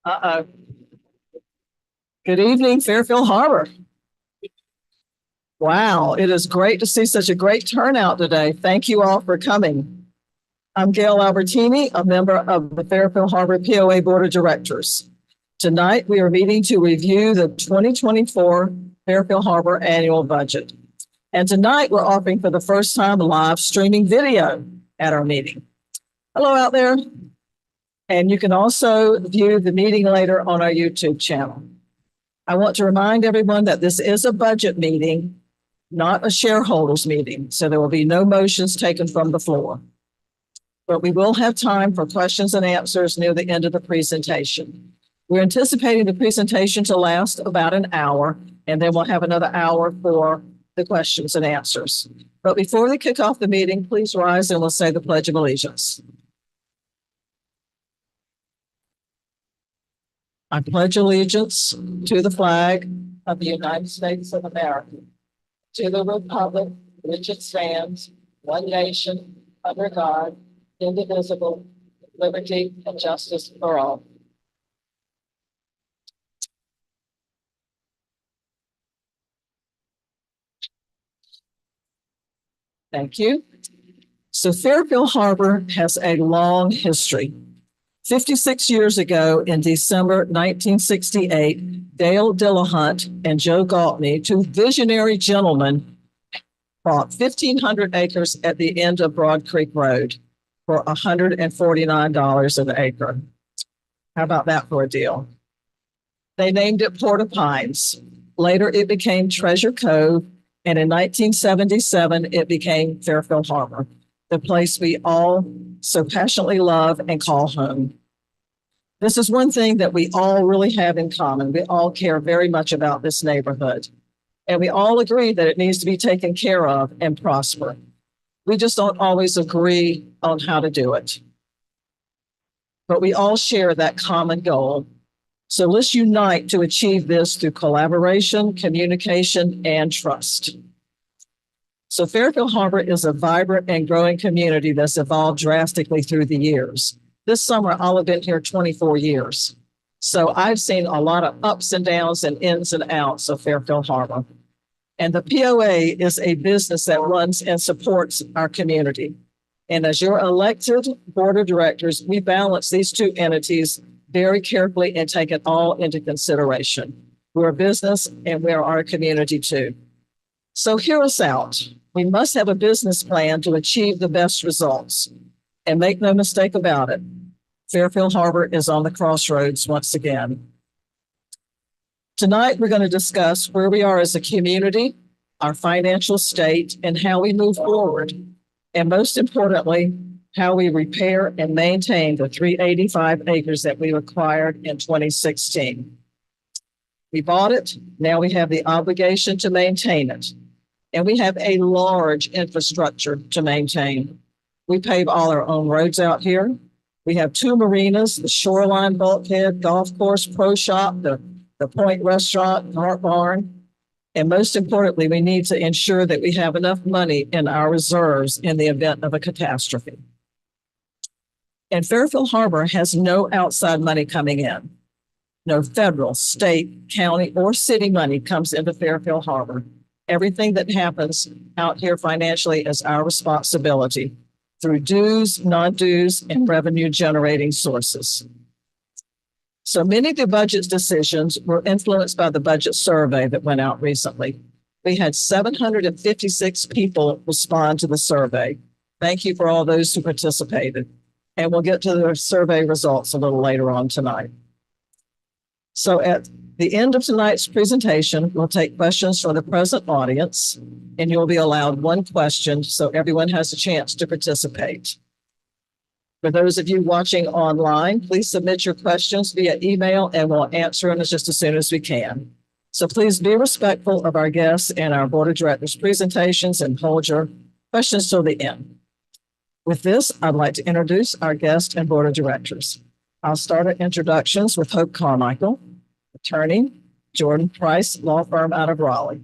Uh-oh. Good evening, Fairfield Harbor. Wow, it is great to see such a great turnout today. Thank you all for coming. I'm Gail Albertini, a member of the Fairfield Harbor POA Board of Directors. Tonight, we are meeting to review the 2024 Fairfield Harbor annual budget. And tonight, we're offering for the first time live streaming video at our meeting. Hello out there. And you can also view the meeting later on our YouTube channel. I want to remind everyone that this is a budget meeting, not a shareholders meeting, so there will be no motions taken from the floor. But we will have time for questions and answers near the end of the presentation. We're anticipating the presentation to last about an hour, and then we'll have another hour for the questions and answers. But before we kick off the meeting, please rise and we'll say the Pledge of Allegiance. I pledge allegiance to the flag of the United States of America, to the republic which it stands, one nation, under God, indivisible, with liberty and justice for all. Thank you. So Fairfield Harbor has a long history. 56 years ago, in December 1968, Dale Dillahunt and Joe Galtney, two visionary gentlemen, bought 1,500 acres at the end of Broad Creek Road for $149 an acre. How about that for a deal? They named it Port of Pines. Later, it became Treasure Cove, and in 1977, it became Fairfield Harbor, the place we all so passionately love and call home. This is one thing that we all really have in common. We all care very much about this neighborhood, and we all agree that it needs to be taken care of and prosper. We just don't always agree on how to do it. But we all share that common goal. So let's unite to achieve this through collaboration, communication, and trust. So Fairfield Harbor is a vibrant and growing community that's evolved drastically through the years. This summer, I'll have been here 24 years. So I've seen a lot of ups and downs and ins and outs of Fairfield Harbor. And the POA is a business that runs and supports our community. And as your elected board of directors, we balance these two entities very carefully and take it all into consideration. We're a business and we're our community too. So hear us out. We must have a business plan to achieve the best results. And make no mistake about it, Fairfield Harbor is on the crossroads once again. Tonight, we're going to discuss where we are as a community, our financial state, and how we move forward. And most importantly, how we repair and maintain the 385 acres that we acquired in 2016. We bought it, now we have the obligation to maintain it. And we have a large infrastructure to maintain. We pave all our own roads out here. We have two marinas, the Shoreline Bulkhead, Golf Course, Pro Shop, the Point Restaurant, Heart Barn. And most importantly, we need to ensure that we have enough money in our reserves in the event of a catastrophe. And Fairfield Harbor has no outside money coming in. No federal, state, county, or city money comes into Fairfield Harbor. Everything that happens out here financially is our responsibility through dues, non-dues, and revenue generating sources. So many of the budget decisions were influenced by the budget survey that went out recently. We had 756 people respond to the survey. Thank you for all those who participated. And we'll get to the survey results a little later on tonight. So at the end of tonight's presentation, we'll take questions from the present audience, and you'll be allowed one question so everyone has a chance to participate. For those of you watching online, please submit your questions via email and we'll answer them just as soon as we can. So please be respectful of our guests and our board of directors presentations and hold your questions till the end. With this, I'd like to introduce our guest and board of directors. I'll start our introductions with Hope Carmichael, attorney, Jordan Price Law Firm out of Raleigh.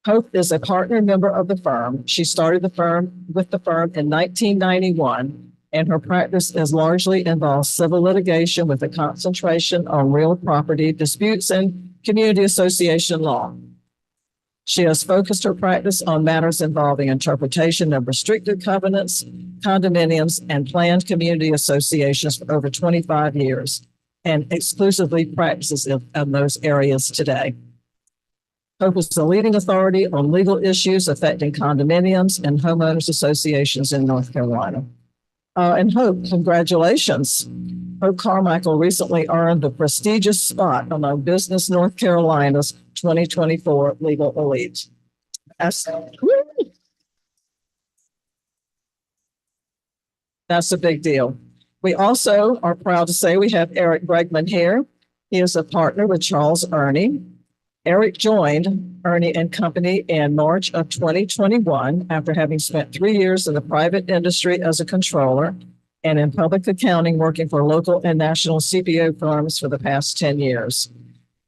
Hope is a partner member of the firm. She started the firm in 1991, and her practice is largely involves civil litigation with a concentration on real property disputes and community association law. She has focused her practice on matters involving interpretation of restricted covenants, condominiums, and planned community associations for over 25 years, and exclusively practices in those areas today. Hope is the leading authority on legal issues affecting condominiums and homeowners associations in North Carolina. And Hope, congratulations. Hope Carmichael recently earned the prestigious spot among Business North Carolina's 2024 Legal Elite. That's a big deal. We also are proud to say we have Eric Bregman here. He is a partner with Charles Ernie. Eric joined Ernie and Company in March of 2021 after having spent 3 years in the private industry as a controller and in public accounting, working for local and national CPA firms for the past 10 years.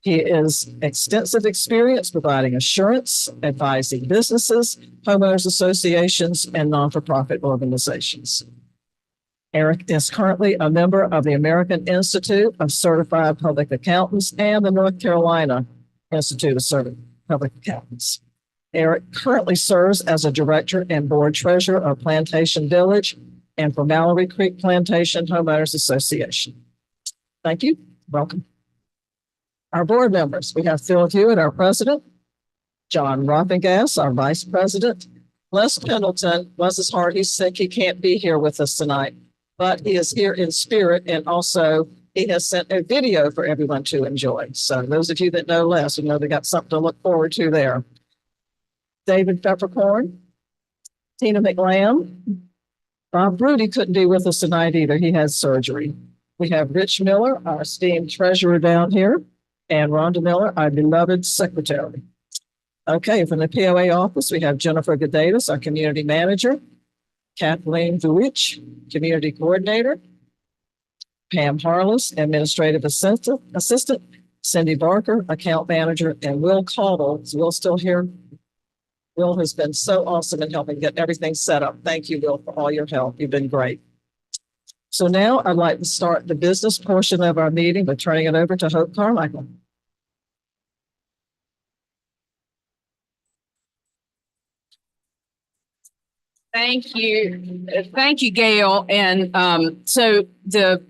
He is extensive experience providing assurance, advising businesses, homeowners associations, and non-for-profit organizations. Eric is currently a member of the American Institute of Certified Public Accountants and the North Carolina Institute of Certified Public Accountants. Eric currently serves as a director and board treasurer of Plantation Village and for Mallory Creek Plantation Homeowners Association. Thank you. Welcome. Our board members, we have Phil Hewitt, our president, John Rothengas, our vice president. Les Pendleton, bless his heart, he's sick. He can't be here with us tonight, but he is here in spirit, and also he has sent a video for everyone to enjoy. So those of you that know Les, you know they got something to look forward to there. David Peppercorn, Tina McLam. Bob Rudy couldn't be with us tonight either. He has surgery. We have Rich Miller, our esteemed treasurer down here, and Rhonda Miller, our beloved secretary. Okay, from the POA office, we have Jennifer Gadavis, our community manager, Kathleen Duwich, community coordinator, Pam Harless, administrative assistant, Cindy Barker, account manager, and Will Caldwell. Is Will still here? Will has been so awesome in helping get everything set up. Thank you, Will, for all your help. You've been great. So now I'd like to start the business portion of our meeting by turning it over to Hope Carmichael. Thank you. Thank you, Gail. And so the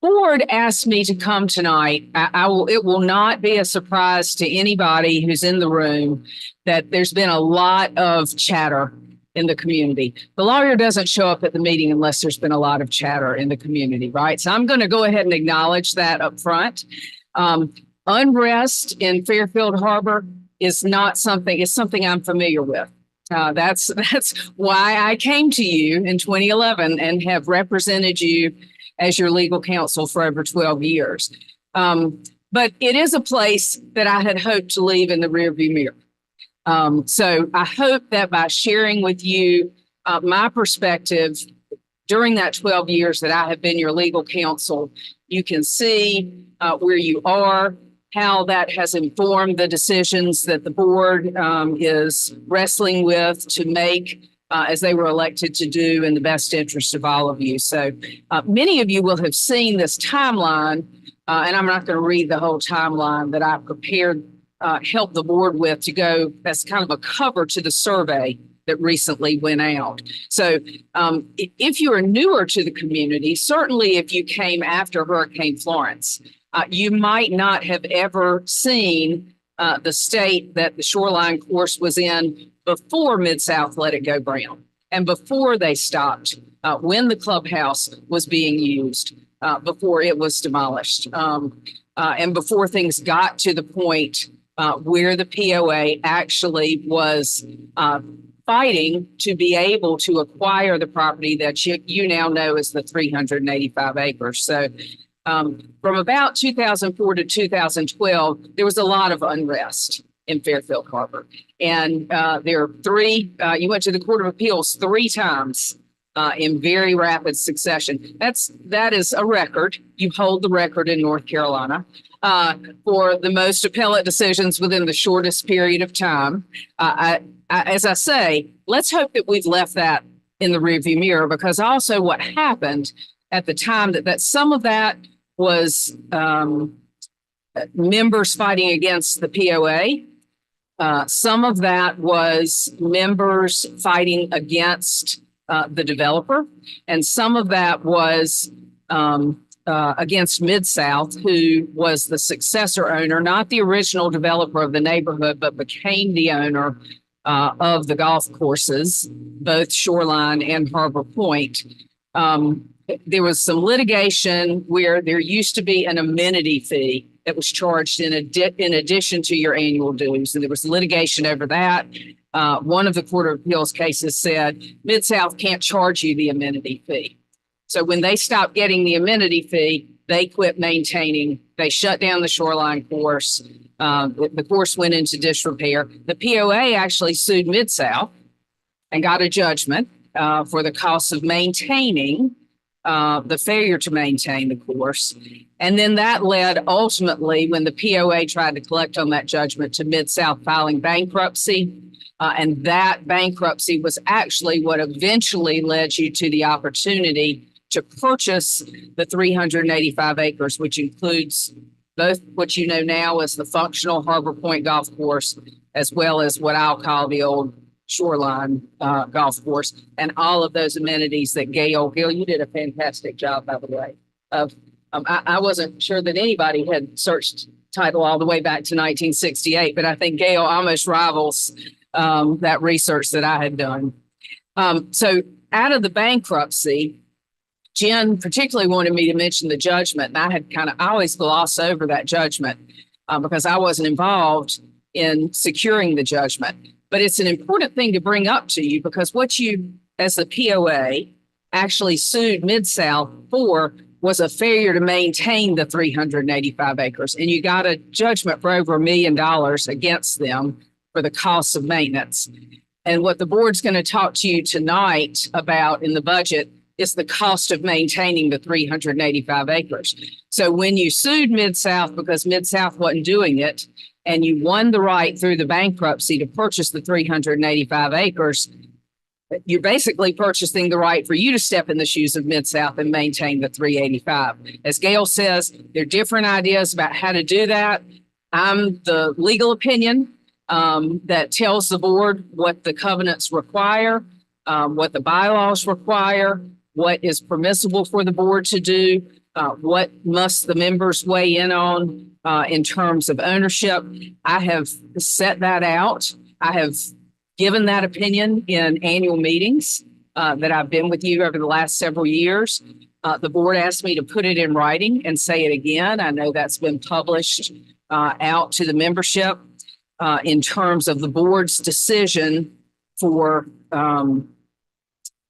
board asked me to come tonight. It will not be a surprise to anybody who's in the room that there's been a lot of chatter in the community. The lawyer doesn't show up at the meeting unless there's been a lot of chatter in the community, right? So I'm going to go ahead and acknowledge that up front. Unrest in Fairfield Harbor is not something, it's something I'm familiar with. That's why I came to you in 2011 and have represented you as your legal counsel for over 12 years. But it is a place that I had hoped to leave in the rearview mirror. So I hope that by sharing with you my perspective during that 12 years that I have been your legal counsel, you can see where you are, how that has informed the decisions that the board is wrestling with to make as they were elected to do in the best interest of all of you. So many of you will have seen this timeline, and I'm not going to read the whole timeline that I prepared, helped the board with to go as kind of a cover to the survey that recently went out. So if you are newer to the community, certainly if you came after Hurricane Florence, you might not have ever seen the state that the shoreline course was in before Mid-South let it go brown and before they stopped, when the clubhouse was being used, before it was demolished, and before things got to the point where the POA actually was fighting to be able to acquire the property that you now know as the 385 acres. So from about 2004 to 2012, there was a lot of unrest in Fairfield Harbor. And there are three, you went to the Court of Appeals 3 times in very rapid succession. That is a record. You hold the record in North Carolina for the most appellate decisions within the shortest period of time. As I say, let's hope that we've left that in the rearview mirror, because also what happened at the time that some of that was members fighting against the POA. Some of that was members fighting against the developer, and some of that was against Mid-South, who was the successor owner, not the original developer of the neighborhood, but became the owner of the golf courses, both Shoreline and Harbor Point. There was some litigation where there used to be an amenity fee that was charged in addition to your annual dues. And there was litigation over that. One of the Court of Appeals cases said Mid-South can't charge you the amenity fee. So when they stopped getting the amenity fee, they quit maintaining. They shut down the shoreline course. The course went into disrepair. The POA actually sued Mid-South and got a judgment for the cost of maintaining the failure to maintain the course. And then that led ultimately, when the POA tried to collect on that judgment, to Mid-South filing bankruptcy. And that bankruptcy was actually what eventually led you to the opportunity to purchase the 385 acres, which includes both what you know now as the functional Harbor Point Golf Course, as well as what I'll call the old Shoreline Golf Course, and all of those amenities that Gail, you did a fantastic job, by the way. I wasn't sure that anybody had searched title all the way back to 1968, but I think Gail almost rivals that research that I had done. So out of the bankruptcy, Jen particularly wanted me to mention the judgment, and I always gloss over that judgment because I wasn't involved in securing the judgment. But it's an important thing to bring up to you because what you, as the POA, actually sued Mid-South for was a failure to maintain the 385 acres. And you got a judgment for over $1 million against them for the costs of maintenance. And what the board's going to talk to you tonight about in the budget is the cost of maintaining the 385 acres. So when you sued Mid-South because Mid-South wasn't doing it, and you won the right through the bankruptcy to purchase the 385 acres, you're basically purchasing the right for you to step in the shoes of Mid-South and maintain the 385. As Gail says, there are different ideas about how to do that. I'm the legal opinion that tells the board what the covenants require, what the bylaws require, what is permissible for the board to do, what must the members weigh in on in terms of ownership. I have set that out. I have given that opinion in annual meetings that I've been with you over the last several years. The board asked me to put it in writing and say it again. I know that's been published out to the membership in terms of the board's decision for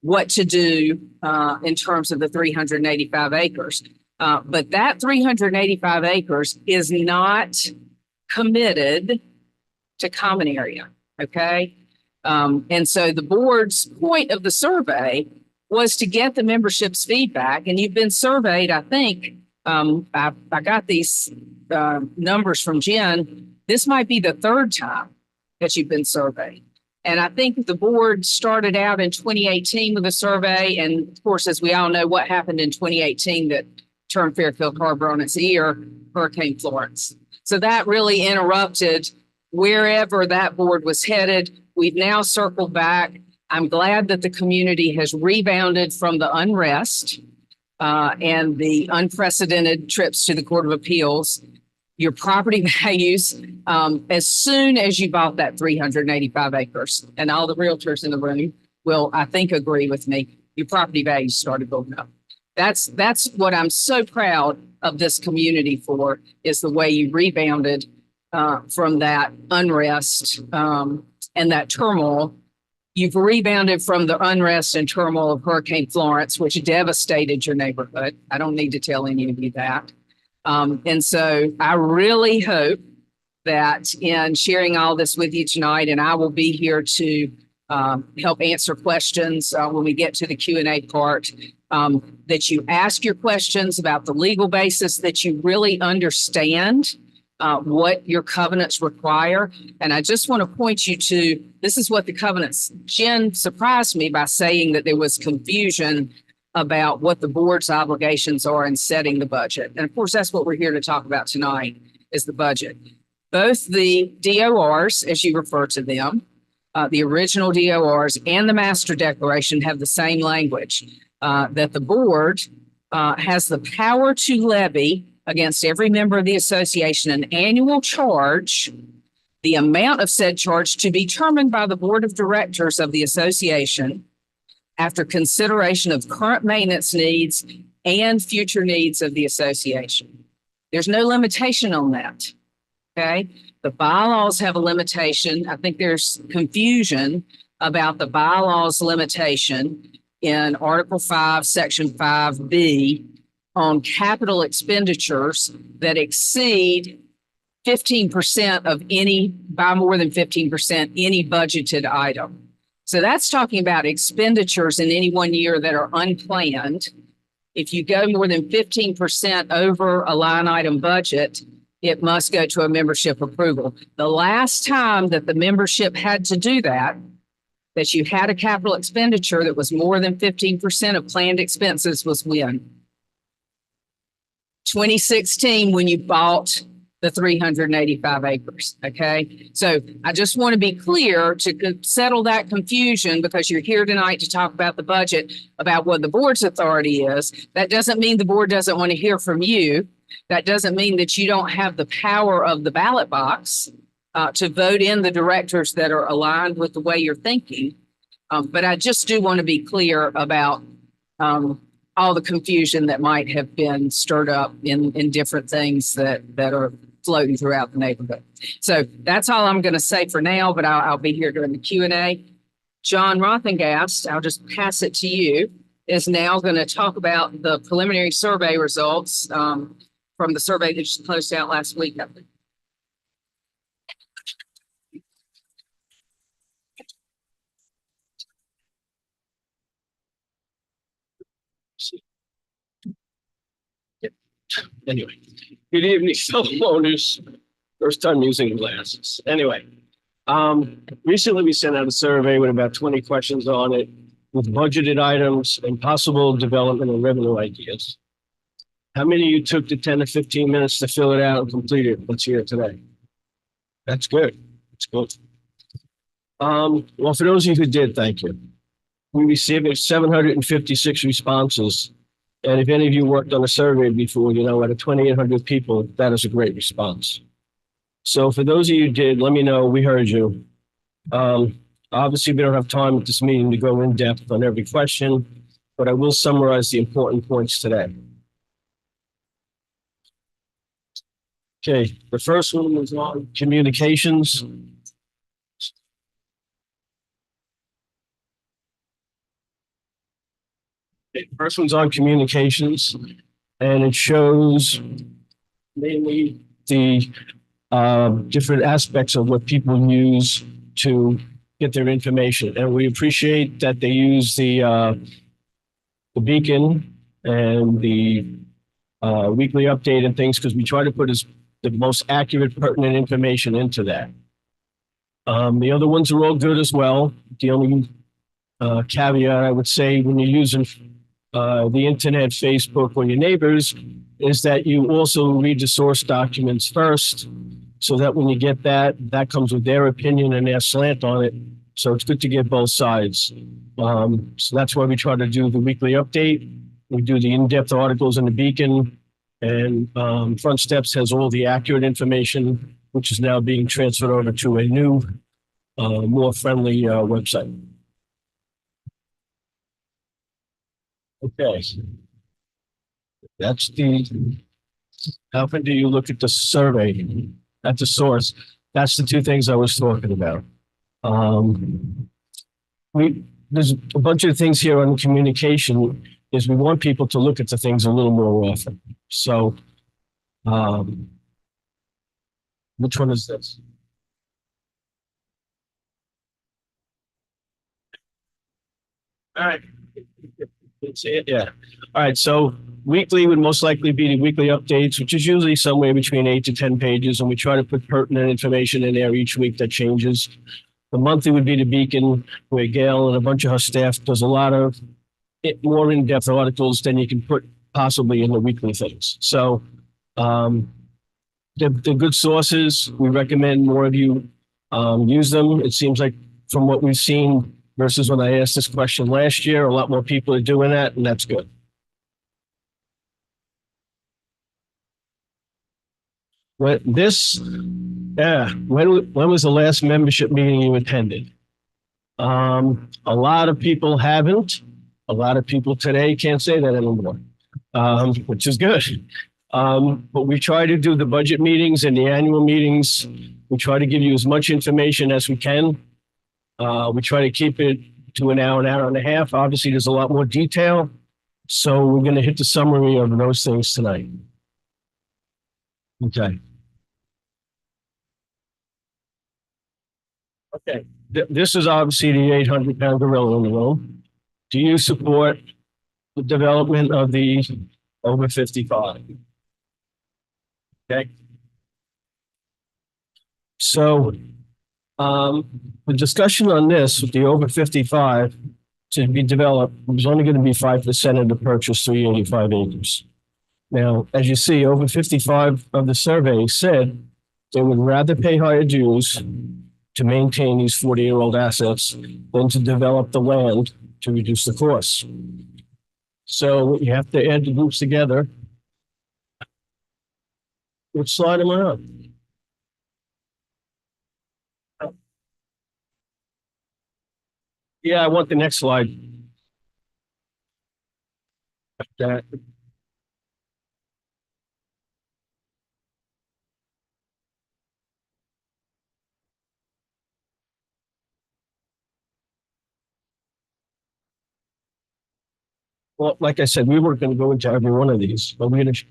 what to do in terms of the 385 acres. But that 385 acres is not committed to common area, okay? And so the board's point of the survey was to get the membership's feedback, and you've been surveyed, I think. I got these numbers from Jen. This might be the third time that you've been surveyed. And I think the board started out in 2018 with a survey. And of course, as we all know, what happened in 2018 that turned Fairfield Harbor on its ear, Hurricane Florence. So that really interrupted wherever that board was headed. We've now circled back. I'm glad that the community has rebounded from the unrest and the unprecedented trips to the Court of Appeals. Your property values, as soon as you bought that 385 acres, and all the realtors in the room will, I think, agree with me, your property values started going up. That's what I'm so proud of this community for, is the way you rebounded from that unrest and that turmoil. You've rebounded from the unrest and turmoil of Hurricane Florence, which devastated your neighborhood. I don't need to tell any of you that. And so I really hope that in sharing all this with you tonight, and I will be here to help answer questions when we get to the Q&A part, that you ask your questions about the legal basis, that you really understand what your covenants require. And I just want to point you to, this is what the covenants, Jen surprised me by saying that there was confusion about what the board's obligations are in setting the budget. And of course, that's what we're here to talk about tonight, is the budget. Both the DORs, as you refer to them, the original DORs and the master declaration have the same language, that the board has the power to levy against every member of the association an annual charge, the amount of said charge to be determined by the board of directors of the association after consideration of current maintenance needs and future needs of the association. There's no limitation on that, okay? The bylaws have a limitation. I think there's confusion about the bylaws limitation in Article 5, Section 5B on capital expenditures that exceed 15% of any, by more than 15%, any budgeted item. So that's talking about expenditures in any one year that are unplanned If you go more than 15% over a line item budget, it must go to a membership approval. The last time that the membership had to do that you had a capital expenditure that was more than 15% of planned expenses was when? 2016, when you bought the 385 acres. Okay. So I just want to be clear to settle that confusion, because you're here tonight to talk about the budget, about what the board's authority is. That doesn't mean the board doesn't want to hear from you. That doesn't mean that you don't have the power of the ballot box to vote in the directors that are aligned with the way you're thinking. But I just do want to be clear about all the confusion that might have been stirred up in different things that are floating throughout the neighborhood. So that's all I'm going to say for now, but I'll be here during the Q&A. John Rothengast, I'll just pass it to you, is now going to talk about the preliminary survey results from the survey that just closed out last week. Anyway, good evening, fellow owners. First time using glasses. Anyway, recently we sent out a survey with about 20 questions on it, with budgeted items and possible development and revenue ideas. How many of you took the 10 to 15 minutes to fill it out and complete it? Let's hear it today. That's good. That's good. Well, for those of you who did, thank you. We received 756 responses. And if any of you worked on a survey before, you know, out of 2,800 people, that is a great response. So for those of you who did, let me know. We heard you. Obviously, we don't have time at this meeting to go in depth on every question, but I will summarize the important points today. Okay, the first one was on communications. Okay, the first one's on communications, and it shows mainly the different aspects of what people use to get their information. And we appreciate that they use the beacon and the weekly update and things, because we try to put the most accurate, pertinent information into that. The other ones are all good as well. The only caveat I would say when you're using the internet, Facebook, or your neighbors, is that you also read the source documents first, so that when you get that comes with their opinion and their slant on it. So it's good to get both sides. So that's why we try to do the weekly update. We do the in-depth articles in the Beacon, and Front Steps has all the accurate information, which is now being transferred over to a new, more friendly website. Okay. That's how often do you look at the survey, at the source? That's the two things I was talking about. There's a bunch of things here on communication, is we want people to look at the things a little more often. So, which one is this? All right. That's it, yeah. All right, so weekly would most likely be the weekly updates, which is usually somewhere between 8 to 10 pages, and we try to put pertinent information in there each week that changes. The monthly would be the Beacon, where Gail and a bunch of her staff does a lot of more in-depth articles than you can put possibly in the weekly things. So they're good sources. We recommend more of you use them. It seems like from what we've seen versus when I asked this question last year, a lot more people are doing that, and that's good. When was the last membership meeting you attended? A lot of people haven't. A lot of people today can't say that anymore, which is good. But we try to do the budget meetings and the annual meetings. We try to give you as much information as we can. We try to keep it to an hour and a half. Obviously, there's a lot more detail. So we're going to hit the summary of those things tonight. Okay. Okay. This is obviously the 800-pound gorilla in the room. Do you support the development of the over 55. Okay. So, the discussion on this with the over 55 to be developed was only going to be 5% of the purchase, 385 acres. Now, as you see, over 55 of the survey said they would rather pay higher dues to maintain these 40-year-old assets than to develop the land to reduce the costs. So you have to add the groups together. Which slide am I on? Yeah, I want the next slide. That. Well, like I said, we weren't going to go into every one of these, but we're going to.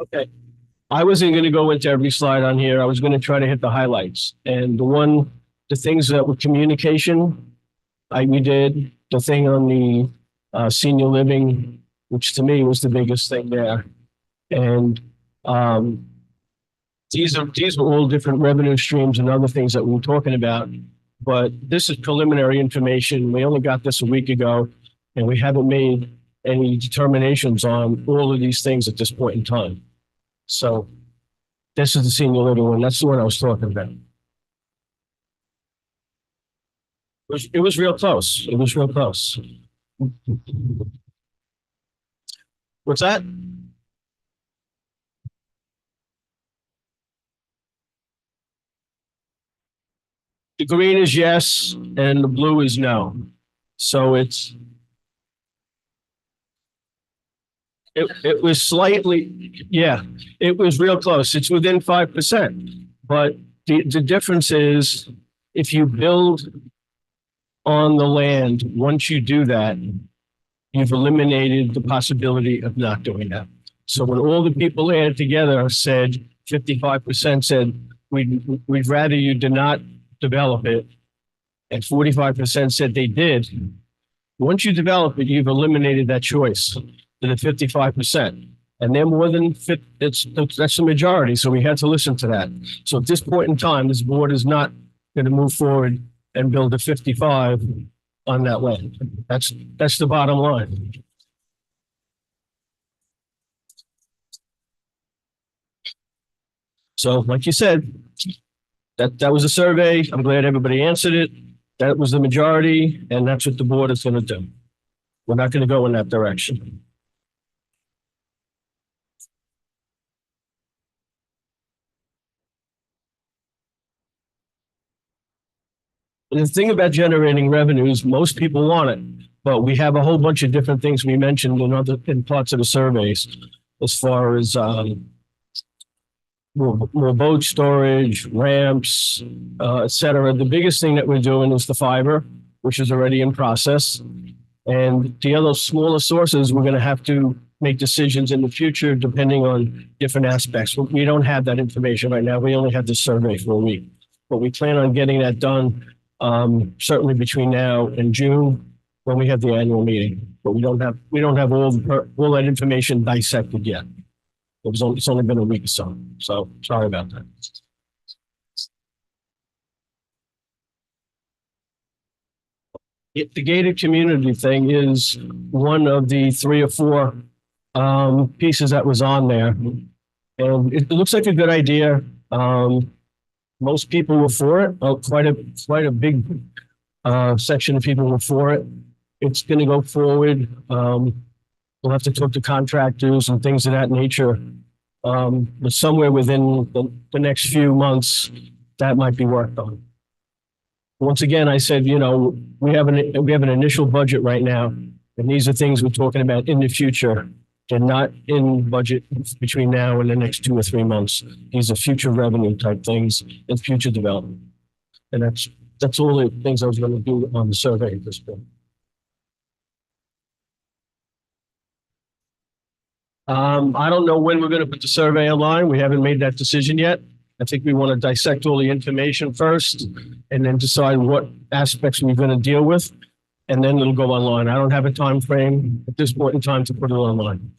Okay. I wasn't going to go into every slide on here. I was going to try to hit the highlights. And the things that were communication, we did. The thing on the senior living, which to me was the biggest thing there. And these were all different revenue streams and other things that we were talking about. But this is preliminary information. We only got this a week ago, and we haven't made any determinations on all of these things at this point in time. So this is the senior living one. That's the one I was talking about. It was real close. It was real close. What's that? The green is yes, and the blue is no. So it was slightly, yeah, it was real close. It's within 5%. But the difference is if you build on the land, once you do that, you've eliminated the possibility of not doing that. So when all the people added together said, 55% said, we'd rather you did not develop it, and 45% said they did. Once you develop it, you've eliminated that choice to the 55%. And they're more than fit. That's the majority. So we had to listen to that. So at this point in time, this board is not going to move forward and build a 55 on that land. That's the bottom line. So like you said, that was a survey. I'm glad everybody answered it. That was the majority, and that's what the board is going to do. We're not going to go in that direction. And the thing about generating revenues, most people want it, but we have a whole bunch of different things we mentioned in parts of the surveys, as far as more boat storage, ramps, et cetera. The biggest thing that we're doing is the fiber, which is already in process. And the other smaller sources, we're going to have to make decisions in the future depending on different aspects. We don't have that information right now. We only have this survey for a week, but we plan on getting that done certainly between now and June when we have the annual meeting. But we don't have all that information dissected yet. It's only been a week or so. So sorry about that. The gated community thing is one of the 3 or 4 pieces that was on there. And it looks like a good idea. Most people were for it. Quite a big section of people were for it. It's going to go forward. We'll have to talk to contractors and things of that nature. But somewhere within the next few months, that might be worked on. Once again, I said, we have an initial budget right now, and these are things we're talking about in the future. They're not in budget between now and the next 2 or 3 months. These are future revenue type things and future development. And that's all the things I was going to do on the survey at this point. I don't know when we're going to put the survey online. We haven't made that decision yet. I think we want to dissect all the information first and then decide what aspects we're going to deal with. and then it'll go online. I don't have a time frame at this point in time to put it online.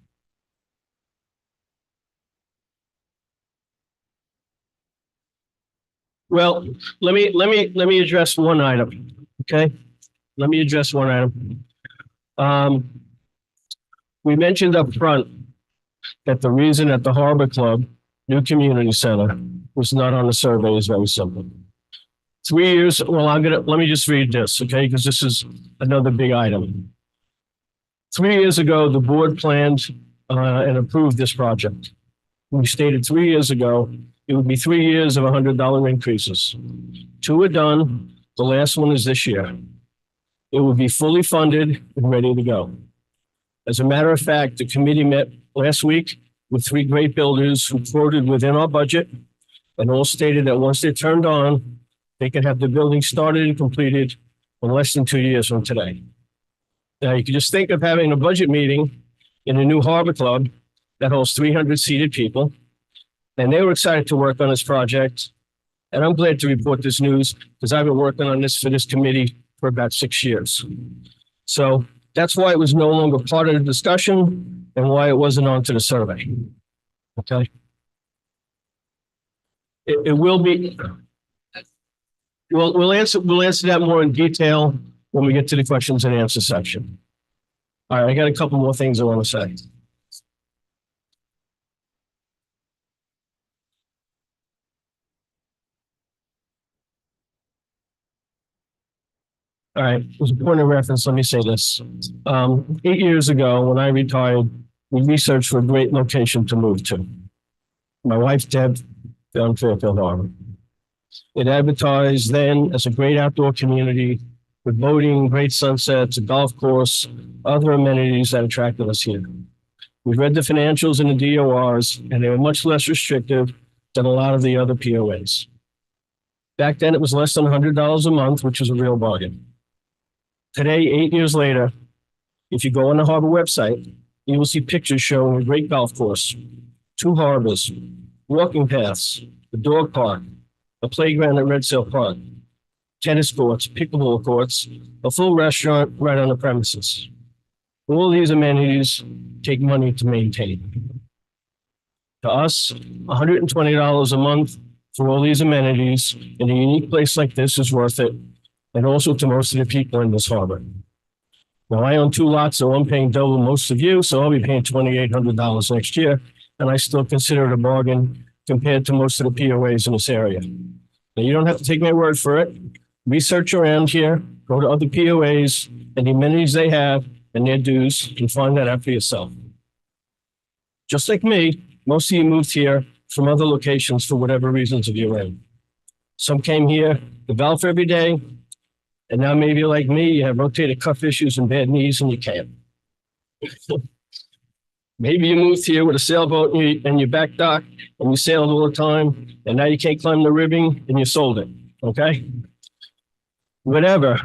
Well, let me address one item, okay? Let me address one item. We mentioned up front that the reason that the Harbor Club New Community Center was not on the survey is very simple. 3 years, well, let me just read this, okay? Because this is another big item. 3 years ago, the board planned and approved this project. We stated 3 years ago, it would be 3 years of $100 increases. 2 are done. The last one is this year. It will be fully funded and ready to go. As a matter of fact, the committee met last week with 3 great builders who quoted within our budget and all stated that once they're turned on, they can have the building started and completed in less than 2 years from today. Now, you can just think of having a budget meeting in a new Harbor Club that holds 300 seated people. And they were excited to work on this project. And I'm glad to report this news because I've been working on this for this committee for about 6 years. So that's why it was no longer part of the discussion and why it wasn't onto the survey. Okay. It will be. We'll answer that more in detail when we get to the questions and answer section. All right, I got a couple more things I want to say. All right, as a point of reference, let me say this. 8 years ago, when I retired, we researched for a great location to move to. My wife, Deb, found Fairfield Harbour. It advertised then as a great outdoor community with boating, great sunsets, a golf course, other amenities that attracted us here. We read the financials and the DORs, and they were much less restrictive than a lot of the other POAs. Back then, it was less than $100 a month, which was a real bargain. Today, 8 years later, if you go on the Harbor website, you will see pictures showing a great golf course, 2 harbors, walking paths, the dog park, a playground at Red Sail Park, tennis courts, pickleball courts, a full restaurant right on the premises. All these amenities take money to maintain. To us, $120 a month for all these amenities in a unique place like this is worth it, and also to most of the people in this harbor. Now, I own 2 lots, so I'm paying double most of you, so I'll be paying $2,800 next year, and I still consider it a bargain compared to most of the POAs in this area. Now, you don't have to take my word for it. Research around here, go to other POAs and the amenities they have and their dues, and find that out for yourself. Just like me, most of you moved here from other locations for whatever reasons of your own. Some came here to golf every day, and now maybe like me, you have rotator cuff issues and bad knees and you can't. Maybe you moved here with a sailboat and your back dock and you sailed all the time and now you can't climb the ribbing and you sold it, okay? Whatever,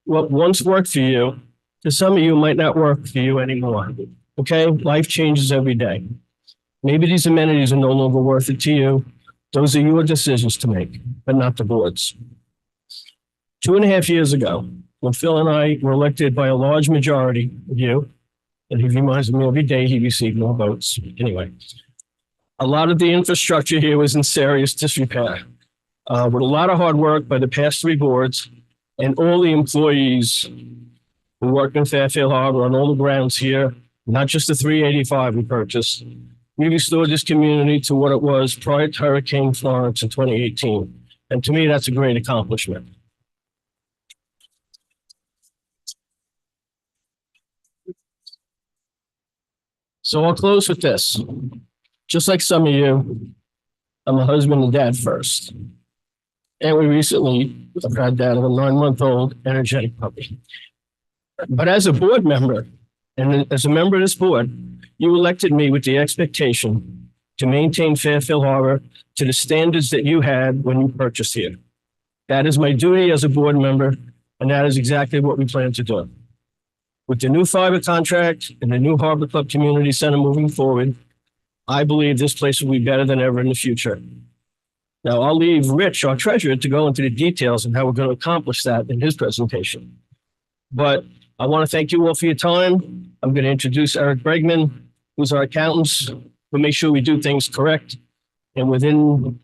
what once worked for you, to some of you might not work for you anymore, okay? Life changes every day. Maybe these amenities are no longer worth it to you. Those are your decisions to make, but not the board's. 2.5 years ago, when Phil and I were elected by a large majority of you, and he reminds me every day he received more votes. Anyway, a lot of the infrastructure here was in serious disrepair. With a lot of hard work by the past 3 boards and all the employees who work in Fairfield Harbor on all the grounds here, not just the 385 we purchased, we restored this community to what it was prior to Hurricane Florence in 2018. And to me, that's a great accomplishment. So I'll close with this. Just like some of you, I'm a husband and dad first. And we recently got dad of a 9-month-old energetic puppy. But as a board member, and as a member of this board, you elected me with the expectation to maintain Fairfield Harbor to the standards that you had when you purchased here. That is my duty as a board member, and that is exactly what we plan to do. With the new fiber contract and the new Harbor Club Community Center moving forward, I believe this place will be better than ever in the future. Now, I'll leave Rich, our treasurer, to go into the details of how we're going to accomplish that in his presentation. But I want to thank you all for your time. I'm going to introduce Eric Bregman, who's our accountant. We'll make sure we do things correct and within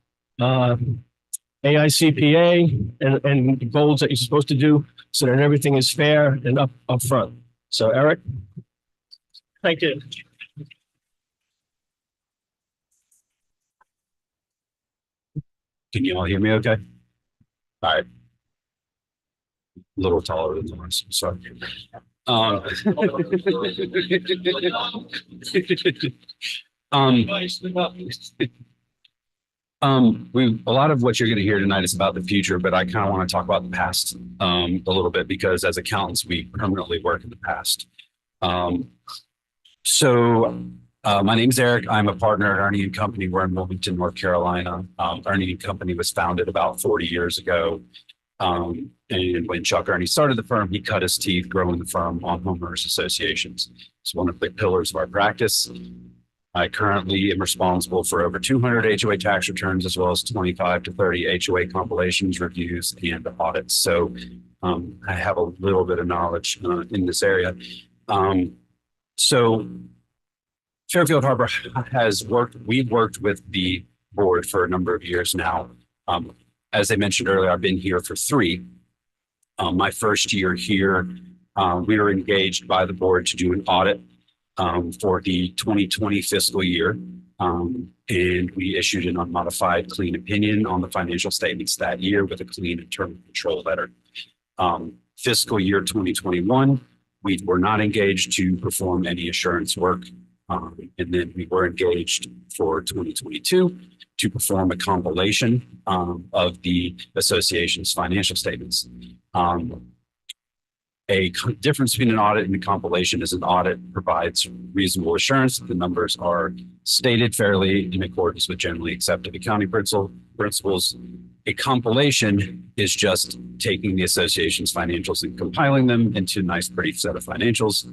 AICPA and the goals that you're supposed to do so that everything is fair and up front. So Eric, thank you. Can you all hear me okay? All right. A little taller than Lawrence, sorry. A lot of what you're going to hear tonight is about the future, but I kind of want to talk about the past a little bit because as accountants, we permanently work in the past. My name is Eric. I'm a partner at Ernie and Company. We're in Wilmington, North Carolina. Ernie and Company was founded about 40 years ago. And when Chuck Ernie started the firm, he cut his teeth growing the firm on homeowners associations. It's one of the pillars of our practice. I currently am responsible for over 200 HOA tax returns, as well as 25 to 30 HOA compilations, reviews, and audits. So I have a little bit of knowledge in this area. Fairfield Harbor we've worked with the board for a number of years now. As I mentioned earlier, I've been here for 3. My first year here, we were engaged by the board to do an audit for the 2020 fiscal year. And we issued an unmodified clean opinion on the financial statements that year with a clean internal control letter. Fiscal year 2021, we were not engaged to perform any assurance work. And then we were engaged for 2022 to perform a compilation of the association's financial statements. A difference between an audit and a compilation is an audit provides reasonable assurance that the numbers are stated fairly in accordance with generally accepted accounting principles. A compilation is just taking the association's financials and compiling them into a nice, pretty set of financials.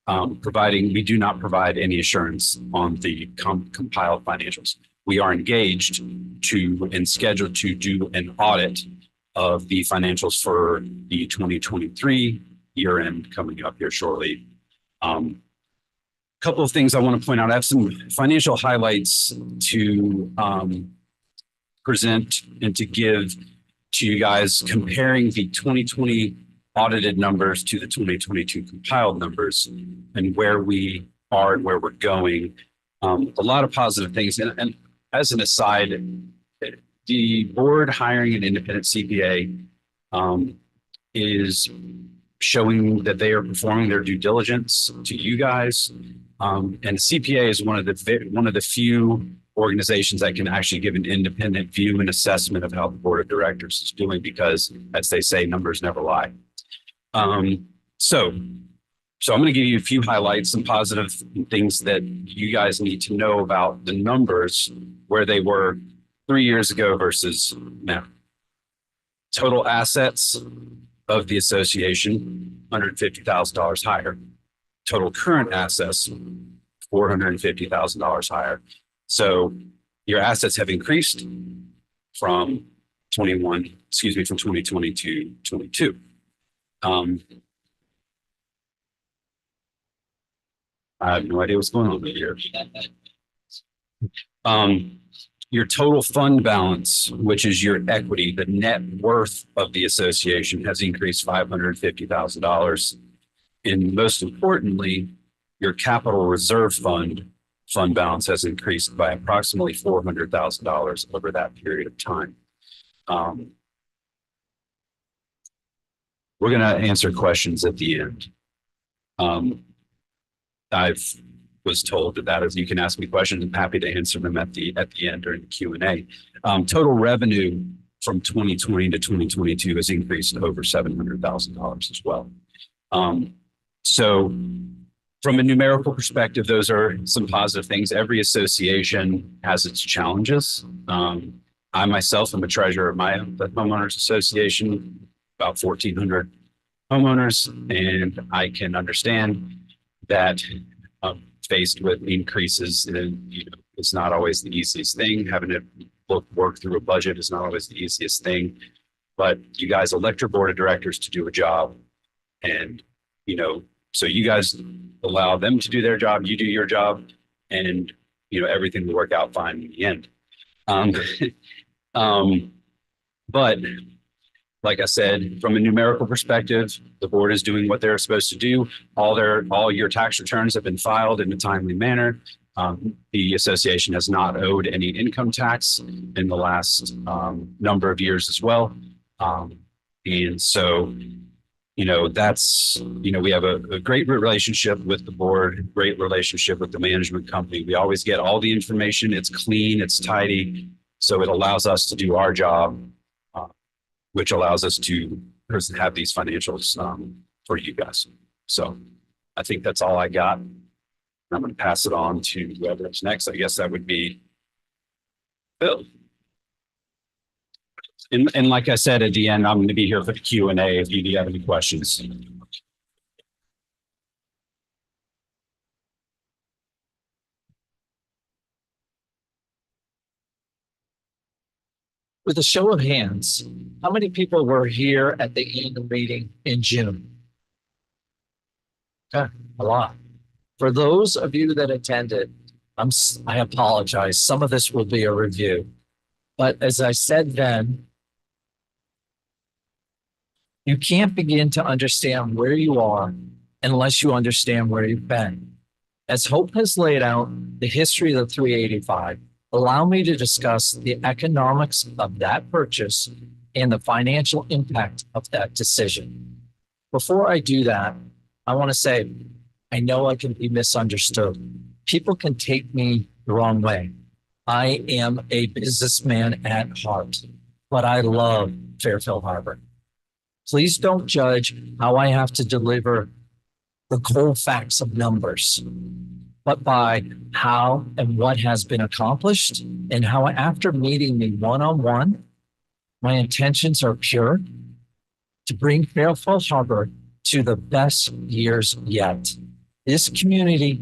We do not provide any assurance on the compiled financials. We are engaged and scheduled to do an audit of the financials for the 2023 year end coming up here shortly. Couple of things I want to point out. I have some financial highlights to present and to give to you guys comparing the 2020 audited numbers to the 2022 compiled numbers and where we are and where we're going. A lot of positive things. And as an aside, the board hiring an independent CPA is showing that they are performing their due diligence to you guys. And CPA is one of the few organizations that can actually give an independent view and assessment of how the board of directors is doing because, as they say, numbers never lie. So I'm going to give you a few highlights, some positive things that you guys need to know about the numbers where they were 3 years ago versus now. Total assets of the association, $150,000 higher. Total current assets, $450,000 higher. So your assets have increased from 2020 to 22. I have no idea what's going on here. Your total fund balance, which is your equity, the net worth of the association has increased $550,000. And most importantly, your capital reserve fund balance has increased by approximately $400,000 over that period of time. We're going to answer questions at the end. I was told that is, you can ask me questions. I'm happy to answer them at the end during the Q&A. Total revenue from 2020 to 2022 has increased over $700,000 as well. So from a numerical perspective, those are some positive things. Every association has its challenges. I myself am a treasurer of my own homeowners association, about 1,400 homeowners, and I can understand that faced with increases, it's not always the easiest thing. Having to work through a budget is not always the easiest thing. But you guys elect your board of directors to do a job, And, so you guys allow them to do their job, you do your job, and, everything will work out fine in the end. But like I said, from a numerical perspective, the board is doing what they're supposed to do. All your tax returns have been filed in a timely manner. The association has not owed any income tax in the last number of years as well. And so, we have a great relationship with the board, great relationship with the management company. We always get all the information. It's clean, it's tidy. So it allows us to do our job, which allows us to have these financials for you guys. So I think that's all I got. I'm going to pass it on to whoever's next. I guess that would be Bill. And like I said, at the end, I'm going to be here for the Q&A if you have any questions. With a show of hands, how many people were here at the annual meeting in June? Okay, a lot. For those of you that attended, I apologize. Some of this will be a review. But as I said then, you can't begin to understand where you are unless you understand where you've been. As Hope has laid out the history of the 385, allow me to discuss the economics of that purchase and the financial impact of that decision. Before I do that, I want to say, I know I can be misunderstood. People can take me the wrong way. I am a businessman at heart, but I love Fairfield Harbour. Please don't judge how I have to deliver the cold facts of numbers, but by how and what has been accomplished and how after meeting me one-on-one, my intentions are pure to bring Fairfield Harbour to the best years yet. This community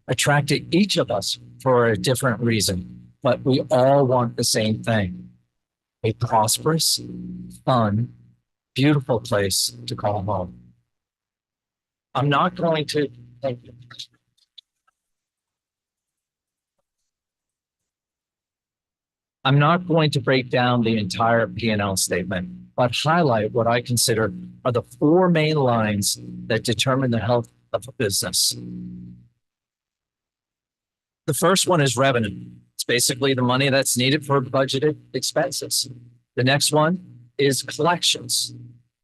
attracted each of us for a different reason, but we all want the same thing: a prosperous, fun, beautiful place to call home. I'm not going to, thank you. I'm not going to break down the entire P&L statement, but highlight what I consider are the four main lines that determine the health of a business. The first one is revenue. It's basically the money that's needed for budgeted expenses. The next one is collections,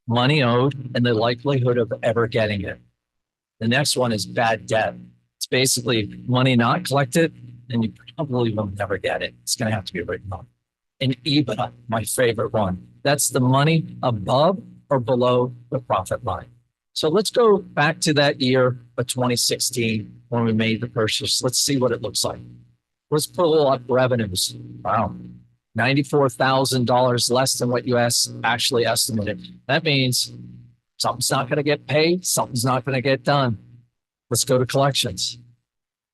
money owed and the likelihood of ever getting it. The next one is bad debt. It's basically money not collected and you probably will never get it. It's going to have to be written off. And EBITDA, my favorite one. That's the money above or below the profit line. So let's go back to that year of 2016 when we made the purchase. Let's see what it looks like. Let's pull up revenues. Wow. $94,000 less than what you actually estimated. That means something's not going to get paid. Something's not going to get done. Let's go to collections.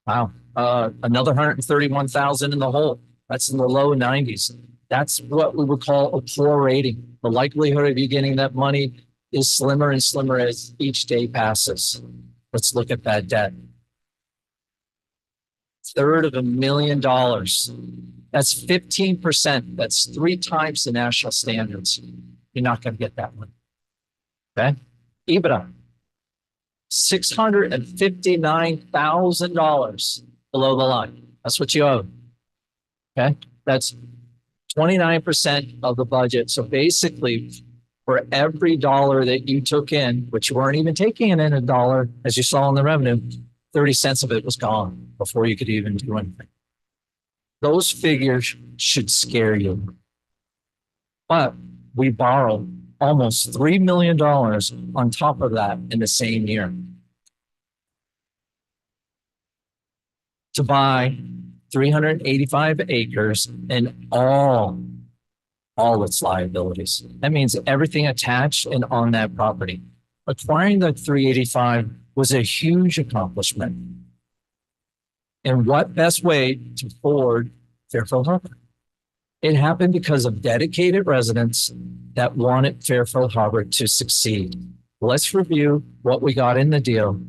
Wow. Another 131,000 in the hole. That's in the low 90s. That's what we would call a poor rating. The likelihood of you getting that money is slimmer and slimmer as each day passes. Let's look at bad debt. $325,000. That's 15%. That's 3 times the national standards. You're not going to get that one. Okay. EBITDA. $659,000 below the line. That's what you owe. Okay. That's 29% of the budget. So basically, for every dollar that you took in, which you weren't even taking in a dollar, as you saw in the revenue, 30 cents of it was gone before you could even do anything. Those figures should scare you. But we borrowed almost $3 million on top of that in the same year to buy 385 acres and all its liabilities. That means everything attached and on that property. Acquiring the 385 was a huge accomplishment. And what best way to forward Fairfield Harbour? It happened because of dedicated residents that wanted Fairfield Harbour to succeed. Let's review what we got in the deal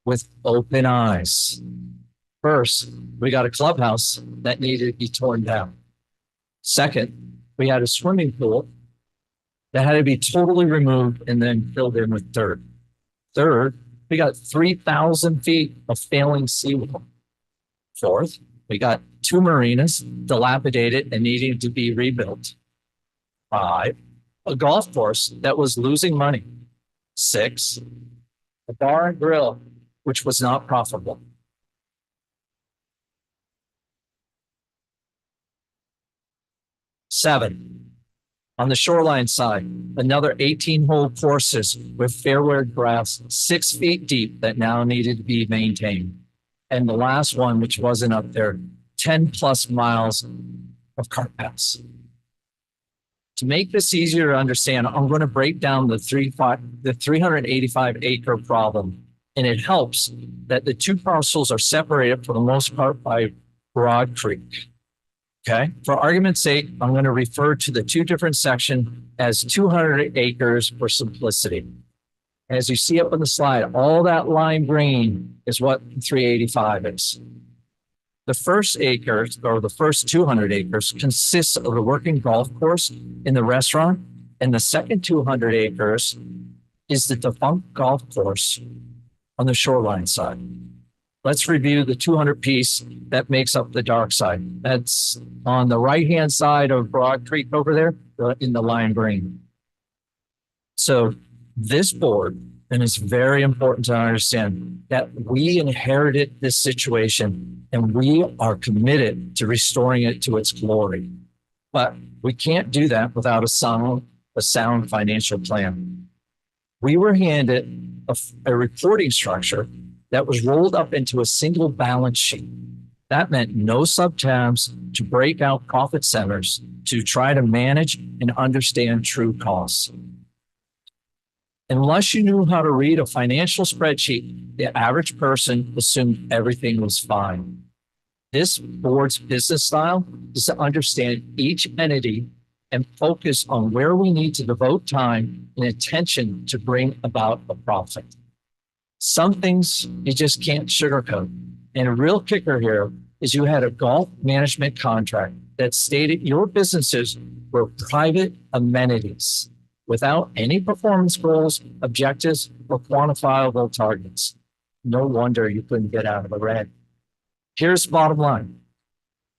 with open eyes. First, we got a clubhouse that needed to be torn down. Second, we had a swimming pool that had to be totally removed and then filled in with dirt. Third, we got 3,000 feet of failing seawall. Fourth, we got 2 marinas dilapidated and needing to be rebuilt. 5, a golf course that was losing money. 6, a bar and grill, which was not profitable. 7, on the shoreline side, another 18-hole courses with fairway grass 6 feet deep that now needed to be maintained. And the last one, which wasn't up there, 10 plus miles of cart paths. To make this easier to understand, I'm going to break down the 385 acre problem. And it helps that the 2 parcels are separated for the most part by Broad Creek. Okay, for argument's sake, I'm going to refer to the 2 different sections as 200 acres for simplicity. As you see up on the slide, all that lime green is what 385 is. The first acres, or the first 200 acres, consists of the working golf course in the restaurant, and the second 200 acres is the defunct golf course on the shoreline side. Let's review the 200 piece that makes up the dark side. That's on the right-hand side of Broad Creek over there in the lime green. So this board, and it's very important to understand that we inherited this situation and we are committed to restoring it to its glory. But we can't do that without a sound financial plan. We were handed a reporting structure that was rolled up into a single balance sheet. That meant no subtabs to break out profit centers to try to manage and understand true costs. Unless you knew how to read a financial spreadsheet, the average person assumed everything was fine. This board's business style is to understand each entity and focus on where we need to devote time and attention to bring about a profit. Some things you just can't sugarcoat. And a real kicker here is you had a golf management contract that stated your businesses were private amenities without any performance goals, objectives, or quantifiable targets. No wonder you couldn't get out of the red. Here's the bottom line.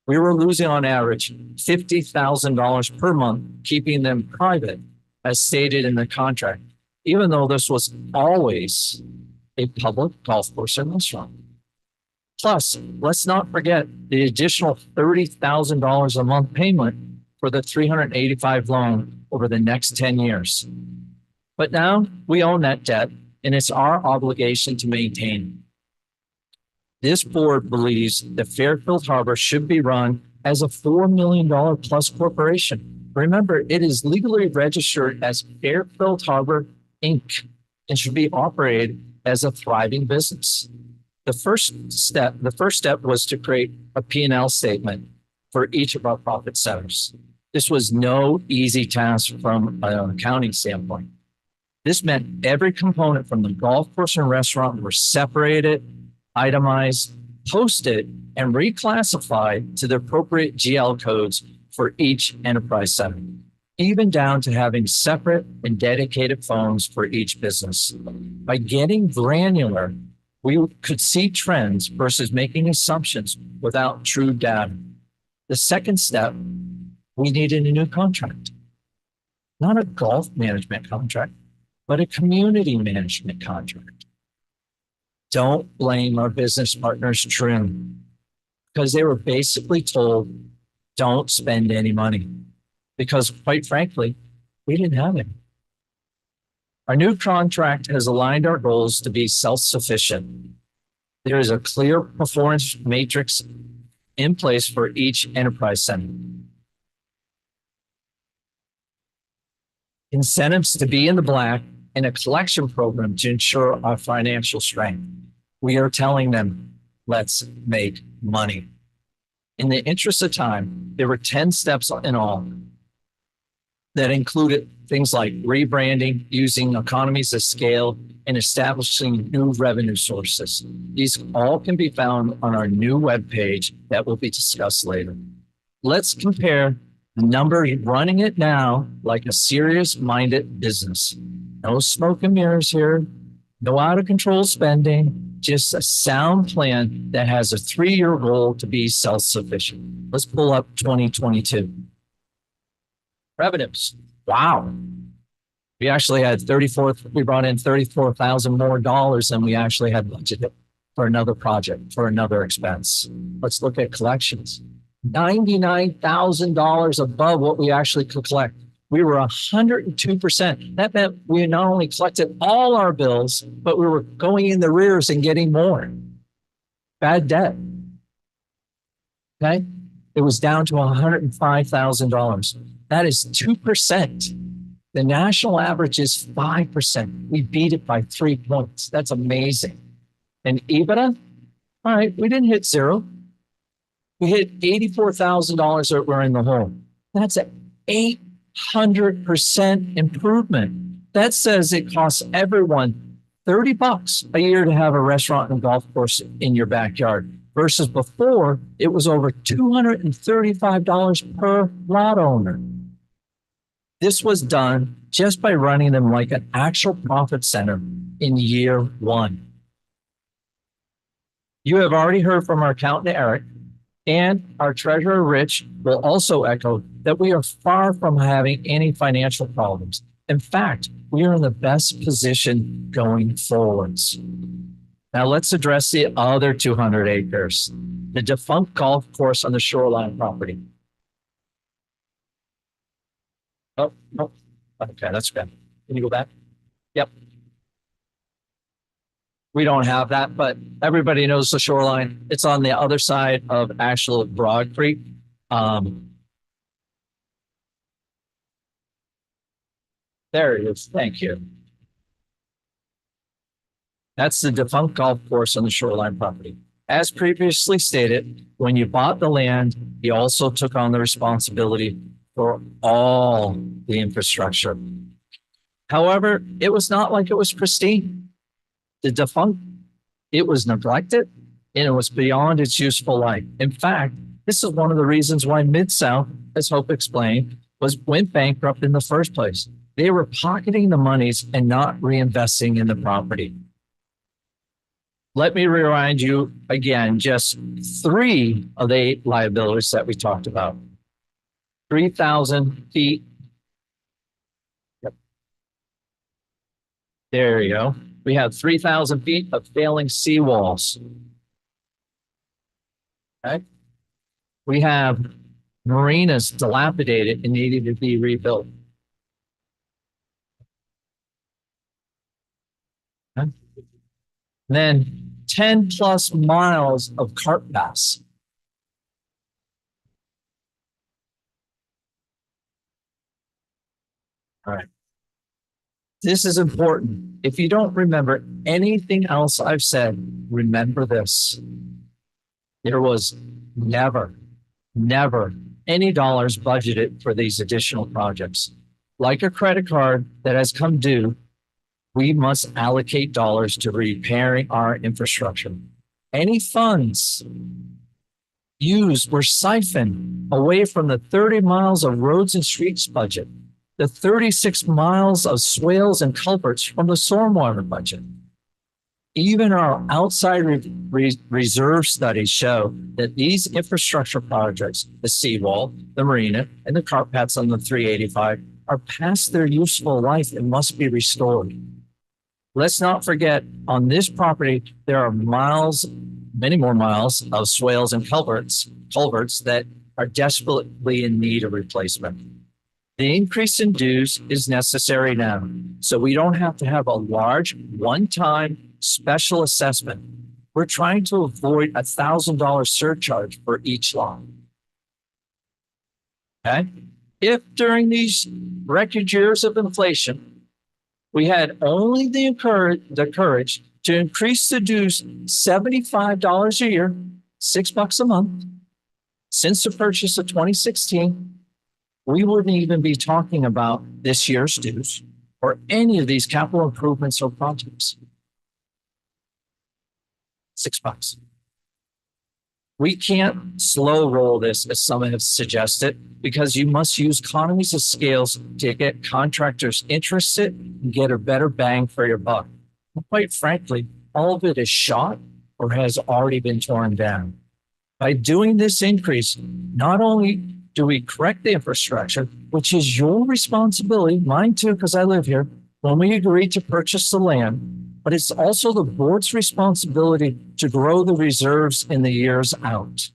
We were losing on average $50,000 per month, keeping them private as stated in the contract, even though this was always a public golf course and restaurant. Plus, let's not forget the additional $30,000 a month payment for the 385 loan over the next 10 years. But now we own that debt and it's our obligation to maintain. This board believes that Fairfield Harbor should be run as a $4 million plus corporation. Remember, it is legally registered as Fairfield Harbor, Inc. and should be operated as a thriving business. The first step was to create a P&L statement for each of our profit centers. This was no easy task from an accounting standpoint. This meant every component from the golf course and restaurant were separated, itemized, posted, and reclassified to the appropriate GL codes for each enterprise center, even down to having separate and dedicated phones for each business. By getting granular, we could see trends versus making assumptions without true data. The second step, we needed a new contract. Not a golf management contract, but a community management contract. Don't blame our business partners, Trim, because they were basically told, don't spend any money. Because quite frankly, we didn't have it. Our new contract has aligned our goals to be self-sufficient. There is a clear performance matrix in place for each enterprise center. Incentives to be in the black and a collection program to ensure our financial strength. We are telling them, let's make money. In the interest of time, there were 10 steps in all. that included things like rebranding, using economies of scale, and establishing new revenue sources. These all can be found on our new webpage that will be discussed later. Let's compare the numbers running it now like a serious-minded business. No smoke and mirrors here, no out-of-control spending, just a sound plan that has a 3-year goal to be self-sufficient. Let's pull up 2022. Revenues. Wow. We actually had we brought in 34,000 more dollars than we actually had budgeted for another project, for another expense. Let's look at collections. $99,000 above what we actually could collect. We were 102%. That meant we not only collected all our bills, but we were going in the rears and getting more. Bad debt. Okay. It was down to $105,000. That is 2%. The national average is 5%. We beat it by 3 points. That's amazing. And EBITDA, all right, we didn't hit zero. We hit $84,000 that were in the hole. That's an 800% improvement. That says it costs everyone $30 a year to have a restaurant and golf course in your backyard, versus before it was over $235 per lot owner. This was done just by running them like an actual profit center in year 1. You have already heard from our accountant, Eric, and our treasurer, Rich, will also echo that we are far from having any financial problems. In fact, we are in the best position going forwards. Now let's address the other 200 acres, the defunct golf course on the shoreline property. Oh, okay, that's good. Can you go back? Yep. We don't have that, but everybody knows the shoreline. It's on the other side of actual Broad Creek. There it is. Thank you. That's the defunct golf course on the shoreline property. As previously stated, when you bought the land, you also took on the responsibility for all the infrastructure. However, it was not like it was pristine. The defunct, it was neglected, and it was beyond its useful life. In fact, this is one of the reasons why Mid-South, as Hope explained, went bankrupt in the first place. They were pocketing the monies and not reinvesting in the property. Let me remind you again, just 3 of the 8 liabilities that we talked about. 3,000 feet. Yep. There you go. We have 3,000 feet of failing seawalls. Okay. We have marinas dilapidated and needing to be rebuilt. Okay. And then 10 plus miles of cart paths. All right. This is important. If you don't remember anything else I've said, remember this. There was never any dollars budgeted for these additional projects. Like a credit card that has come due, we must allocate dollars to repairing our infrastructure. Any funds used were siphoned away from the 30 miles of roads and streets budget, the 36 miles of swales and culverts from the stormwater budget. Even our outside reserve studies show that these infrastructure projects, the seawall, the marina, and the cart paths on the 385, are past their useful life and must be restored. Let's not forget, on this property, there are miles, many more miles of swales and culverts that are desperately in need of replacement. The increase in dues is necessary now, so we don't have to have a large one-time special assessment. We're trying to avoid a $1,000 surcharge for each lot. Okay? If during these record years of inflation, we had only the courage to increase the dues $75 a year, $6 a month, since the purchase of 2016, we wouldn't even be talking about this year's dues or any of these capital improvements or projects. $6. We can't slow roll this, as some have suggested, because you must use economies of scales to get contractors interested and get a better bang for your buck. And quite frankly, all of it is shot or has already been torn down. By doing this increase, not only do we correct the infrastructure, which is your responsibility, mine too, because I live here, when we agreed to purchase the land, but it's also the board's responsibility to grow the reserves in the years out.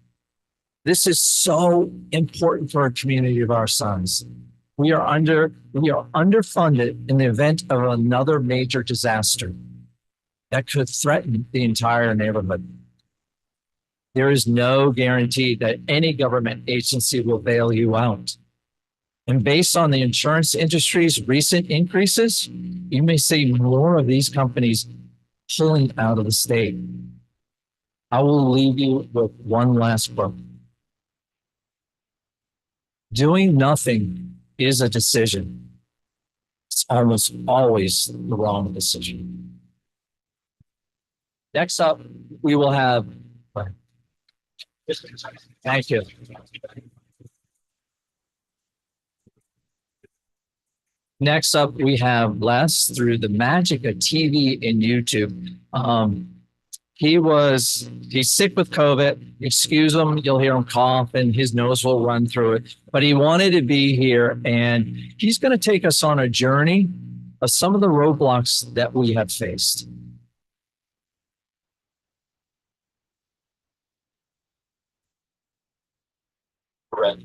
This is so important for a community of our size. We are underfunded in the event of another major disaster that could threaten the entire neighborhood. There is no guarantee that any government agency will bail you out. And based on the insurance industry's recent increases, you may see more of these companies pulling out of the state. I will leave you with one last quote. Doing nothing is a decision. It's almost always the wrong decision. Next up, we will have. Thank you. Next up, we have Les through the magic of TV and YouTube. He's sick with COVID. Excuse him. You'll hear him cough and his nose will run through it. But he wanted to be here and he's going to take us on a journey of some of the roadblocks that we have faced.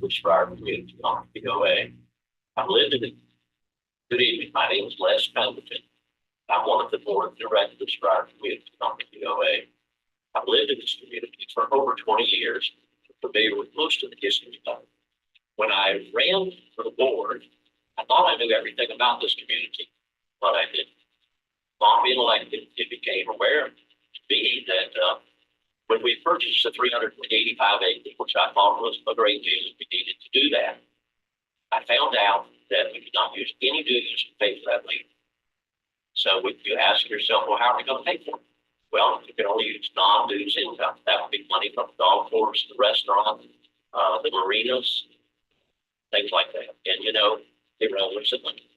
Which for our community on POA. I've lived in it. Good evening. My name is Les Pendleton. I'm one of the board of directors for our community on POA. I've lived in this community for over 20 years. I'm familiar with most of the history of it. When I ran for the board, I thought I knew everything about this community, but I didn't. Upon being elected, it became aware to me that when we purchased the 385 acres, which I thought was a great deal, we needed to do that. I found out that we could not use any dues to pay for that land. So you ask yourself, well, how are we going to pay for it? Well, you can only use non-dues income. That would be money from the golf course, the restaurant, the marinas, things like that. And they were always at money.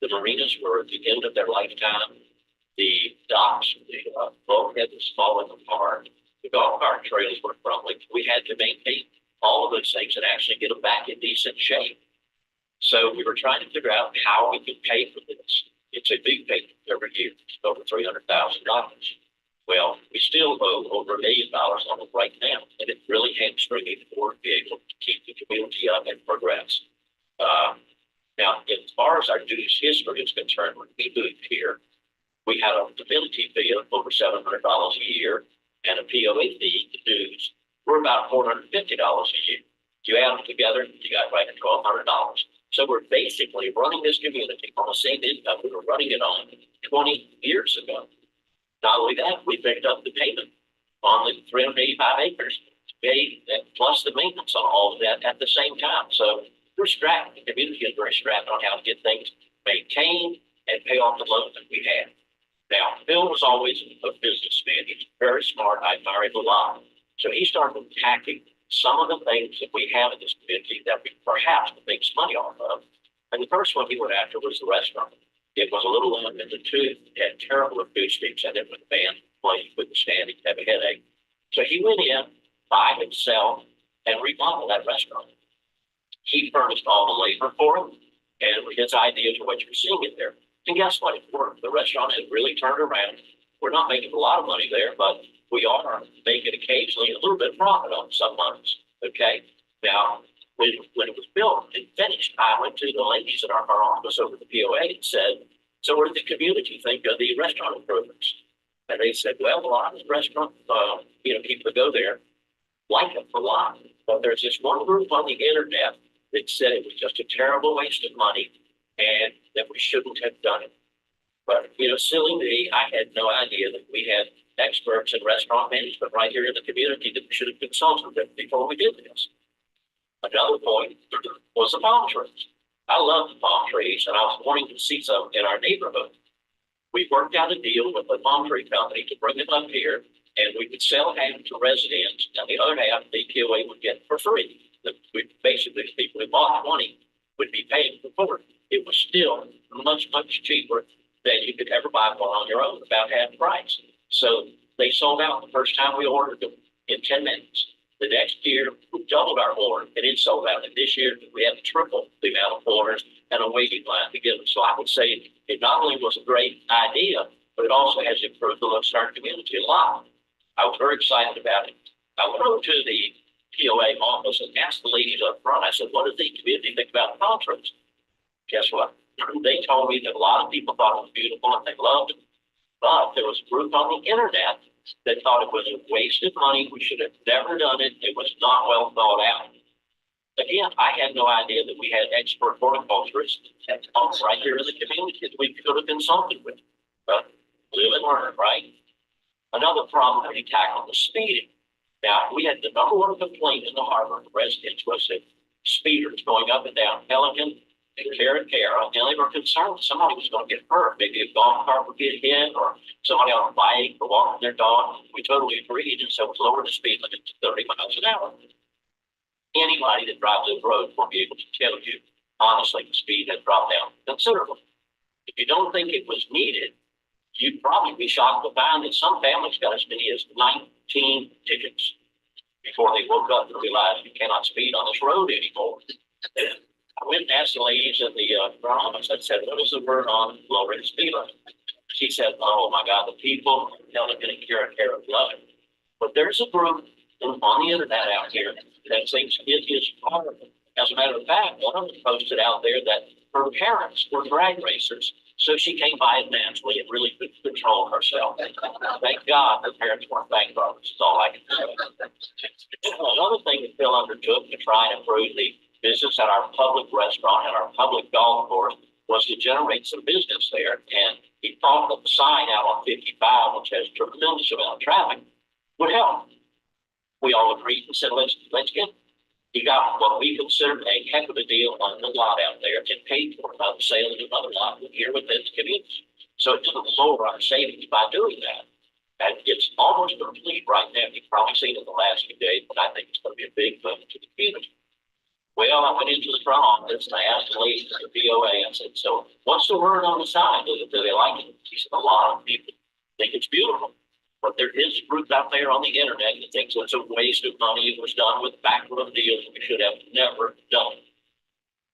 The marinas were at the end of their lifetime. The docks, the bulkhead was falling apart. The golf cart trails were crumbling. We had to maintain all of those things and actually get them back in decent shape. So we were trying to figure out how we could pay for this. It's a big payment every year. It's over $300,000. Well, we still owe over $1 million on it right now, and it really hamstrung the board to be able to keep the community up and progress. Now, as far as our dues history is concerned, when we moved here, we had a stability fee of over $700 a year and a POA fee, the dues were about $450 a year. You add them together, you got right at $1,200. So we're basically running this community on the same income we were running it on 20 years ago. Not only that, we picked up the payment on the 385 acres, paid plus the maintenance on all of that at the same time. So we're strapped. The community is very strapped on how to get things maintained and pay off the loans that we had. Now, Bill was always a businessman. He's very smart. I admire him a lot. So he started attacking some of the things that we have in this community that we perhaps could make some money off of. And the first one he went after was the restaurant. It was a little long in the tooth, had terrible acoustics, and it was a band playing, couldn't stand it, have a headache. So he went in by himself and remodeled that restaurant. He furnished all the labor for it, and his ideas are what you're seeing in there. And guess what? It worked. The restaurant has really turned around. We're not making a lot of money there, but we are making occasionally a little bit of profit on some months. Okay. Now, when it was built and finished, I went to the ladies in our office over the POA and said, so what did the community think of the restaurant improvements? And they said, well, a lot of the restaurant, people that go there like it a lot. But there's this one group on the internet that said it was just a terrible waste of money and that we shouldn't have done it. But, silly me, I had no idea that we had experts in restaurant management right here in the community that we should have consulted with before we did this. Another point was the palm trees. I love the palm trees, and I was wanting to see some in our neighborhood. We worked out a deal with the palm tree company to bring them up here, and we would sell half to residents, and the other half the POA would get for free. Basically, the people who bought 20 would be paying for 40. It was still much, much cheaper than you could ever buy one on your own, about half price. So they sold out the first time we ordered them in 10 minutes. The next year, we doubled our order, and it sold out. And this year, we have triple the amount of orders and a waiting line to get them. So I would say it not only was a great idea, but it also has improved the looks of our community a lot. I was very excited about it. I went over to the POA office and asked the ladies up front. I said, "What does the community think about the palm trees?" Guess what? They told me that a lot of people thought it was beautiful and they loved it. But there was a group on the internet that thought it was a waste of money. We should have never done it. It was not well thought out. Again, I had no idea that we had expert horticulturists right here in the community that we could have consulted with. But live and learn, right? Another problem that we tackled was speeding. Now, we had the number one complaint in the harbor of residents was that speeders going up and down Pelican and Cara, and they were concerned somebody was going to get hurt. Maybe a golf cart would get hit or somebody on a bike or walking their dog. We totally agreed, and so it lowered the speed limit to 30 miles an hour. Anybody that drives those roads will be able to tell you, honestly, the speed has dropped down considerably. If you don't think it was needed, you'd probably be shocked to find that some families got as many as 19 tickets before they woke up and realized you cannot speed on this road anymore. I went and asked the ladies in the office. I said, "What is the word on lowering the speed limit?" She said, "Oh my God, the people telling me to care of love it." But there's a group on the internet out here that thinks it is horrible. As a matter of fact, one of them posted out there that her parents were drag racers, so she came by it naturally and really could control herself. Thank God her parents weren't bankrupt. That's all I can say. Another thing that Phil undertook to try and improve the business at our public restaurant and our public golf course was to generate some business there. And he thought that the sign out on 55, which has a tremendous amount of traffic, would help. We all agreed and said, let's get it. He got what we considered a heck of a deal on the lot out there and paid for another sale of another lot here within the community. So it didn't lower our savings by doing that. And it's almost complete right now. You've probably seen it in the last few days, but I think it's going to be a big boom to the community. Well, I went into the front office and I asked the lady at the POA, I said, "So what's the word on the sign? Do they like it?" She said, "A lot of people think it's beautiful. But there is a group out there on the internet that thinks it's a waste of money. It was done with backroom deals. We should have never done it."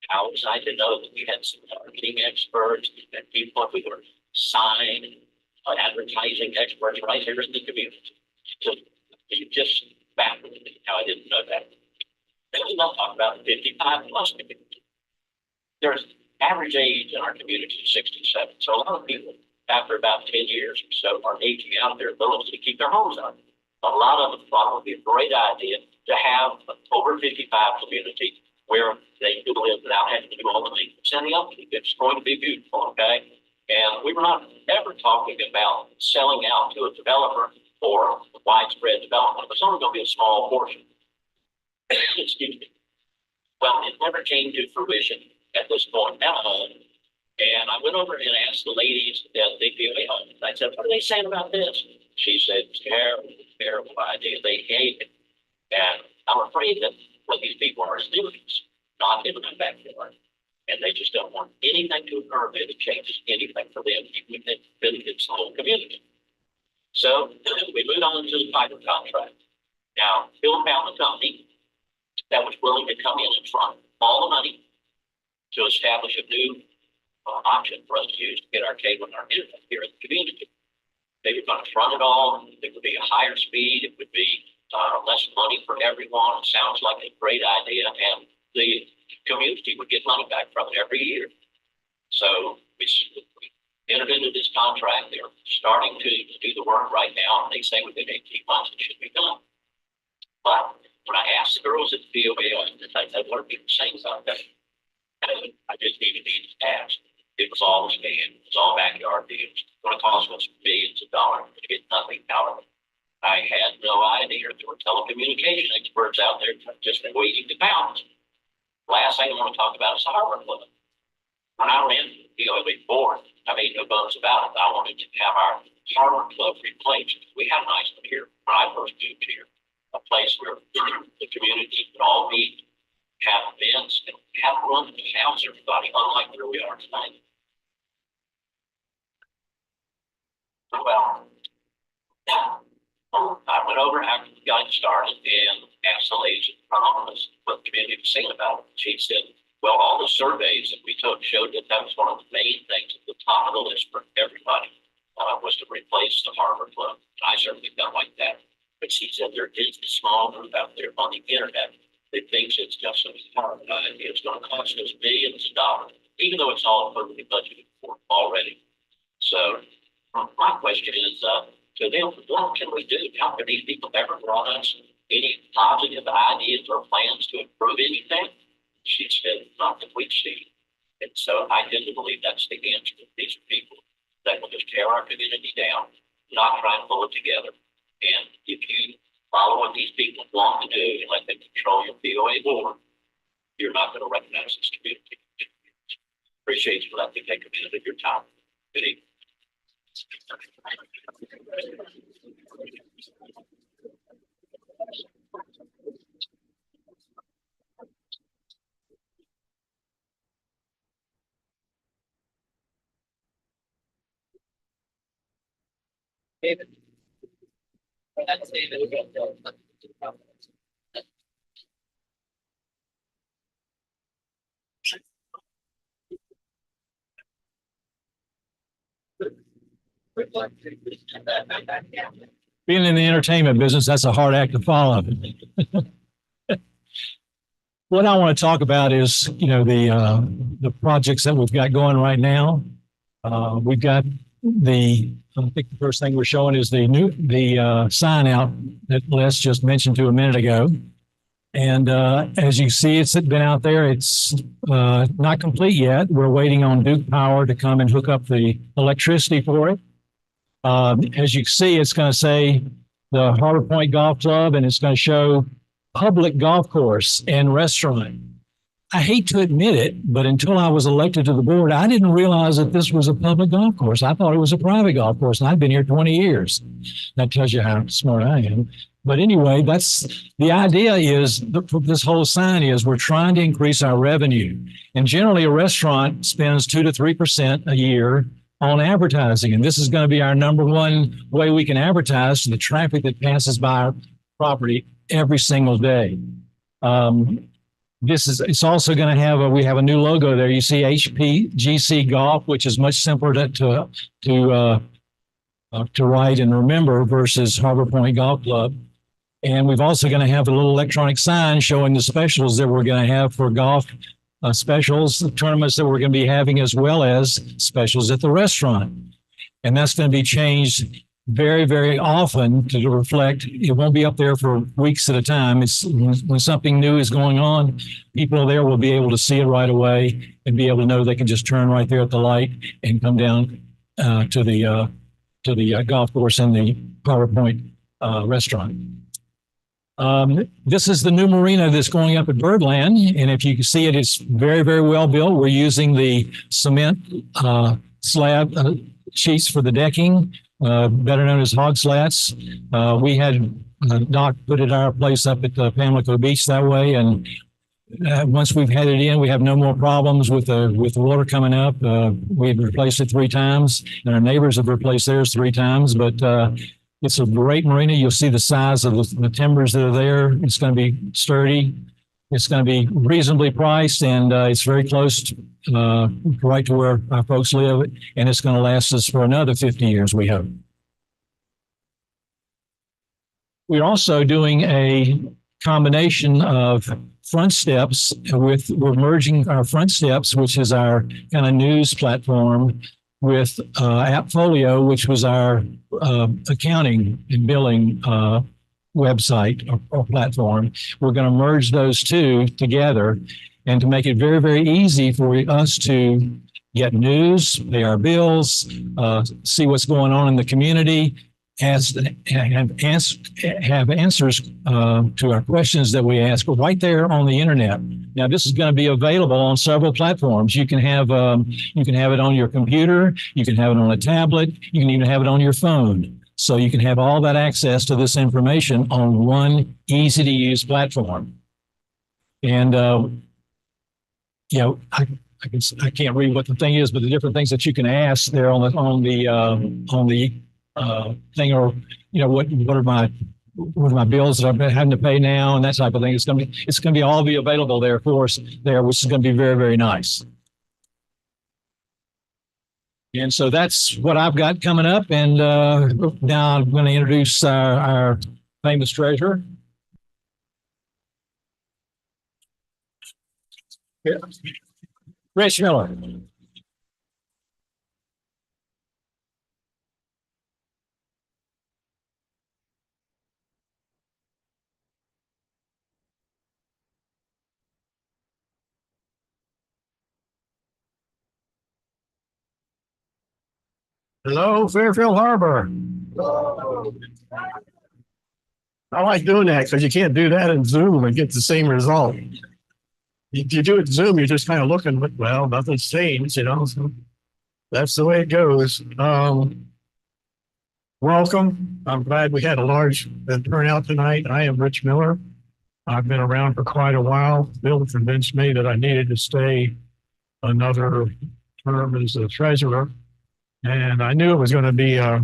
How was I to know that we had some marketing experts and people who were sign advertising experts right here in the community? It just baffled me how I didn't know that. Then we not talk about the 55 plus community. There's average age in our community is 67. So a lot of people, after about 10 years or so, are aging out their ability to keep their homes up. A lot of them thought it would be a great idea to have an over 55 community where they could live without having to do all the maintenance and the upkeep. It's going to be beautiful, okay? And we were not ever talking about selling out to a developer for widespread development. It was only going to be a small portion. Excuse me. Well, it never came to fruition at this point now. And I went over and asked the ladies at the POA office. I said, "What are they saying about this?" She said, "Terrible, terrible idea. They hate it." And I'm afraid that what these people are doing is not in my backyard. And they just don't want anything to occur that changes anything for them, even if it benefits the whole community. So we moved on to the fiber contract. Now, Bill found a company that was willing to come in and front all the money to establish a new option for us to use to get our cable and our internet here in the community. They were going to front it all. It would be a higher speed. It would be less money for everyone. It sounds like a great idea, and the community would get money back from it every year. So we entered into this contract. They're starting to do the work right now. They say within 18 months it should be done. But when I asked the girls at the POA, I said, "What are people saying about that?" I just needed to ask. It was all a scam. It was all backyard deals. It's going to cost us millions of dollars to get nothing out of it. I had no idea there were telecommunication experts out there just waiting to pounce. Last thing I want to talk about is the Harbour Club. When I ran the POA board, I made no bones about it. I wanted to have our Harbour Club replaced. We had a nice one here when I first moved here, a place where the community could all meet, have events, and have run to house everybody, unlike where we are tonight. Well, I went over after we got started and asked the lady from us what the community was saying about it. She said, well, all the surveys that we took showed that that was one of the main things at the top of the list for everybody was to replace the Harbour Club. I certainly felt like that. But she said there is a small group out there on the internet that thinks it's just a hard it's going to cost us millions of dollars, even though it's all totally budgeted for already. So my question is, to them, what can we do? How can these people ever brought us any positive ideas or plans to improve anything? She said, not that we've seen. And so I tend to believe that's the answer. These are people that will just tear our community down, not try and pull it together. And if you follow what these people want to do and let them control your POA board, you're not going to recognize this community. Appreciate you letting me take a minute of your time. Good evening. David. That's David. Being in the entertainment business, that's a hard act to follow. What I want to talk about is, the projects that we've got going right now. We've got I think the first thing we're showing is the sign out that Les just mentioned a minute ago. And as you see, it's been out there. It's not complete yet. We're waiting on Duke Power to come and hook up the electricity for it. As you can see, it's going to say the Harbour Point Golf Club, and it's going to show public golf course and restaurant. I hate to admit it, but until I was elected to the board, I didn't realize that this was a public golf course. I thought it was a private golf course, and I've been here 20 years. That tells you how smart I am. But anyway, that's the idea is this whole sign is we're trying to increase our revenue. And generally, a restaurant spends 2 to 3% a year on advertising. And this is going to be our number one way we can advertise to the traffic that passes by our property every single day. It's also going to have we have a new logo there. You see HPGC Golf, which is much simpler to write and remember versus Harbour Point Golf Club. And we've also going to have a little electronic sign showing the specials that we're going to have for golf specials, the tournaments that we're going to be having, as well as specials at the restaurant. And that's going to be changed very, very often to reflect. It won't be up there for weeks at a time. It's when something new is going on, people there will be able to see it right away and be able to know they can just turn right there at the light and come down to the golf course and the Harbour Point restaurant. This is the new marina that's going up at Birdland. And if you can see it, it's very, very well built. We're using the cement slab sheets for the decking, better known as hog slats. We had Doc put it our place up at Pamlico Beach that way. And once we've had it in, we have no more problems with the water coming up. We've replaced it 3 times, and our neighbors have replaced theirs 3 times. But it's a great marina. You'll see the size of the timbers that are there. It's going to be sturdy. It's going to be reasonably priced, and it's very close right to where our folks live, and it's going to last us for another 50 years, we hope. We're also doing a combination of front steps we're merging our front steps, which is our kind of news platform, with Appfolio, which was our accounting and billing website or platform. We're going to merge those two together and to make it very, very easy for us to get news, pay our bills, see what's going on in the community, have answers to our questions that we ask right there on the internet. Now, this is going to be available on several platforms. You can have it on your computer, you can have it on a tablet, you can even have it on your phone. So you can have all that access to this information on one easy to use platform. And I can't read what the thing is, but the different things that you can ask there on the thing, or what are my bills that I'm having to pay now, and that type of thing. It's going to be all be available there for us there, which is going to be very, very nice. And so that's what I've got coming up. And now I'm going to introduce our famous treasurer. Yeah. Rich Miller. Hello, Fairfield Harbor. I like doing that because you can't do that in Zoom and get the same result. If you do it in Zoom, you're just kind of looking, but well, nothing's changed, so that's the way it goes. Welcome. I'm glad we had a large turnout tonight. I am Rich Miller. I've been around for quite a while. Bill convinced me that I needed to stay another term as the treasurer. And I knew it was going to be a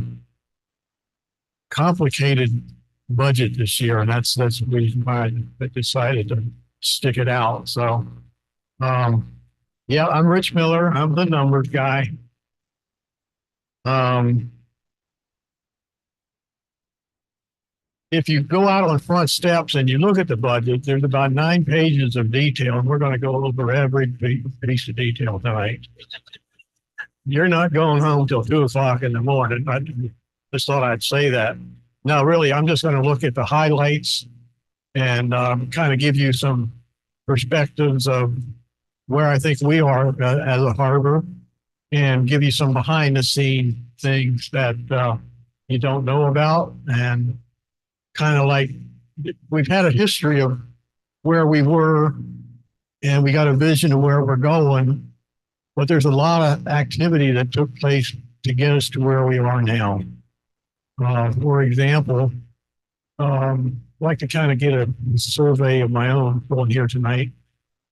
complicated budget this year. And that's the reason why I decided to stick it out. So, yeah, I'm Rich Miller. I'm the numbers guy. If you go out on front steps and you look at the budget, there's about 9 pages of detail. And we're going to go over every piece of detail tonight. You're not going home till 2 o'clock in the morning. I just thought I'd say that. No, really, I'm just going to look at the highlights and kind of give you some perspectives of where I think we are as a harbor, and give you some behind the scene things that you don't know about, and kind of like we've had a history of where we were and we got a vision of where we're going. But there's a lot of activity that took place to get us to where we are now. For example, I'd like to kind of get a survey of my own going here tonight.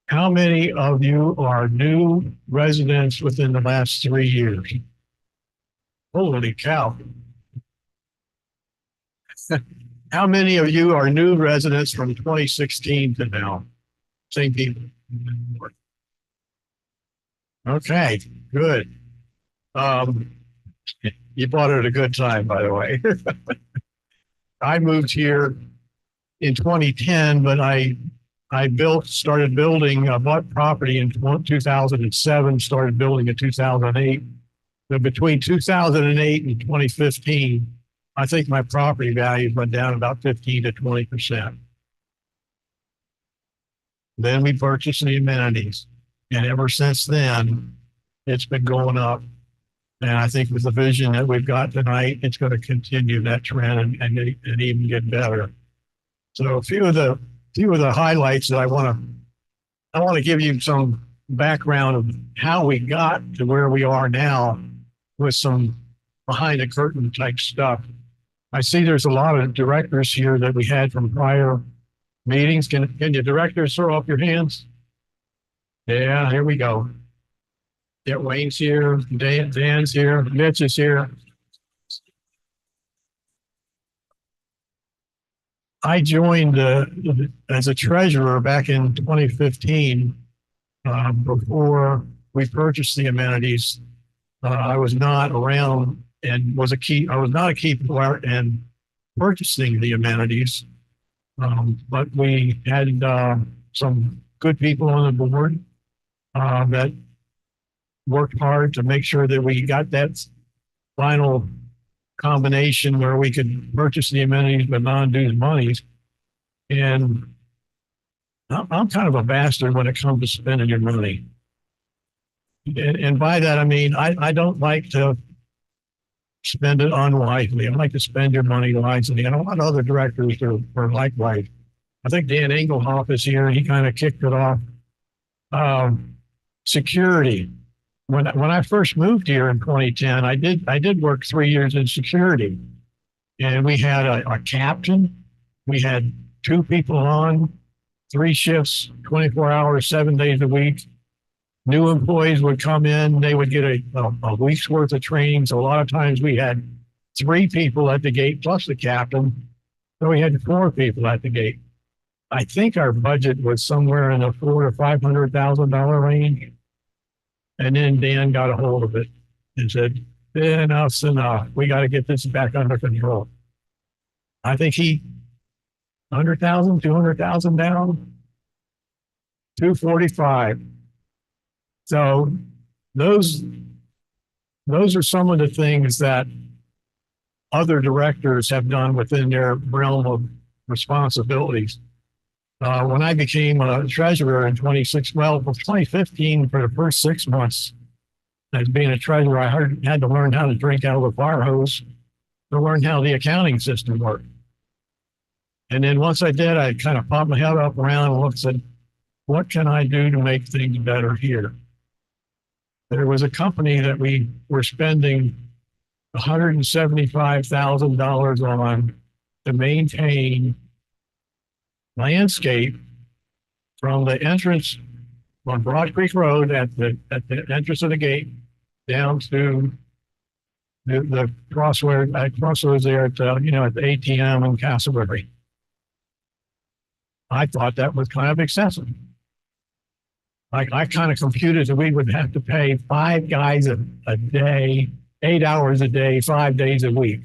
How many of you are new residents within the last 3 years? Holy cow. How many of you are new residents from 2016 to now? Same people. Okay, good. You bought it at a good time, by the way. I moved here in 2010, but I started building, bought property in 2007, started building in 2008. But between 2008 and 2015, I think my property value went down about 15 to 20%. Then we purchased the amenities. And ever since then, it's been going up. And I think with the vision that we've got tonight, it's going to continue that trend and even get better. So a few of the highlights that I want to give you some background of how we got to where we are now with some behind the curtain type stuff. I see there's a lot of directors here that we had from prior meetings. Can you directors throw up your hands? Yeah, here we go. Yeah, Wayne's here, Dan's here, Mitch is here. I joined as a treasurer back in 2015, before we purchased the amenities. I was not around and I was not a key part in purchasing the amenities. But we had some good people on the board that worked hard to make sure that we got that final combination where we could purchase the amenities but non-dues monies. And I'm kind of a bastard when it comes to spending your money. And by that, I mean, I don't like to spend it unwisely. I like to spend your money wisely. And a lot of other directors are likewise. I think Dan Engelhoff is here. He kind of kicked it off. Security. When I first moved here in 2010, I did work 3 years in security, and we had a captain. We had 2 people on, 3 shifts, 24 hours, 7 days a week. New employees would come in, they would get a week's worth of training. So a lot of times we had 3 people at the gate plus the captain. So we had 4 people at the gate. I think our budget was somewhere in the $400,000 to $500,000 range. And then Dan got a hold of it and said, enough's enough. We got to get this back under control. I think he 100,000, 200,000 down, 245. So those are some of the things that other directors have done within their realm of responsibilities. When I became a treasurer in 2015, for the first 6 months as being a treasurer, I had to learn how to drink out of a fire hose to learn how the accounting system worked. And then once I did, I kind of popped my head up around and looked and said, what can I do to make things better here? There was a company that we were spending $175,000 on to maintain landscape from the entrance on Broad Creek Road at the entrance of the gate down to the crossroads there at at the ATM in Castleberry. I thought that was kind of excessive. I kind of computed that we would have to pay 5 guys a day, 8 hours a day, 5 days a week.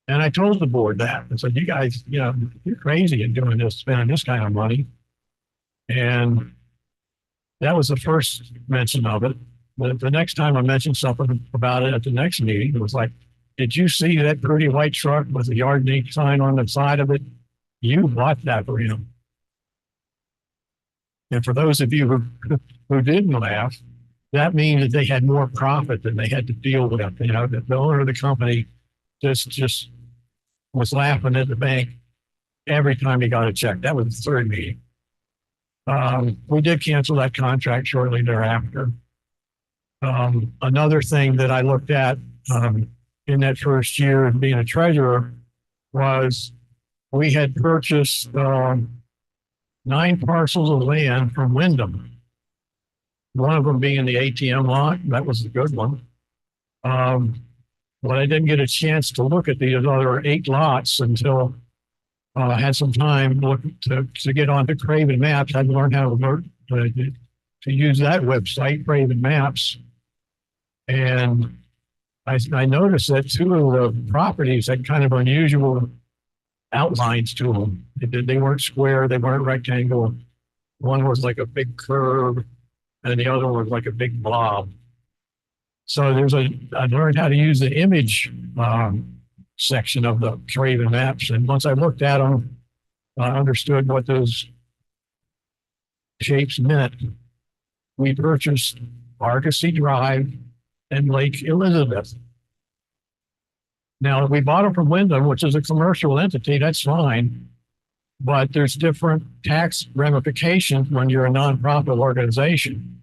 And I told the board that. I said, you guys, you're crazy in doing this, spending this kind of money. And that was the first mention of it. The next time I mentioned something about it at the next meeting, it was like, did you see that pretty white truck with a yard neat sign on the side of it? You bought that for him. And for those of you who didn't laugh, that means that they had more profit than they had to deal with. The owner of the company just was laughing at the bank every time he got a check. That was the third meeting. We did cancel that contract shortly thereafter. Another thing that I looked at in that first year of being a treasurer was we had purchased 9 parcels of land from Wyndham. One of them being the ATM lot. That was a good one. But I didn't get a chance to look at the other 8 lots until I had some time to get onto Craven Maps. I'd learned how to use that website, Craven Maps. And I noticed that 2 of the properties had kind of unusual outlines to them. They weren't square, they weren't rectangle. One was like a big curve, and the other was like a big blob. So I learned how to use the image section of the Craven Maps. And once I looked at them, I understood what those shapes meant. We purchased Argosy Drive and Lake Elizabeth. Now, we bought them from Wyndham, which is a commercial entity, that's fine. But there's different tax ramifications when you're a nonprofit organization.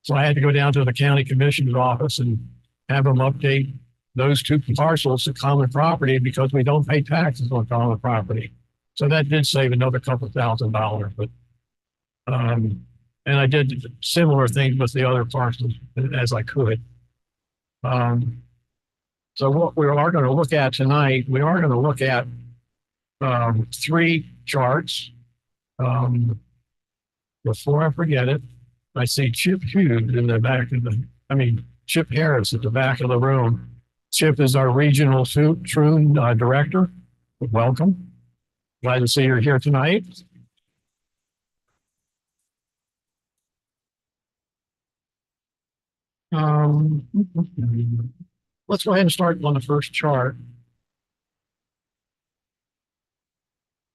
So I had to go down to the county commissioner's office and have them update those 2 parcels to common property because we don't pay taxes on common property. So that did save another couple $1,000. But and I did similar things with the other parcels as I could. So what we are going to look at tonight, we are going to look at 3 charts. Before I forget it, I see Chip Hughes in the back of Chip Harris at the back of the room. Chip is our regional Troon director. Welcome. Glad to see you're here tonight. Let's go ahead and start on the first chart.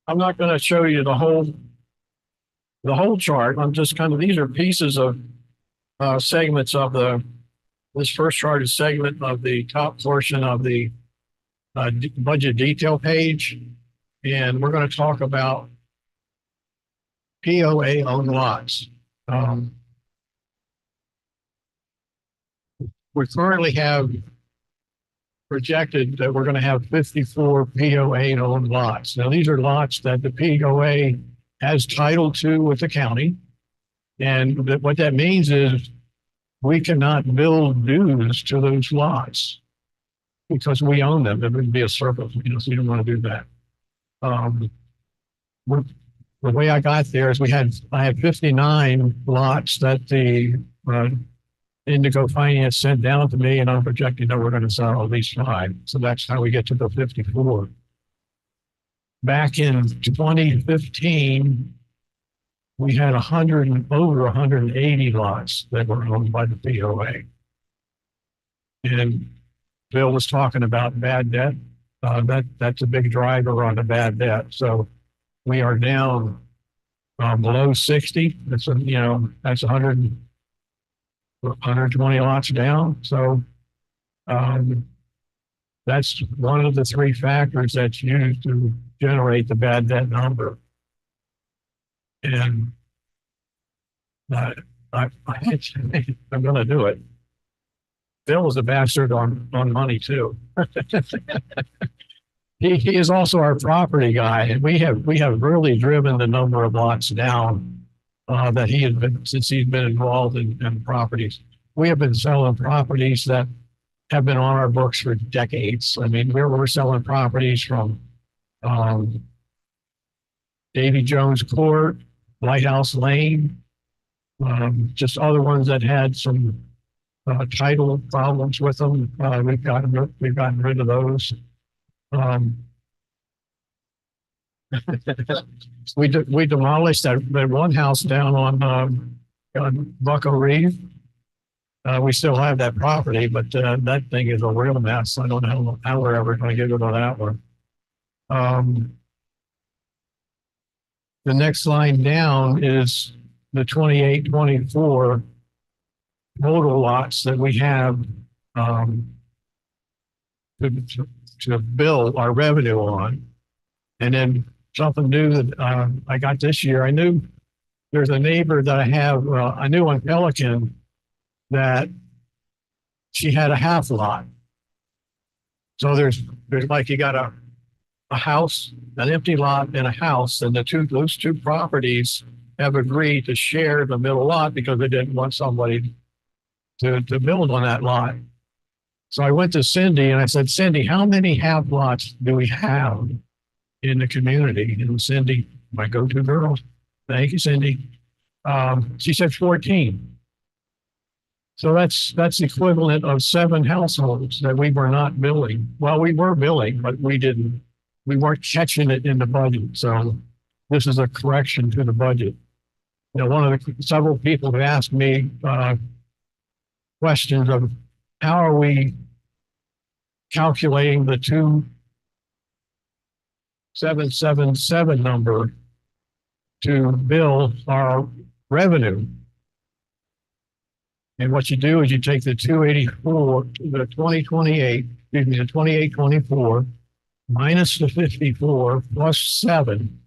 I'm not going to show you the whole chart. I'm just these are pieces of segments of the This first chart is segment of the top portion of the budget detail page. And we're going to talk about POA owned lots. We currently have projected that we're going to have 54 POA owned lots. Now, these are lots that the POA has title to with the county. And what that means is we cannot build dues to those lots because we own them. It would be a surplus, so we don't want to do that. The way I got there is I had 59 lots that the Indigo Finance sent down to me, and I'm projecting that we're going to sell at least 5. So that's how we get to the 54. Back in 2015, we had over 180 lots that were owned by the POA. And Bill was talking about bad debt. That's a big driver on the bad debt. So we are down below 60. That's that's 120 lots down. So that's one of the 3 factors that's used to generate the bad debt number. And I'm going to do it. Bill was a bastard on money too. He is also our property guy, and we have really driven the number of lots down that he has been since he's been involved in properties. We have been selling properties that have been on our books for decades. I mean, we're selling properties from Davy Jones Court, Lighthouse Lane, just other ones that had some title problems with them. We've gotten rid of those. We demolished that one house down on Bucko Reeve. We still have that property, but that thing is a real mess. I don't know how we're ever going to get rid of that one. The next line down is the 28-24 total lots that we have to bill our revenue on. And then something new that I got this year, I knew there's a neighbor that I knew on Pelican that she had a half lot. So there's like you got a house, an empty lot and a house, and those two properties have agreed to share the middle lot because they didn't want somebody to build on that lot. So I went to Cindy and I said, Cindy, how many half lots do we have in the community? And Cindy, my go-to girl, thank you, Cindy. She said 14. So that's equivalent of 7 households that we were not billing. Well, we were billing, but we weren't catching it in the budget. So this is a correction to the budget. Several people have asked me questions of how are we calculating the 2777 number to bill our revenue. And what you do is you take the 284, the 2824 minus the 54 plus 7,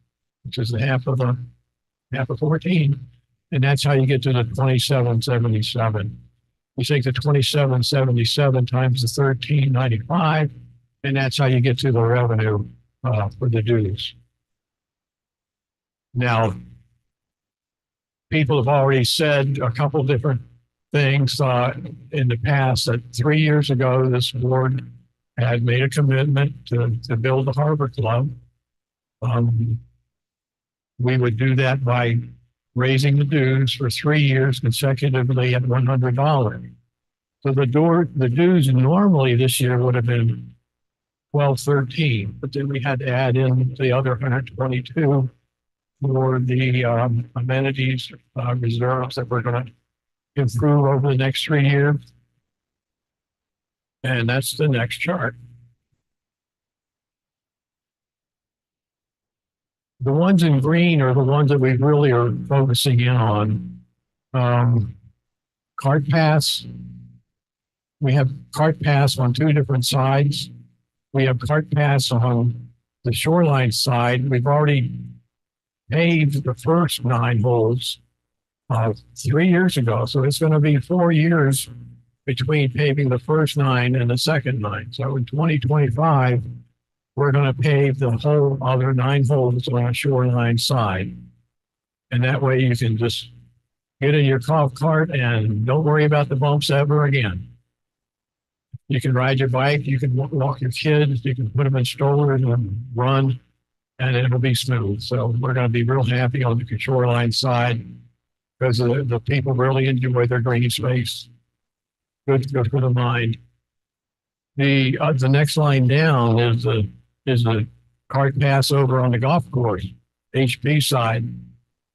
which is the half of 14. And that's how you get to the 2777. You take the 2777 times the 1395, and that's how you get to the revenue for the dues. Now, people have already said a couple different things in the past that 3 years ago, this board had made a commitment to build the Harbour Club. We would do that by raising the dues for 3 years consecutively at $100. So the dues normally this year would have been $12.13, but then we had to add in the other 122 for the amenities reserves that we're going to improve over the next 3 years. And that's the next chart. The ones in green are the ones that we really are focusing in on. Card Pass, we have cart paths on two different sides. We have cart paths on the shoreline side. We've already paved the first 9 holes 3 years ago. So it's going to be 4 years between paving the first 9 and the second 9. So in 2025, we're going to pave the whole other 9 holes on a shoreline side. And that way you can just get in your golf cart and don't worry about the bumps ever again. You can ride your bike, you can walk your kids, you can put them in strollers and run, and it'll be smooth. So we're going to be real happy on the shoreline side because the people really enjoy their green space. Good for the mind. The next line down is the cart pass over on the golf course, HP side.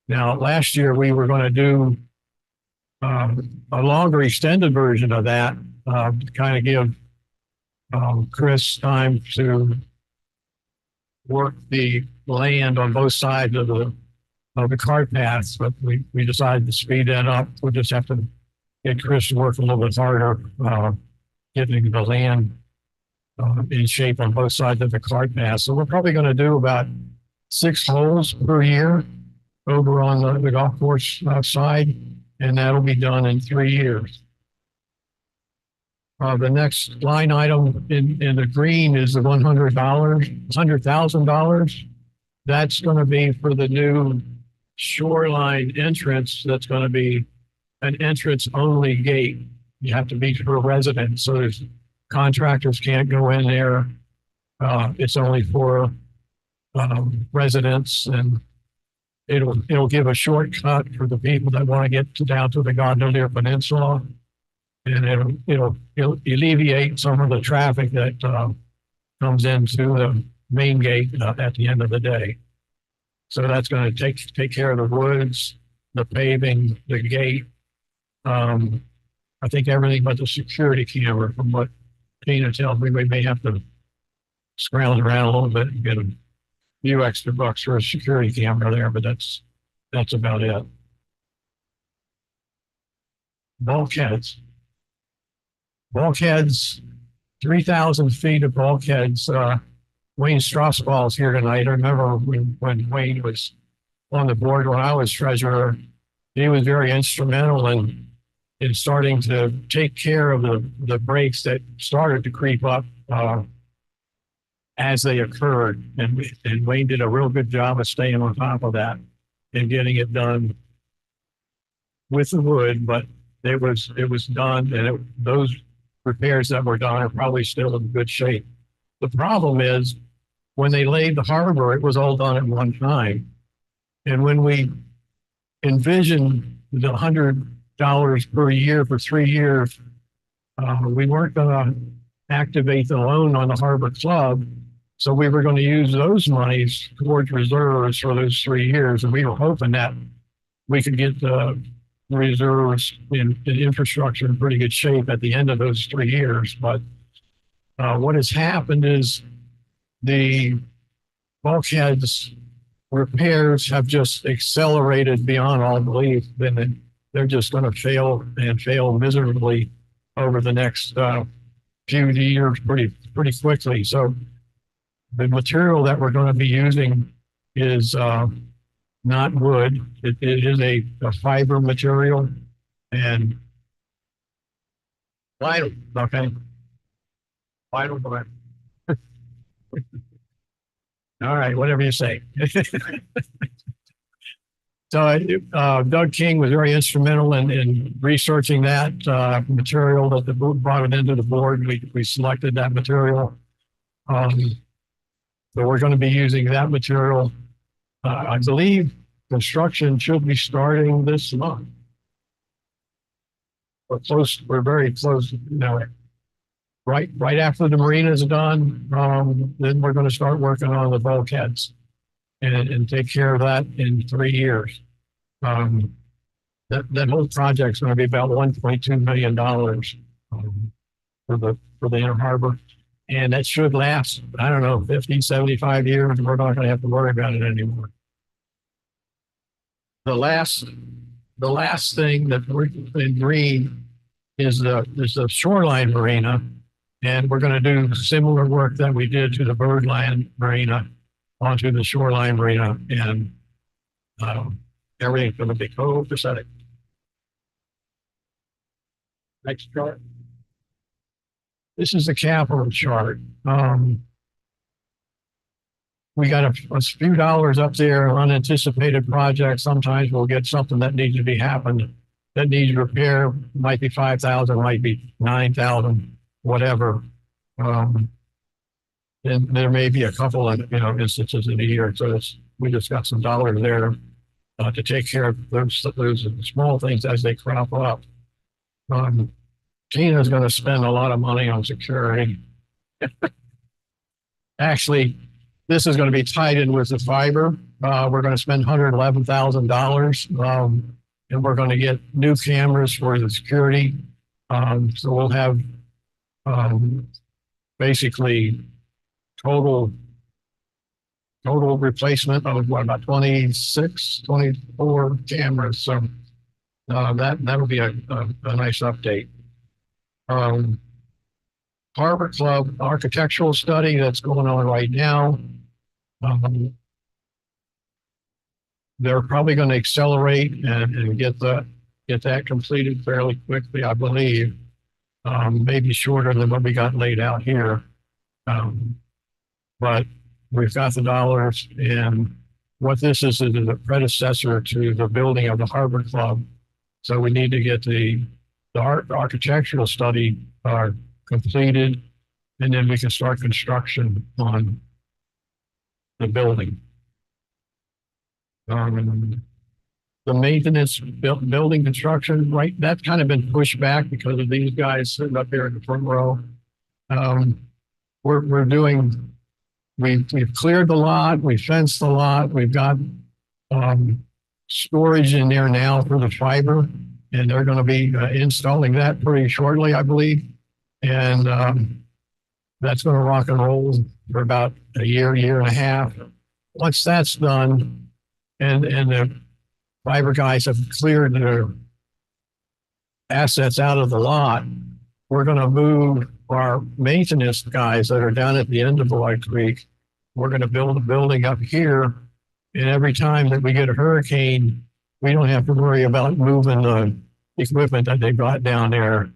Now, last year we were going to do a longer extended version of that to kind of give Chris time to work the land on both sides of the cart paths, but we decided to speed that up. We'll just have to get Chris to work a little bit harder, getting the land in shape on both sides of the cart path. So we're probably going to do about 6 holes per year over on the golf course side, and that'll be done in 3 years. The next line item in the green is the $100,000. That's going to be for the new shoreline entrance. That's going to be an entrance only gate. You have to be for residents. So there's contractors can't go in there. It's only for residents, and it'll give a shortcut for the people that want to get down to the Gondolier Peninsula. And it'll alleviate some of the traffic that comes into the main gate at the end of the day. So that's going to take care of the woods, the paving, the gate. I think everything but the security camera, from what Tina tells me. We may have to scrounge around a little bit and get a few extra bucks for a security camera there, but that's about it. Bulkheads. 3,000 feet of bulkheads. Wayne Strasball's here tonight. I remember when Wayne was on the board when I was treasurer, he was very instrumental in starting to take care of the breaks that started to creep up as they occurred. And Wayne did a real good job of staying on top of that and getting it done with the wood, but it was done, and those repairs that were done are probably still in good shape. The problem is when they laid the harbor, it was all done at one time. And when we envisioned the $100 per year for 3 years, we weren't going to activate the loan on the Harbor Club. So we were going to use those monies towards reserves for those 3 years. And we were hoping that we could get the reserves in infrastructure in pretty good shape at the end of those 3 years. But what has happened is the bulkheads repairs have just accelerated beyond all belief, and they're just going to fail and fail miserably over the next few years pretty quickly. So the material that we're going to be using is not wood. It is a fiber material and vinyl. Okay. Vinyl. All right, whatever you say. So Doug King was very instrumental in researching that material that the board brought it into the board. We selected that material. So we're going to be using that material. I believe construction should be starting this month. We're close. We're very close now. Right after the marina is done, then we're going to start working on the bulkheads and take care of that in 3 years. That whole project's going to be about $1.2 million for the Inner Harbor. And that should last, I don't know, 50, 75 years. We're not going to have to worry about it anymore. The last thing that we're in green is the shoreline marina. And we're going to do similar work that we did to the Birdland Marina onto the shoreline marina, and everything's going to be copacetic. Next chart. This is the capital chart. We got a few dollars up there, unanticipated projects. Sometimes we'll get something that needs to be happened, that needs repair. Might be 5,000, might be 9,000, whatever. And there may be a couple of instances in a year. So we just got some dollars there to take care of those small things as they crop up. Tina's going to spend a lot of money on security. Actually, this is going to be tied in with the fiber. We're going to spend $111,000, and we're going to get new cameras for the security. So we'll have basically total replacement of about 26, 24 cameras. So that'll be a nice update. Harbor Club architectural study that's going on right now. They're probably going to accelerate and get that completed fairly quickly, I believe. Maybe shorter than what we got laid out here. But we've got the dollars, and what this is a predecessor to the building of the Harbor Club. So we need to get the architectural study completed, and then we can start construction on the building. The maintenance building construction, right? That's kind of been pushed back because of these guys sitting up here in the front row. We've cleared the lot, we fenced the lot, we've got storage in there now for the fiber, and they're going to be installing that pretty shortly, I believe. And that's going to rock and roll for about a year and a half. Once that's done, and the fiber guys have cleared their assets out of the lot, we're going to move our maintenance guys that are down at the end of Lloyd Creek. We're going to build a building up here, and every time that we get a hurricane, we don't have to worry about moving the equipment that they got down there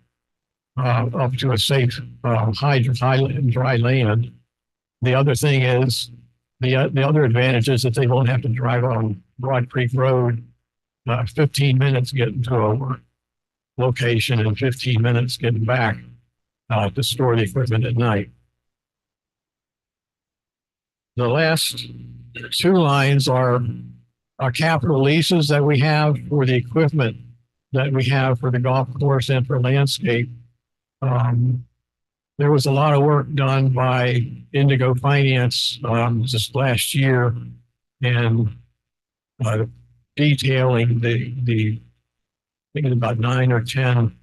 up to a safe high dry land. The other thing is, the other advantage is that they won't have to drive on Broad Creek Road 15 minutes getting to a location and 15 minutes getting back to store the equipment at night. The last two lines are our capital leases that we have for the equipment that we have for the golf course and for landscape. There was a lot of work done by Indigo Finance just last year, and detailing the I think about 9 or 10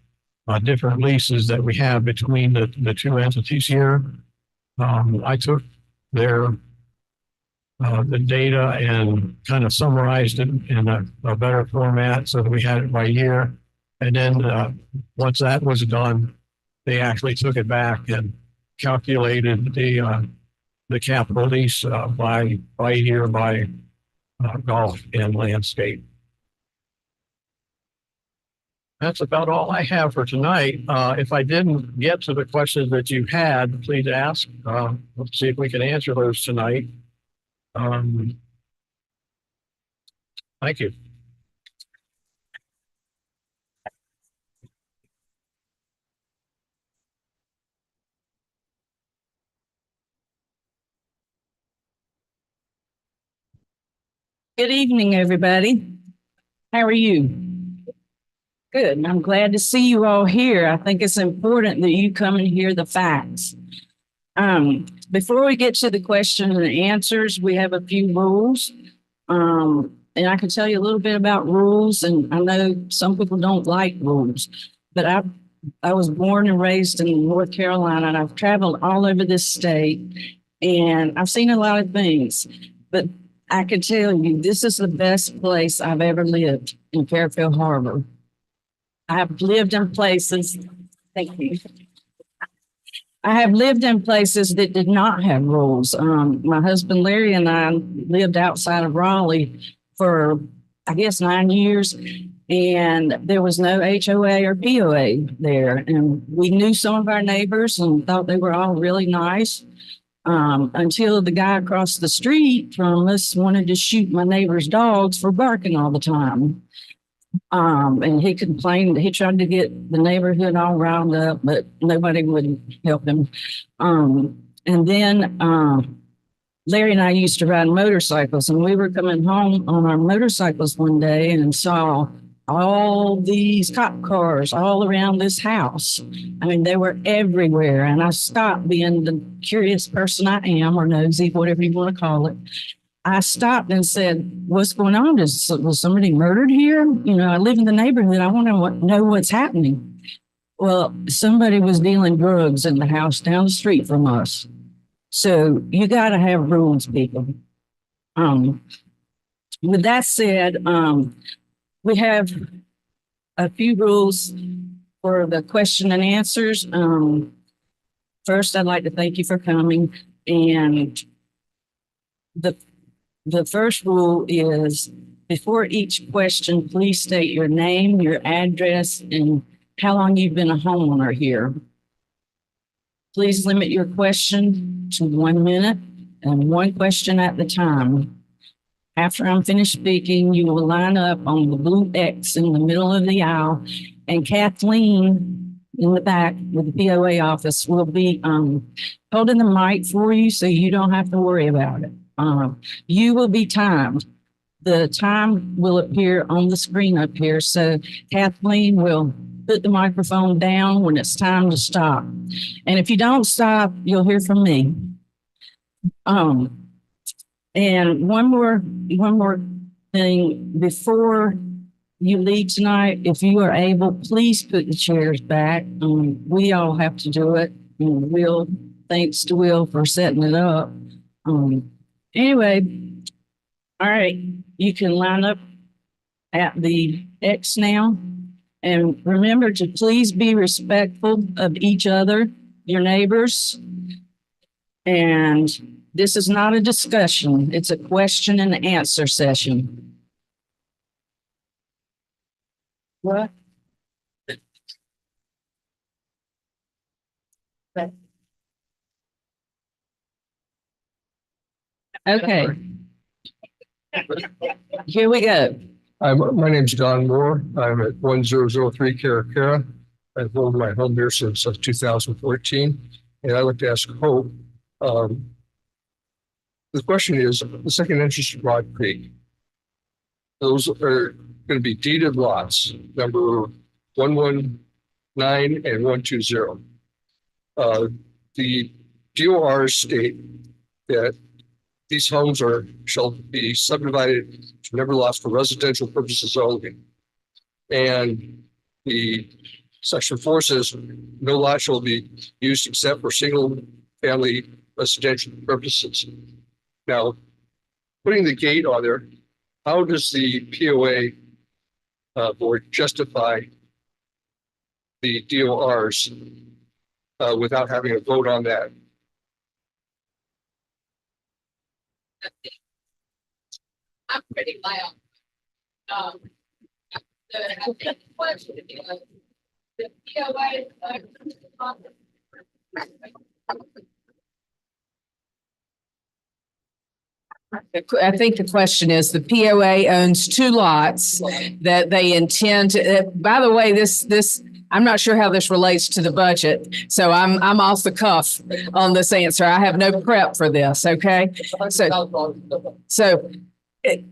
different leases that we have between the two entities here. I took the data and kind of summarized it in a better format so that we had it by year. And then once that was done, they actually took it back and calculated the capital lease by year by golf and landscape. That's about all I have for tonight. If I didn't get to the questions that you had, please ask. Let's see if we can answer those tonight. Thank you. Good evening, everybody. How are you? Good. I'm glad to see you all here. I think it's important that you come and hear the facts. Before we get to the questions and answers, we have a few rules. And I can tell you a little bit about rules, and I know some people don't like rules, but I was born and raised in North Carolina, and I've traveled all over this state, and I've seen a lot of things, but I can tell you, this is the best place I've ever lived, in Fairfield Harbor. I have lived in places, thank you. I have lived in places that did not have rules. My husband Larry and I lived outside of Raleigh for, I guess, 9 years. And there was no HOA or POA there. And we knew some of our neighbors and thought they were all really nice. Until the guy across the street from us wanted to shoot my neighbor's dogs for barking all the time. And he complained, he tried to get the neighborhood all riled up, but nobody would help him. And then Larry and I used to ride motorcycles, and we were coming home on our motorcycles one day and saw all these cop cars all around this house. I mean, they were everywhere. And I stopped, being the curious person I am, or nosy, whatever you want to call it. I stopped and said, what's going on? Was somebody murdered here? You know, I live in the neighborhood. I want to know what's happening. Well, somebody was dealing drugs in the house down the street from us. So you got to have rules, people. With that said, we have a few rules for the question and answers. First, I'd like to thank you for coming. And the first rule is, before each question, please state your name, your address, and how long you've been a homeowner here. Please limit your question to 1 minute and one question at the time. After I'm finished speaking, you will line up on the blue X in the middle of the aisle, and Kathleen in the back with the POA office will be holding the mic for you, so you don't have to worry about it. You will be timed. The time will appear on the screen up here, so Kathleen will put the microphone down when it's time to stop. And if you don't stop, you'll hear from me. And one more thing before you leave tonight, if you are able, please put the chairs back. We all have to do it. And Will, thanks to Will for setting it up. Anyway, all right, you can line up at the X now. And remember to please be respectful of each other, your neighbors. And this is not a discussion. It's a question and answer session. What? Okay. Here we go. My name's Don Moore. I'm at 1003 Caracara. I've owned my home here since 2014. And I'd like to ask Hope, the question is, the second entrance to Broad Creek, those are going to be deeded lots, number 119 and 120. The DORs state that these homes shall be subdivided to number lots for residential purposes only. And the section 4 says no lot shall be used except for single family residential purposes. Now, putting the gate on there, how does the POA board justify the DORs without having a vote on that? I'm pretty loud. The question is, the POA I think the question is, the POA owns 2 lots that they intend to, by the way, this, I'm not sure how this relates to the budget. So I'm off the cuff on this answer. I have no prep for this. Okay. So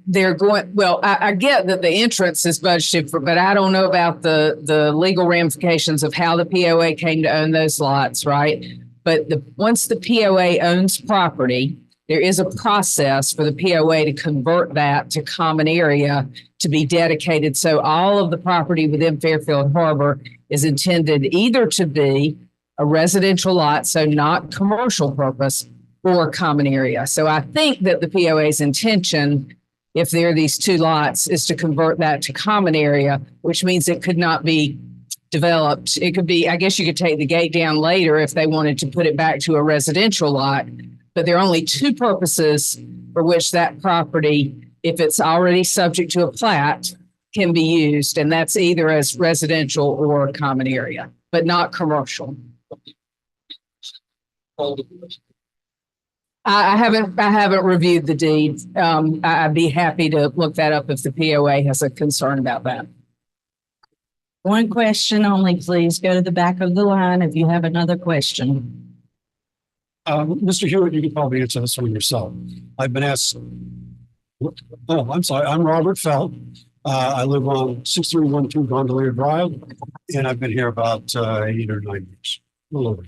they're going, well, I get that the entrance is budgeted for, but I don't know about the legal ramifications of how the POA came to own those lots. Right. But once the POA owns property, there is a process for the POA to convert that to common area to be dedicated. So all of the property within Fairfield Harbor is intended either to be a residential lot, so not commercial purpose, or common area. So I think that the POA's intention, if there are these 2 lots, is to convert that to common area, which means it could not be developed. It could be, I guess you could take the gate down later if they wanted to put it back to a residential lot. But there are only two purposes for which that property, if it's already subject to a plat, can be used. And that's either as residential or a common area, but not commercial. I haven't reviewed the deed. I'd be happy to look that up if the POA has a concern about that. One question only, please. Go to the back of the line if you have another question. Mr. Hewitt, you could probably answer this one yourself. I've been asked. Oh, I'm sorry. I'm Robert Felt. I live on 6312 Gondolier Drive, and I've been here about 8 or 9 years. A little over.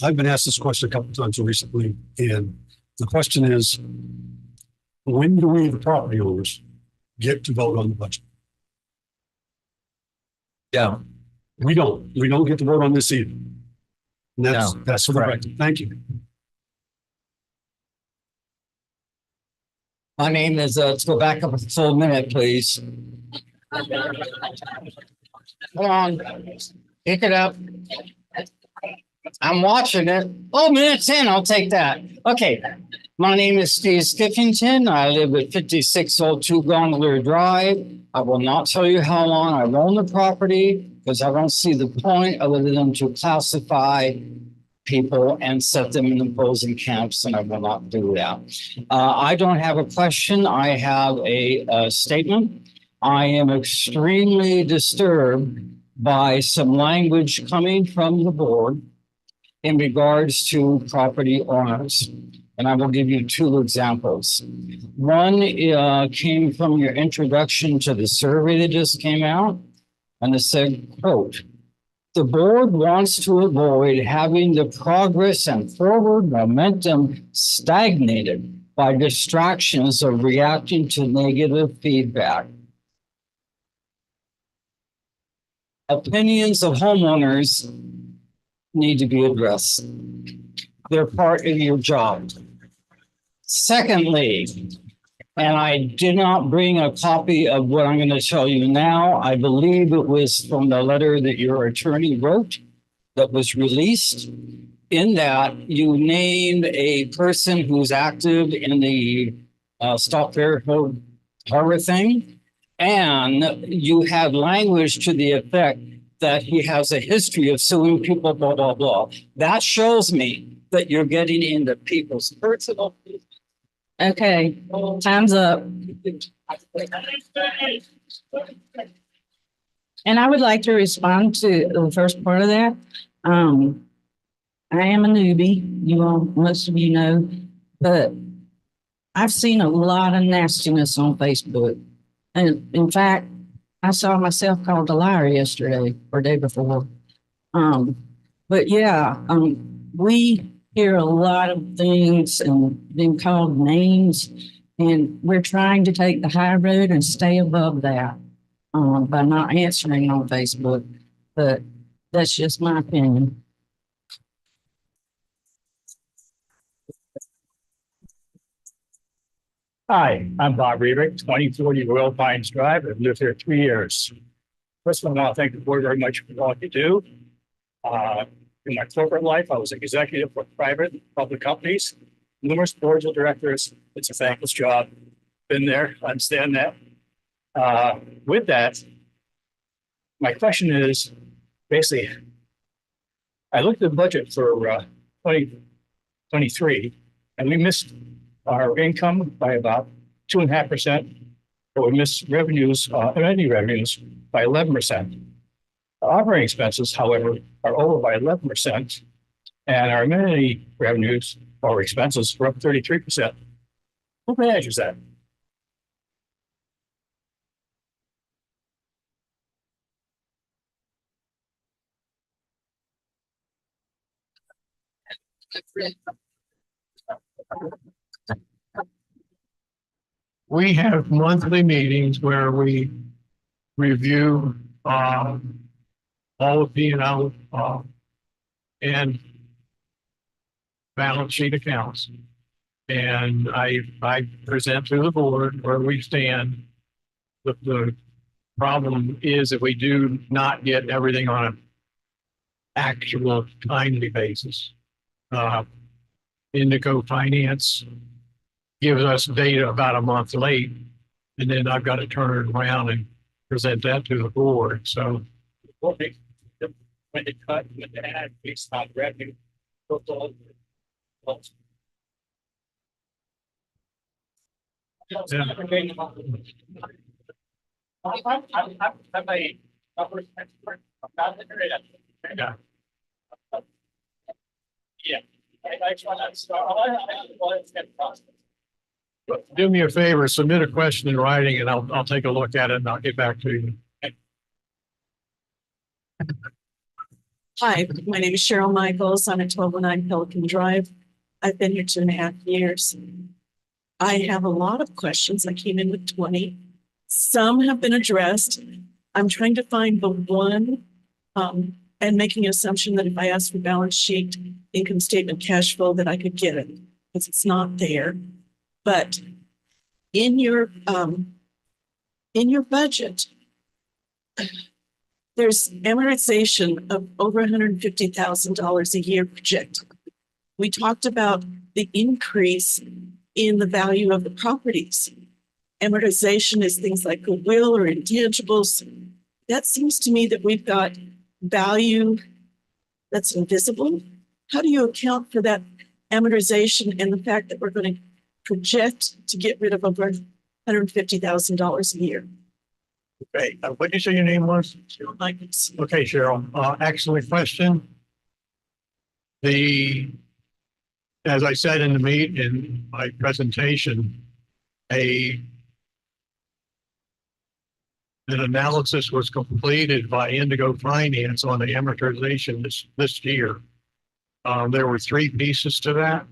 I've been asked this question a couple of times recently, and the question is, when do we, the property owners, get to vote on the budget? Yeah. We don't. We don't get to vote on this either. And No, that's correct. Thank you. My name is, let's go back up a full minute, please. Come on, pick it up. I'm watching it. Oh, minutes in, I'll take that. Okay. My name is Steve Skiffington. I live at 5602 Gondolier Drive. I will not tell you how long I've owned the property because I don't see the point other than to classify people and set them in opposing camps, and I will not do that. I don't have a question. I have a statement. I am extremely disturbed by some language coming from the board in regards to property owners. And I will give you two examples. One came from your introduction to the survey that just came out. And it said, quote, the board wants to avoid having the progress and forward momentum stagnated by distractions of reacting to negative feedback. Opinions of homeowners need to be addressed. They're part of your job. Secondly, and I did not bring a copy of what I'm going to tell you now. I believe it was from the letter that your attorney wrote that was released. In that, you named a person who's active in the Stop Fairfield Harbour thing. And you had language to the effect that he has a history of suing people, blah, blah, blah. That shows me that you're getting into people's personal. Okay, time's up. And I would like to respond to the first part of that. I am a newbie, you all, most of you know, but I've seen a lot of nastiness on Facebook. And in fact, I saw myself called a liar yesterday or day before. But yeah, we hear a lot of things and being called names, and we're trying to take the high road and stay above that by not answering on Facebook. But that's just my opinion. Hi, I'm Bob Rebick, 2040 Royal Pines Drive. I've lived here 3 years. First of all, I want to thank the board very much for all you do. In my corporate life, I was an executive for private and public companies, numerous boards of directors. It's a thankless job. Been there, understand that. With that, my question is basically, I looked at the budget for 2023, and we missed our income by about 2.5%, but we missed revenues, any revenues by 11%. Operating expenses, however, are over by 11%, and our amenity revenues or expenses were up 33%. Who manages that? We have monthly meetings where we review all of P&L and balance sheet accounts. And I present to the board where we stand, the Problem is if we do not get everything on an actual timely basis. Indigo Finance gives us data about a month late, and then I've got to turn it around and present that to the board. So When the cut, when the ad based on revenue. yeah, Yeah. do me a favor, submit a question in writing and I'll take a look at it and I'll get back to you. Hi, my name is Cheryl Michaels. I'm at 1209 Pelican Drive. I've been here 2.5 years. I have a lot of questions. I came in with 20. Some have been addressed. I'm trying to find the one and making an assumption that if I ask for balance sheet, income statement, cash flow, that I could get it because it's not there. But in your budget, there's amortization of over $150,000 a year projected. We talked about the increase in the value of the properties. Amortization is things like goodwill or intangibles. That seems to me that we've got value that's invisible. How do you account for that amortization and the fact that we're going to project to get rid of over $150,000 a year? Okay, what did you say your name was? Cheryl Michaels. Okay, Cheryl, excellent question. As I said in my presentation, an analysis was completed by Indigo Finance on the amortization this year. There were 3 pieces to that.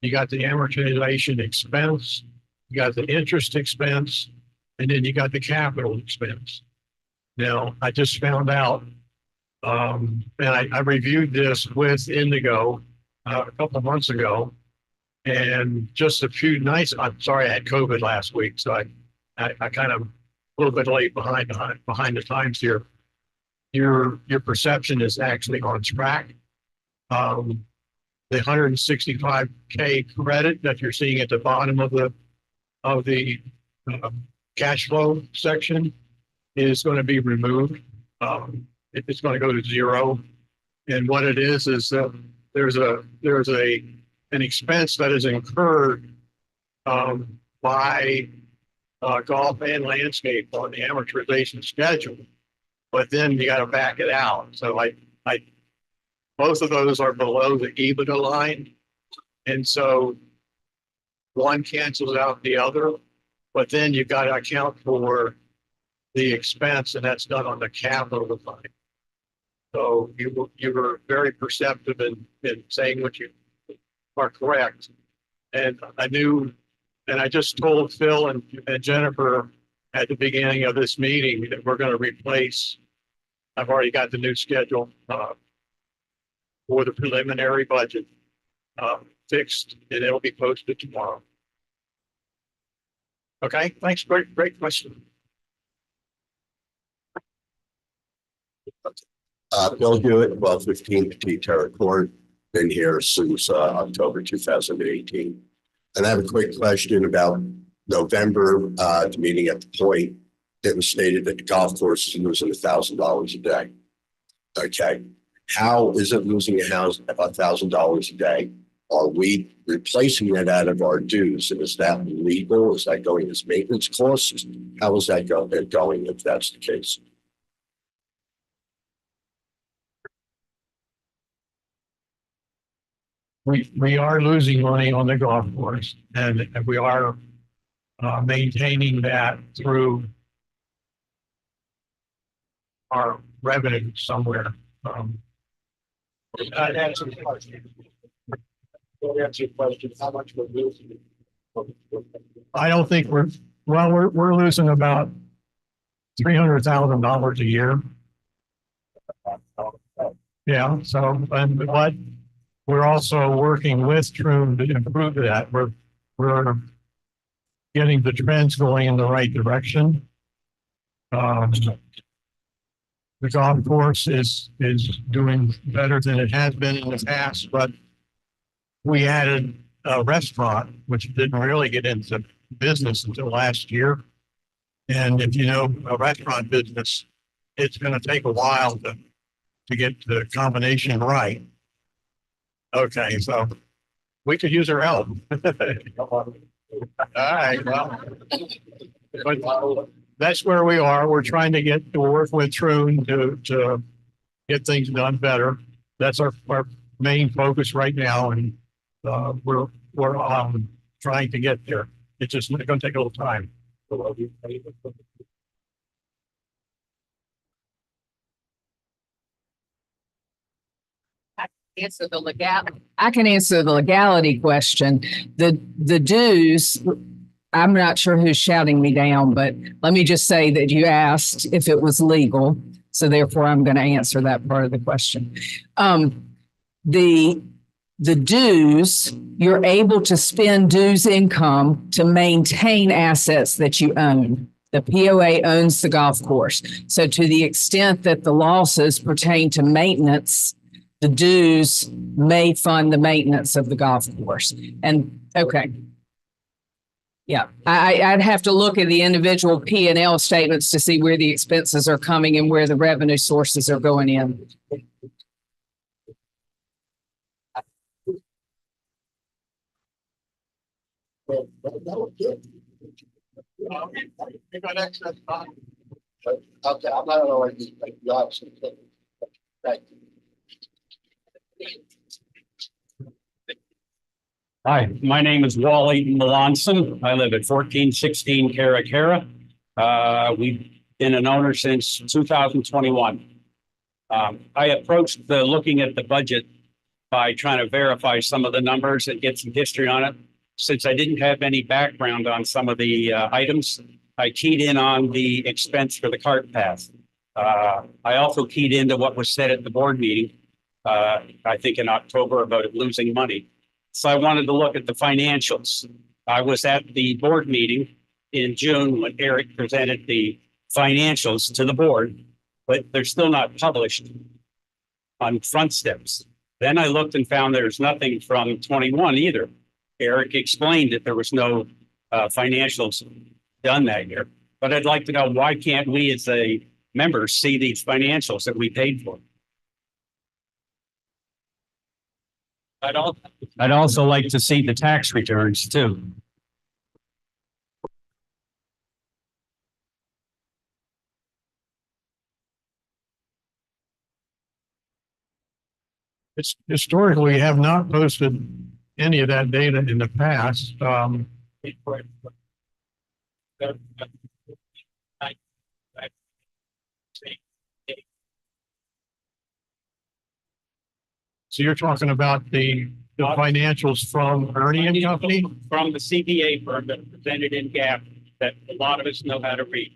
You got the amortization expense, you got the interest expense, and then you got the capital expense. Now, I just found out, and I reviewed this with Indigo a couple of months ago, and just a few nights. I'm sorry, I had COVID last week, so I kind of a little bit late behind the times here. Your perception is actually on track. The 165K credit that you're seeing at the bottom of the cash flow section is going to be removed. It's going to go to 0. And what it is that there's an expense that is incurred by golf and landscape on the amortization schedule, but then you got to back it out. So both of those are below the EBITDA line, and so one cancels out the other. But then you've got to account for the expense, and that's done on the capital line. So you were very perceptive in saying what you are correct. And I just told Phil and Jennifer at the beginning of this meeting that we're going to replace. I've already got the new schedule for the preliminary budget fixed, and it'll be posted tomorrow. Okay, thanks. Great question. Bill Hewitt, 1215 Petit Terre Court, been here since October 2018. And I have a quick question about November, the meeting at the point. It was stated that the golf course is losing $1,000 a day. Okay, how is it losing $1,000 a day? Are we replacing that out of our dues? And is that legal? Is that going as maintenance costs? How is that going if that's the case? We are losing money on the golf course, and we are maintaining that through our revenue somewhere. That answers the question. That answers your question. How much we're losing? I don't think we're losing about $300,000 a year. Yeah. So, but we're also working with Troon to improve that. We're getting the trends going in the right direction. The golf course is doing better than it has been in the past, but we added a restaurant, which didn't really get into business until last year. And if you know a restaurant business, it's going to take a while to get the combination right. Okay, so we could use her help. All right, well, but that's where we are. We're trying to get to work with Troon to get things done better. That's our main focus right now, and we're trying to get there. It's just going to take a little time. Answer the I can answer the legality question. The dues, I'm not sure who's shouting me down, but let me just say that you asked if it was legal. So therefore, I'm going to answer that part of the question. The dues, you're able to spend dues income to maintain assets that you own. The POA owns the golf course. So to the extent that the losses pertain to maintenance, the dues may fund the maintenance of the golf course. And okay. Yeah, I'd have to look at the individual P&L statements to see where the expenses are coming and where the revenue sources are going in. Okay, I'm not already like the option. Thank you. Hi, my name is Wally Melanson. I live at 1416 Cara. We've been an owner since 2021. I approached looking at the budget by trying to verify some of the numbers and get some history on it. Since I didn't have any background on some of the items, I keyed in on the expense for the cart path. I also keyed into what was said at the board meeting, I think in October, about it losing money. So I wanted to look at the financials. I was at the board meeting in June when Eric presented the financials to the board, but they're still not published on front steps. Then I looked and found there's nothing from 21 either. Eric explained that there was no financials done that year, but I'd like to know, why can't we as a members see these financials that we paid for? I'd also like to see the tax returns too. It's historically, we have not posted any of that data in the past. So you're talking about the financials from Ernie and Company? From the CPA firm that presented in GAAP that a lot of us know how to read.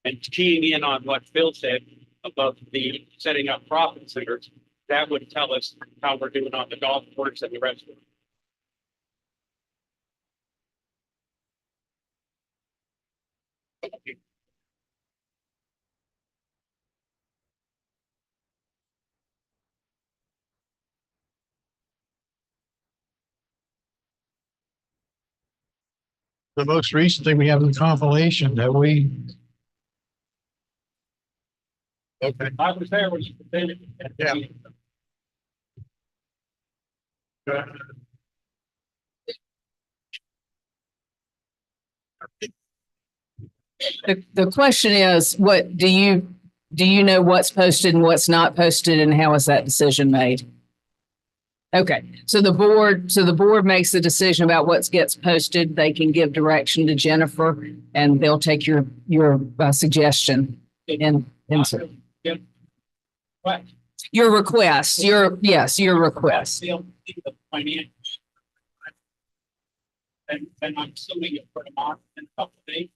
And keying in on what Phil said about the setting up profit centers, that would tell us how we're doing on the golf course and the rest of it. The most recent thing we have in the compilation that we. Okay. I was there when you presented it. Yeah. The question is, what do you know what's posted and what's not posted, and how is that decision made? Okay, so the board makes the decision about what gets posted. They can give direction to Jennifer, and they'll take your suggestion and answer. Your request. Your request. And I'm assuming it for a month and a couple of days.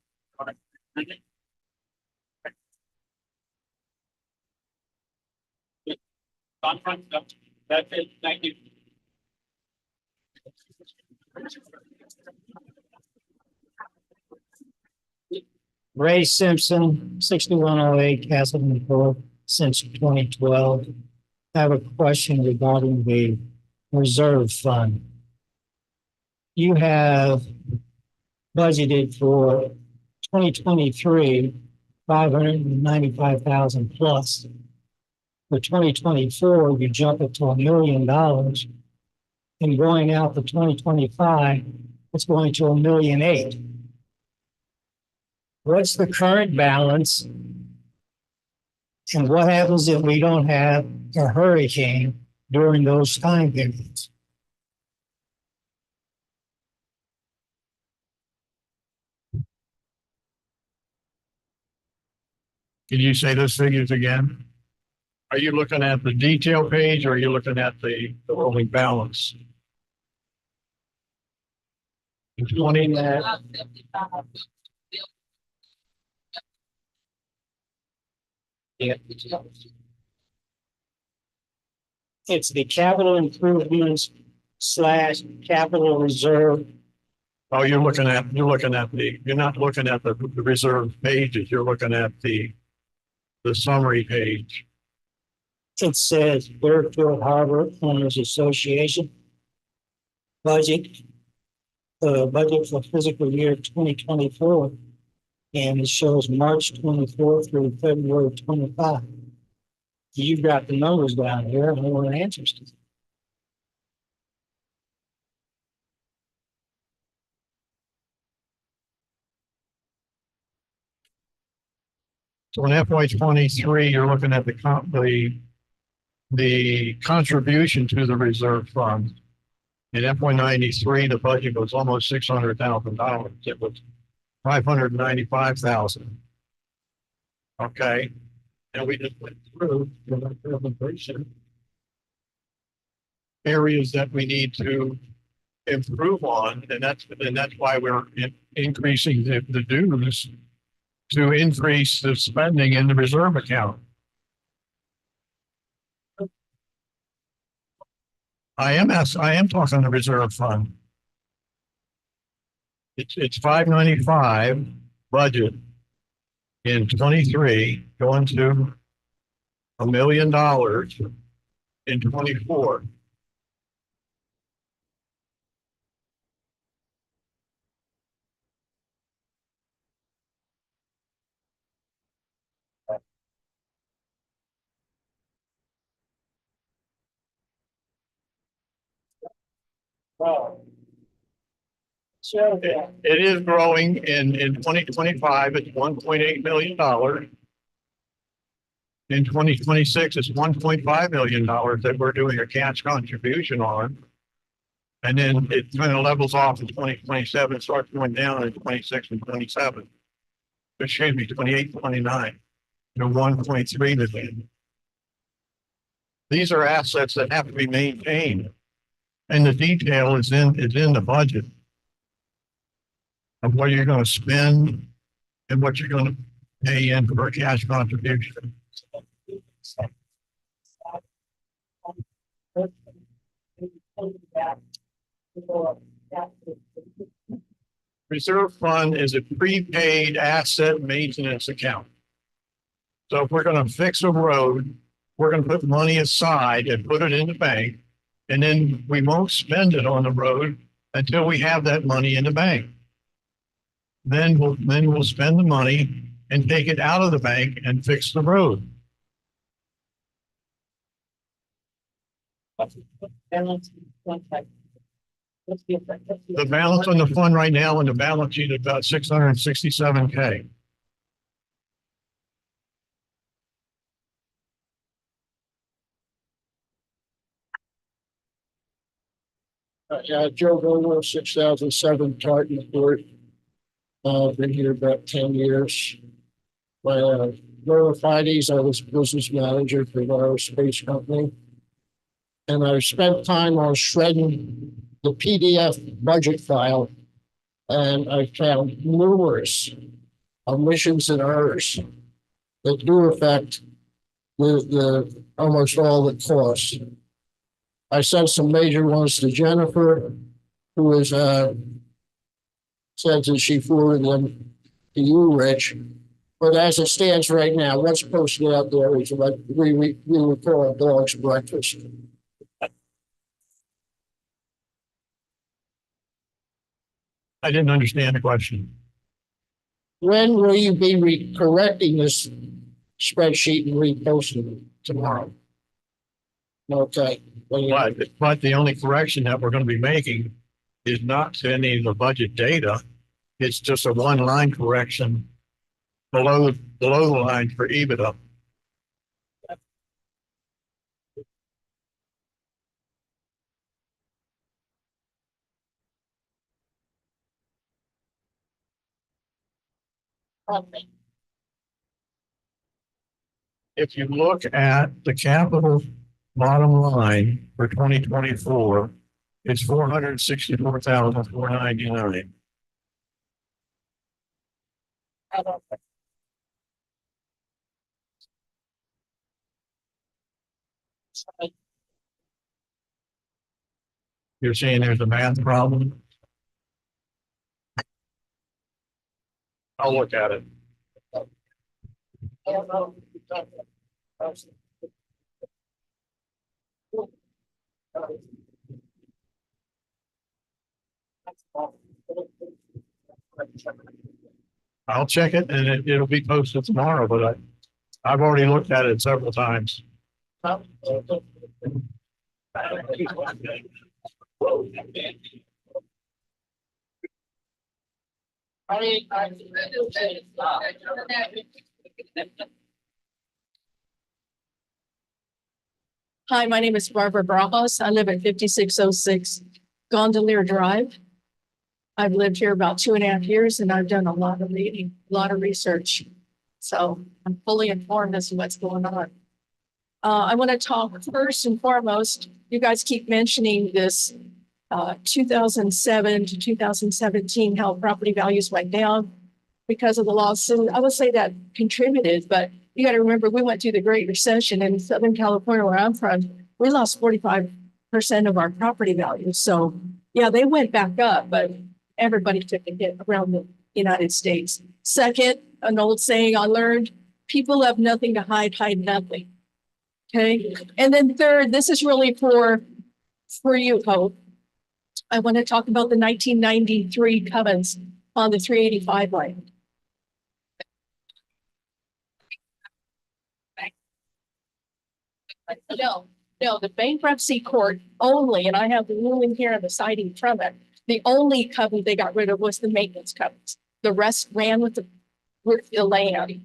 That's it. Thank you. Ray Simpson, 6108 Castleman Court, since 2012. I have a question regarding the reserve fund. You have budgeted for 2023, 595,000 plus. For 2024, you jump it to $1 million. And going out to 2025, it's going to $1.8 million. What's the current balance? And what happens if we don't have a hurricane during those time periods? Can you say those figures again? Are you looking at the detail page or are you looking at the rolling balance? 20 that. Yeah. It's the capital improvements / capital reserve. Oh, you're not looking at the reserve pages, you're looking at the summary page. It says Fairfield Harbor Owners Association budget, budget for fiscal year 2024. And it shows March 24 through February 25. You've got the numbers down here. I want answers to them. So in FY 23, you're looking at the contribution to the reserve fund. In FY 93, the budget was almost $600,000. It was 595,000. Okay. And we just went through the presentation areas that we need to improve on, and that's why we're increasing the dues to increase the spending in the reserve account. I am talking the reserve fund. It's 595 budget in 23 going to $1 million in 24. So It is growing in 2025, it's $1.8 million. In 2026, it's $1.5 million that we're doing a cash contribution on. And then it kind of levels off in 2027, starts going down in 26 and 27. Excuse me, 28, 29, to 1.3 million. These are assets that have to be maintained. And the detail is in the budget of what you're going to spend and what you're going to pay in for a cash contribution. Reserve fund is a prepaid asset maintenance account. So if we're going to fix a road, we're going to put money aside and put it in the bank, and then we won't spend it on the road until we have that money in the bank. Then we'll spend the money and take it out of the bank and fix the road. The balance on the fund right now on the balance sheet is about $667K. Joe Goldwell, 6007 Tartan Court. Been here about 10 years. My lower Fridays, I was business manager for an aerospace company. And I spent time on shredding the PDF budget file. And I found numerous omissions and errors that do affect the almost all the costs. I sent some major ones to Jennifer, who is said that she forwarded them to you, Rich. But as it stands right now, what's posted out there is what we call a dog's breakfast. I didn't understand the question. When will you be correcting this spreadsheet and reposting it? Tomorrow. Okay. But the only correction that we're going to be making is not to any of the budget data. It's just a one-line correction below the line for EBITDA. If you look at the capital bottom line for 2024, it's 464,499. You're saying there's a math problem? I'll look at it. I'll check it and it'll be posted tomorrow, but I've already looked at it several times. Hi, my name is Barbara Bravos. I live at 5606 Gondolier Drive. I've lived here about 2.5 years and I've done a lot of reading, a lot of research. So I'm fully informed as to what's going on. I want to talk first and foremost, you guys keep mentioning this 2007 to 2017, how property values went down because of the lawsuit. I would say that contributed, but you got to remember we went through the Great Recession in Southern California, where I'm from. We lost 45% of our property values. So yeah, they went back up, but everybody took a hit around the United States. Second, an old saying I learned, people have nothing to hide nothing. Okay. And then third, this is really for you, Hope. I want to talk about the 1993 covenants on the 385 line. No, the bankruptcy court only, and I have the ruling here and the citing from it. The only covenant they got rid of was the maintenance covenants. The rest ran with the land.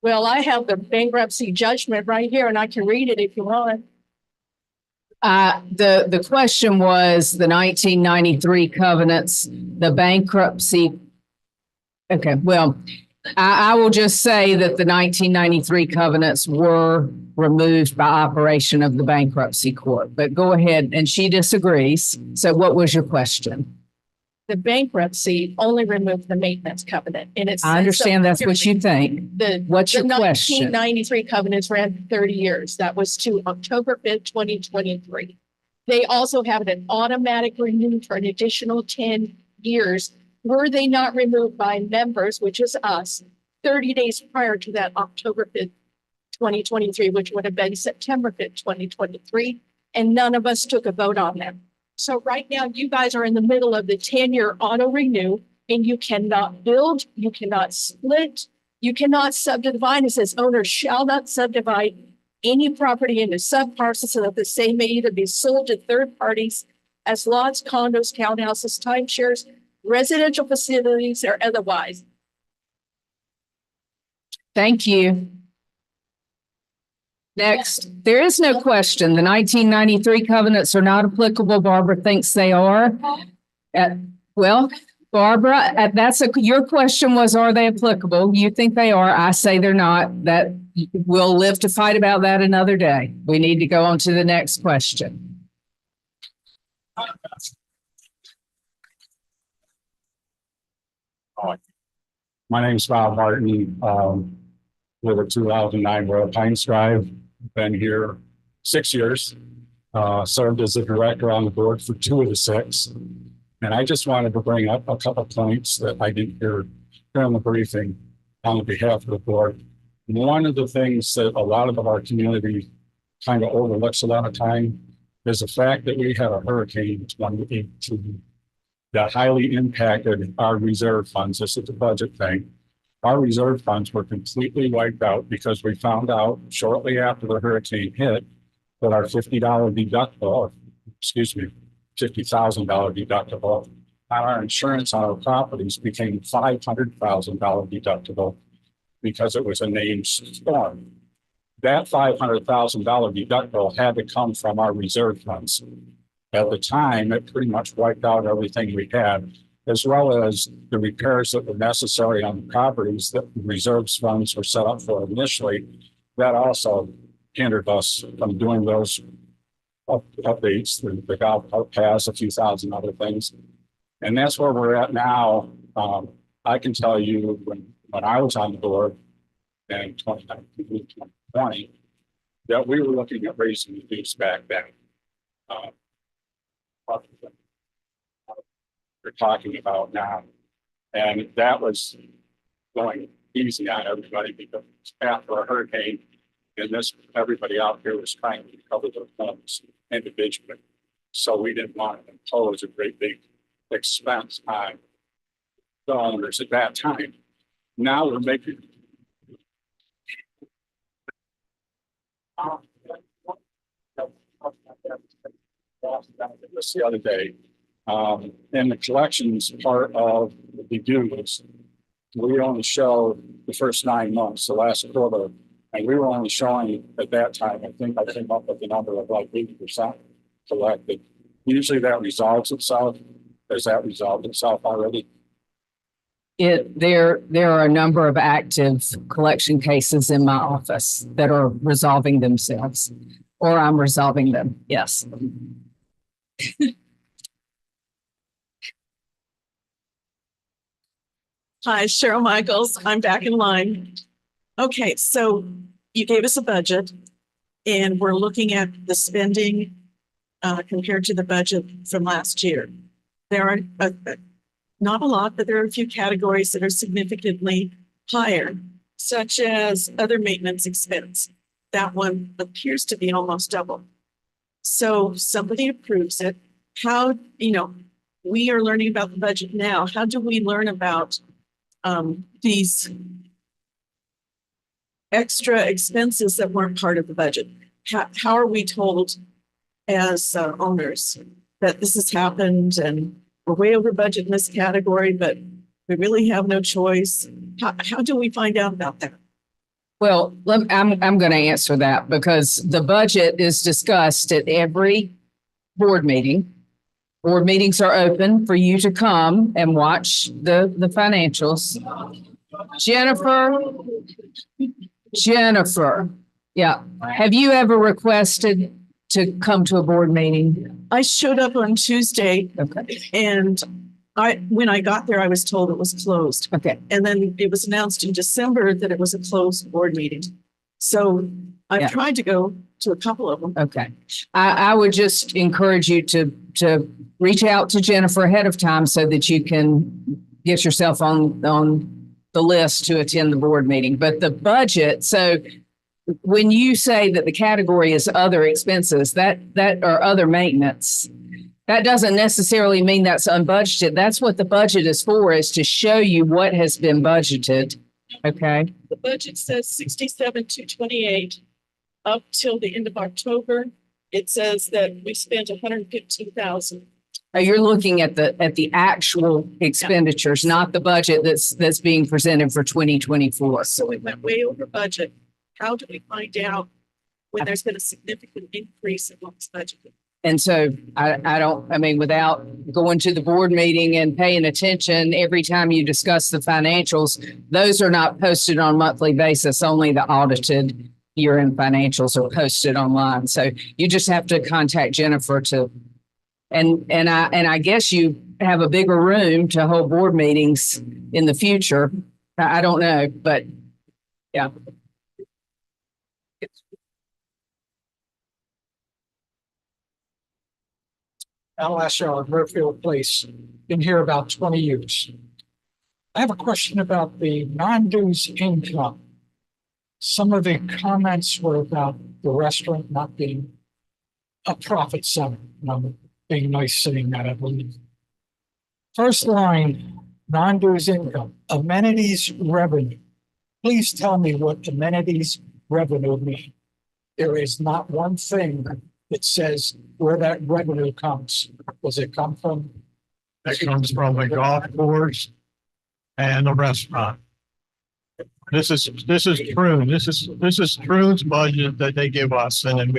Well, I have the bankruptcy judgment right here, and I can read it if you want. The question was the 1993 covenants, the bankruptcy. Okay, well, I will just say that the 1993 covenants were removed by operation of the bankruptcy court, but go ahead. And she disagrees. So what was your question? The bankruptcy only removed the maintenance covenant. And it's, I understand that's what you think. What's your question? 1993 covenants ran for 30 years. That was to October 5th, 2023. They also have an automatic renew for an additional 10 years. Were they not removed by members, which is us, 30 days prior to that October 5th, 2023, which would have been September 5th, 2023, and none of us took a vote on them. So right now, you guys are in the middle of the 10-year auto renew, and you cannot build, you cannot split, you cannot subdivide. It says owners shall not subdivide any property into subparcels so that the same may either be sold to third parties as lots, condos, townhouses, timeshares, residential facilities, or otherwise. Thank you. Next, there is no question. The 1993 covenants are not applicable. Barbara thinks they are. Well, Barbara, your question was, are they applicable? You think they are. I say they're not. That we'll live to fight about that another day. We need to go on to the next question. My name's Bob Martin. Live at 2009 Royal Pines Drive. Been here 6 years. Served as a director on the board for 2 of the 6. And I just wanted to bring up a couple points that I didn't hear during the briefing on behalf of the board. One of the things that a lot of our community kind of overlooks a lot of time is the fact that we had a hurricane in 2018 that highly impacted our reserve funds. This is a budget thing. Our reserve funds were completely wiped out because we found out shortly after the hurricane hit that our $50 deductible, excuse me, $50,000 deductible on our insurance on our properties became $500,000 deductible because it was a named storm. That $500,000 deductible had to come from our reserve funds. At the time, it pretty much wiped out everything we had, as well as the repairs that were necessary on the properties that the reserves funds were set up for initially. That also hindered us from doing those updates, the golf pass, a few thousand other things. And that's where we're at now. I can tell you when I was on the board in 2019, 2020, that we were looking at raising the fees back then. We're talking about now. And that was going easy on everybody because after a hurricane, and this everybody out here was trying to recover their funds individually. So we didn't want to impose a great big expense on the owners at that time. Now we're making this the other day. In the collections part of the dues, we only show the first 9 months, the last quarter, and we were only showing at that time, I think I came up with the number of like 80% collected. Usually that resolves itself. Has that resolved itself already? There are a number of active collection cases in my office that are resolving themselves, or I'm resolving them. Yes. Hi, Cheryl Michaels. I'm back in line. Okay, so you gave us a budget and we're looking at the spending compared to the budget from last year. There are not a lot, but there are a few categories that are significantly higher, such as other maintenance expense. That one appears to be almost double. So somebody approves it. How, we are learning about the budget now. How do we learn about these extra expenses that weren't part of the budget? How are we told as owners that this has happened and we're way over budget in this category, but we really have no choice? How do we find out about that? Well, I'm going to answer that because the budget is discussed at every board meeting. Board meetings are open for you to come and watch the financials. Jennifer, yeah. Have you ever requested to come to a board meeting? I showed up on Tuesday. Okay. And when I got there, I was told it was closed. Okay. And then it was announced in December that it was a closed board meeting. So I've tried to go to a couple of them. Okay. I would just encourage you to reach out to Jennifer ahead of time so that you can get yourself on the list to attend the board meeting. But the budget, so when you say that the category is other expenses, that are other maintenance, that doesn't necessarily mean that's unbudgeted. That's what the budget is for, is to show you what has been budgeted. Okay. The budget says 67,228 up till the end of October. It says that we spent 115,000. You're looking at the actual expenditures, not the budget that's being presented for 2024. So we went way over budget. How do we find out when there's been a significant increase in what's budgeted? And so without going to the board meeting and paying attention every time you discuss the financials, those are not posted on a monthly basis. Only the audited year-end financials are posted online. So you just have to contact Jennifer and I guess you have a bigger room to hold board meetings in the future. I don't know, but yeah. Al Asher on Fairfield Place. Been here about 20 years. I have a question about the non-dues income. Some of the comments were about the restaurant not being a profit center. Being nice saying that, I believe. First line, non-dues income, amenities revenue. Please tell me what amenities revenue means. There is not one thing that says where that revenue comes. Does it come from? That comes from the golf course and the restaurant. This is Troon. This is Troon's budget that they give us, and then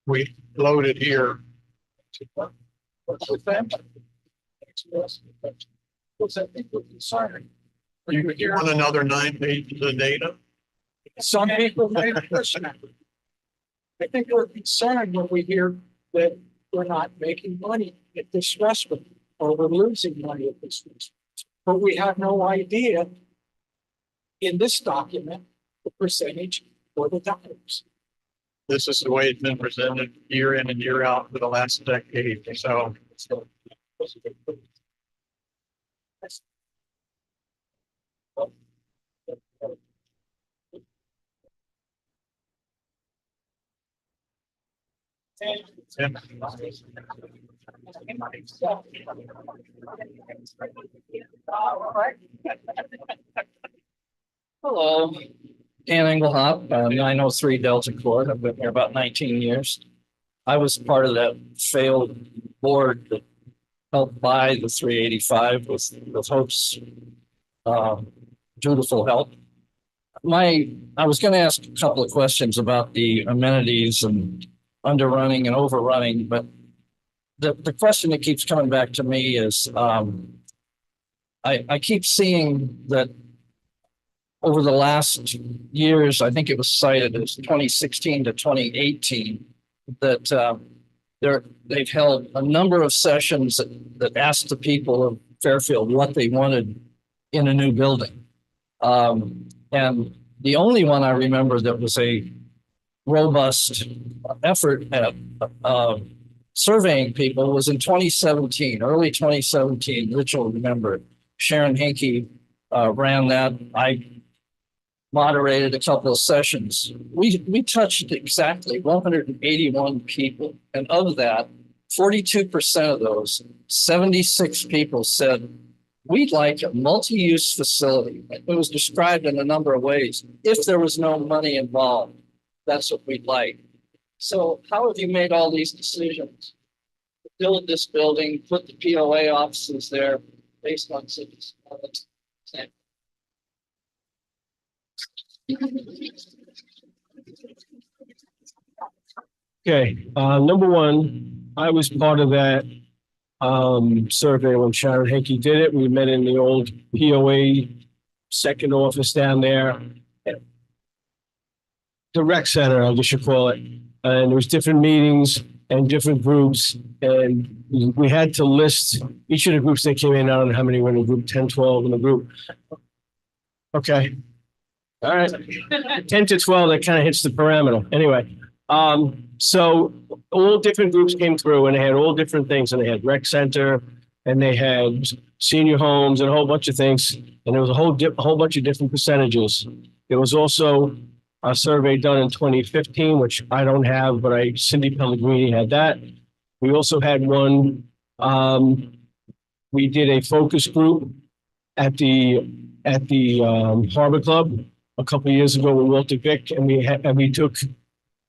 we load it here. You want another 9 pages of data? Some people may question it. I think we're concerned when we hear that we're not making money at this restaurant or we're losing money at this restaurant. But we have no idea in this document, the percentage or the dollars. This is the way it's been presented year in and year out for the last decade. So Hello, Dan Engelhop, 903 Delta Court. I've been here about 19 years. I was part of that failed board that helped buy the 385 with Hope's dutiful help. I was going to ask a couple of questions about the amenities and underrunning and overrunning, but the question that keeps coming back to me is I keep seeing that over the last years, I think it was cited as 2016 to 2018, that they've held a number of sessions that asked the people of Fairfield what they wanted in a new building. And the only one I remember that was a robust effort at surveying people was in 2017, early 2017. Rich will remember it. Sharon Hinkey ran that. I moderated a couple of sessions. We touched exactly 181 people. And of that, 42% of those, 76 people said, we'd like a multi-use facility. It was described in a number of ways. If there was no money involved, that's what we'd like. So how have you made all these decisions? Build this building, put the POA offices there based on cities. Okay, number one, I was part of that survey when Sharon Hinkey did it. We met in the old POA second office down there. The rec center, I guess you call it. And there was different meetings and different groups. And we had to list each of the groups that came in. I don't know how many were in the group, 10, 12 in the group. Okay. All right. 10 to 12, that kind of hits the parameter. Anyway, so all different groups came through and they had all different things. And they had rec center and they had senior homes and a whole bunch of things. And there was a whole bunch of different percentages. There was also a survey done in 2015, which I don't have, but Cindy Pellegrini had that. We also had one, we did a focus group at the Harbour Club a couple of years ago with Walter Vick, and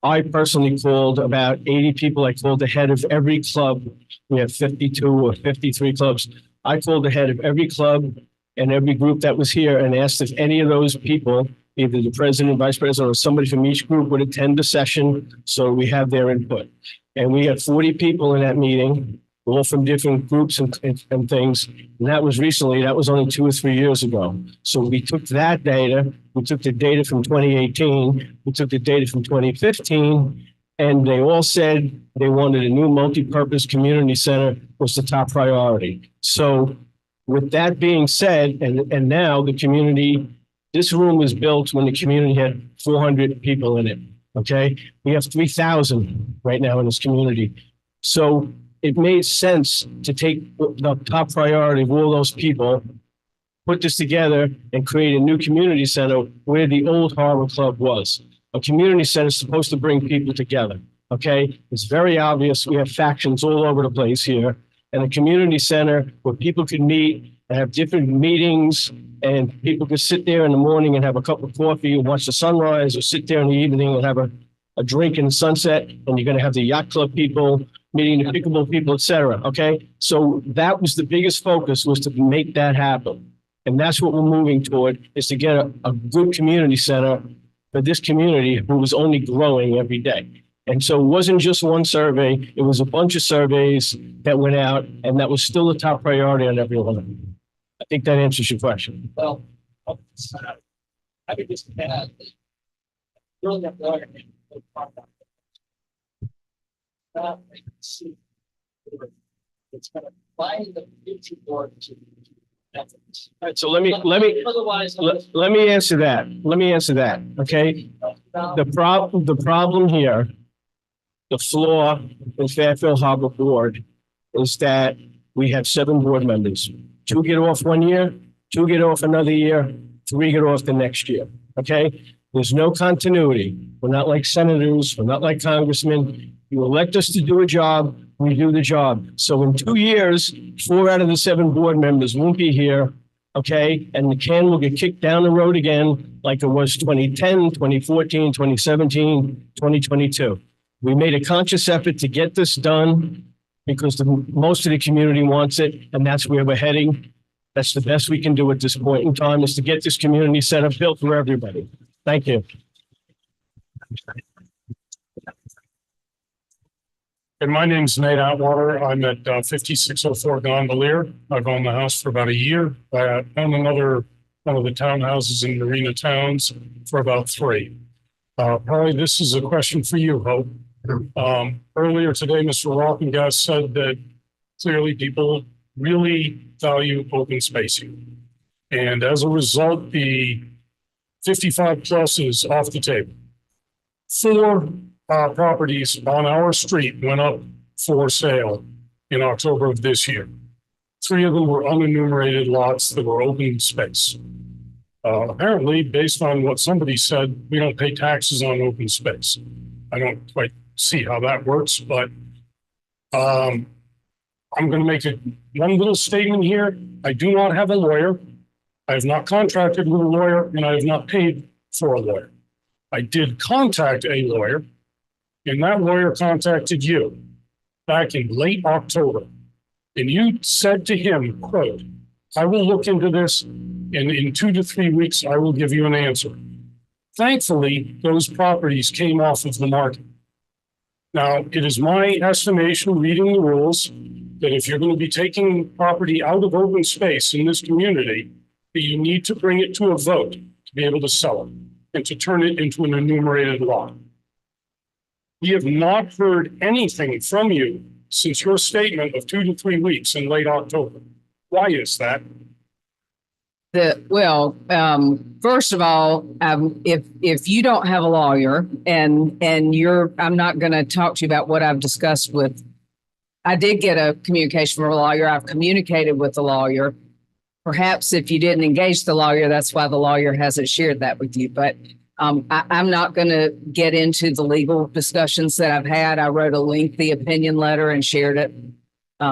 I personally called about 80 people. I called the head of every club. We have 52 or 53 clubs. I called the head of every club and every group that was here and asked if any of those people, either the president, vice president, or somebody from each group would attend the session so we have their input. And we had 40 people in that meeting, all from different groups and things. And that was recently, that was only 2 or 3 years ago. So we took that data, we took the data from 2018, we took the data from 2015, and they all said they wanted a new multi-purpose community center was the top priority. So with that being said, and now the community, this room was built when the community had 400 people in it, okay? We have 3,000 right now in this community. So it made sense to take the top priority of all those people, put this together and create a new community center where the old Harbor Club was. A community center is supposed to bring people together, okay? It's very obvious. We have factions all over the place here. And a community center where people can meet and have different meetings, and people can sit there in the morning and have a cup of coffee and watch the sunrise, or sit there in the evening and have a drink in the sunset. And you're going to have the yacht club people meeting the pickleball people, et cetera, okay? So that was the biggest focus, was to make that happen. And that's what we're moving toward, is to get a good community center for this community who was only growing every day. And so it wasn't just one survey, it was a bunch of surveys that went out, and that was still the top priority on every one of them. I think that answers your question. Well, I could just add, brilliant lawyer. It's gonna bind the future board to ethics. All right, so let me answer that. Let me answer that, okay? The problem here, the flaw in Fairfield Harbor Board, is that we have 7 board members. 2 get off 1 year, 2 get off another year, 3 get off the next year, okay? There's no continuity. We're not like senators, we're not like congressmen. You elect us to do a job, we do the job. So in 2 years, 4 out of the 7 board members won't be here, okay? And the can will get kicked down the road again, like it was 2010, 2014, 2017, 2022. We made a conscious effort to get this done because most of the community wants it, and that's where we're heading. That's the best we can do at this point in time, is to get this community set up, built for everybody. Thank you. And my name's Nate Atwater. I'm at 5604 Gondolier. I've owned the house for about a year. I own another one of the townhouses in Marina Towns for about 3. Probably this is a question for you, Hope. Earlier today, Mr. Rockengas said that clearly people really value open spacing. And as a result, the 55 plus is off the table. 4 properties on our street went up for sale in October of this year. 3 of them were unenumerated lots that were open space. Apparently, based on what somebody said, we don't pay taxes on open space. I don't quite see how that works, but I'm going to make one little statement here. I do not have a lawyer. I have not contracted with a lawyer, and I have not paid for a lawyer. I did contact a lawyer, and that lawyer contacted you back in late October. And you said to him, quote, "I will look into this, and in 2 to 3 weeks, I will give you an answer." Thankfully, those properties came off of the market. Now, it is my estimation, reading the rules, that if you're going to be taking property out of open space in this community, that you need to bring it to a vote to be able to sell it and to turn it into an enumerated lot. We have not heard anything from you since your statement of 2 to 3 weeks in late October. Why is that? First of all, if you don't have a lawyer and I'm not going to talk to you about what I've discussed with, I did get a communication from a lawyer. I've communicated with the lawyer. Perhaps if you didn't engage the lawyer, that's why the lawyer hasn't shared that with you. But I'm not going to get into the legal discussions that I've had. I wrote a lengthy opinion letter and shared it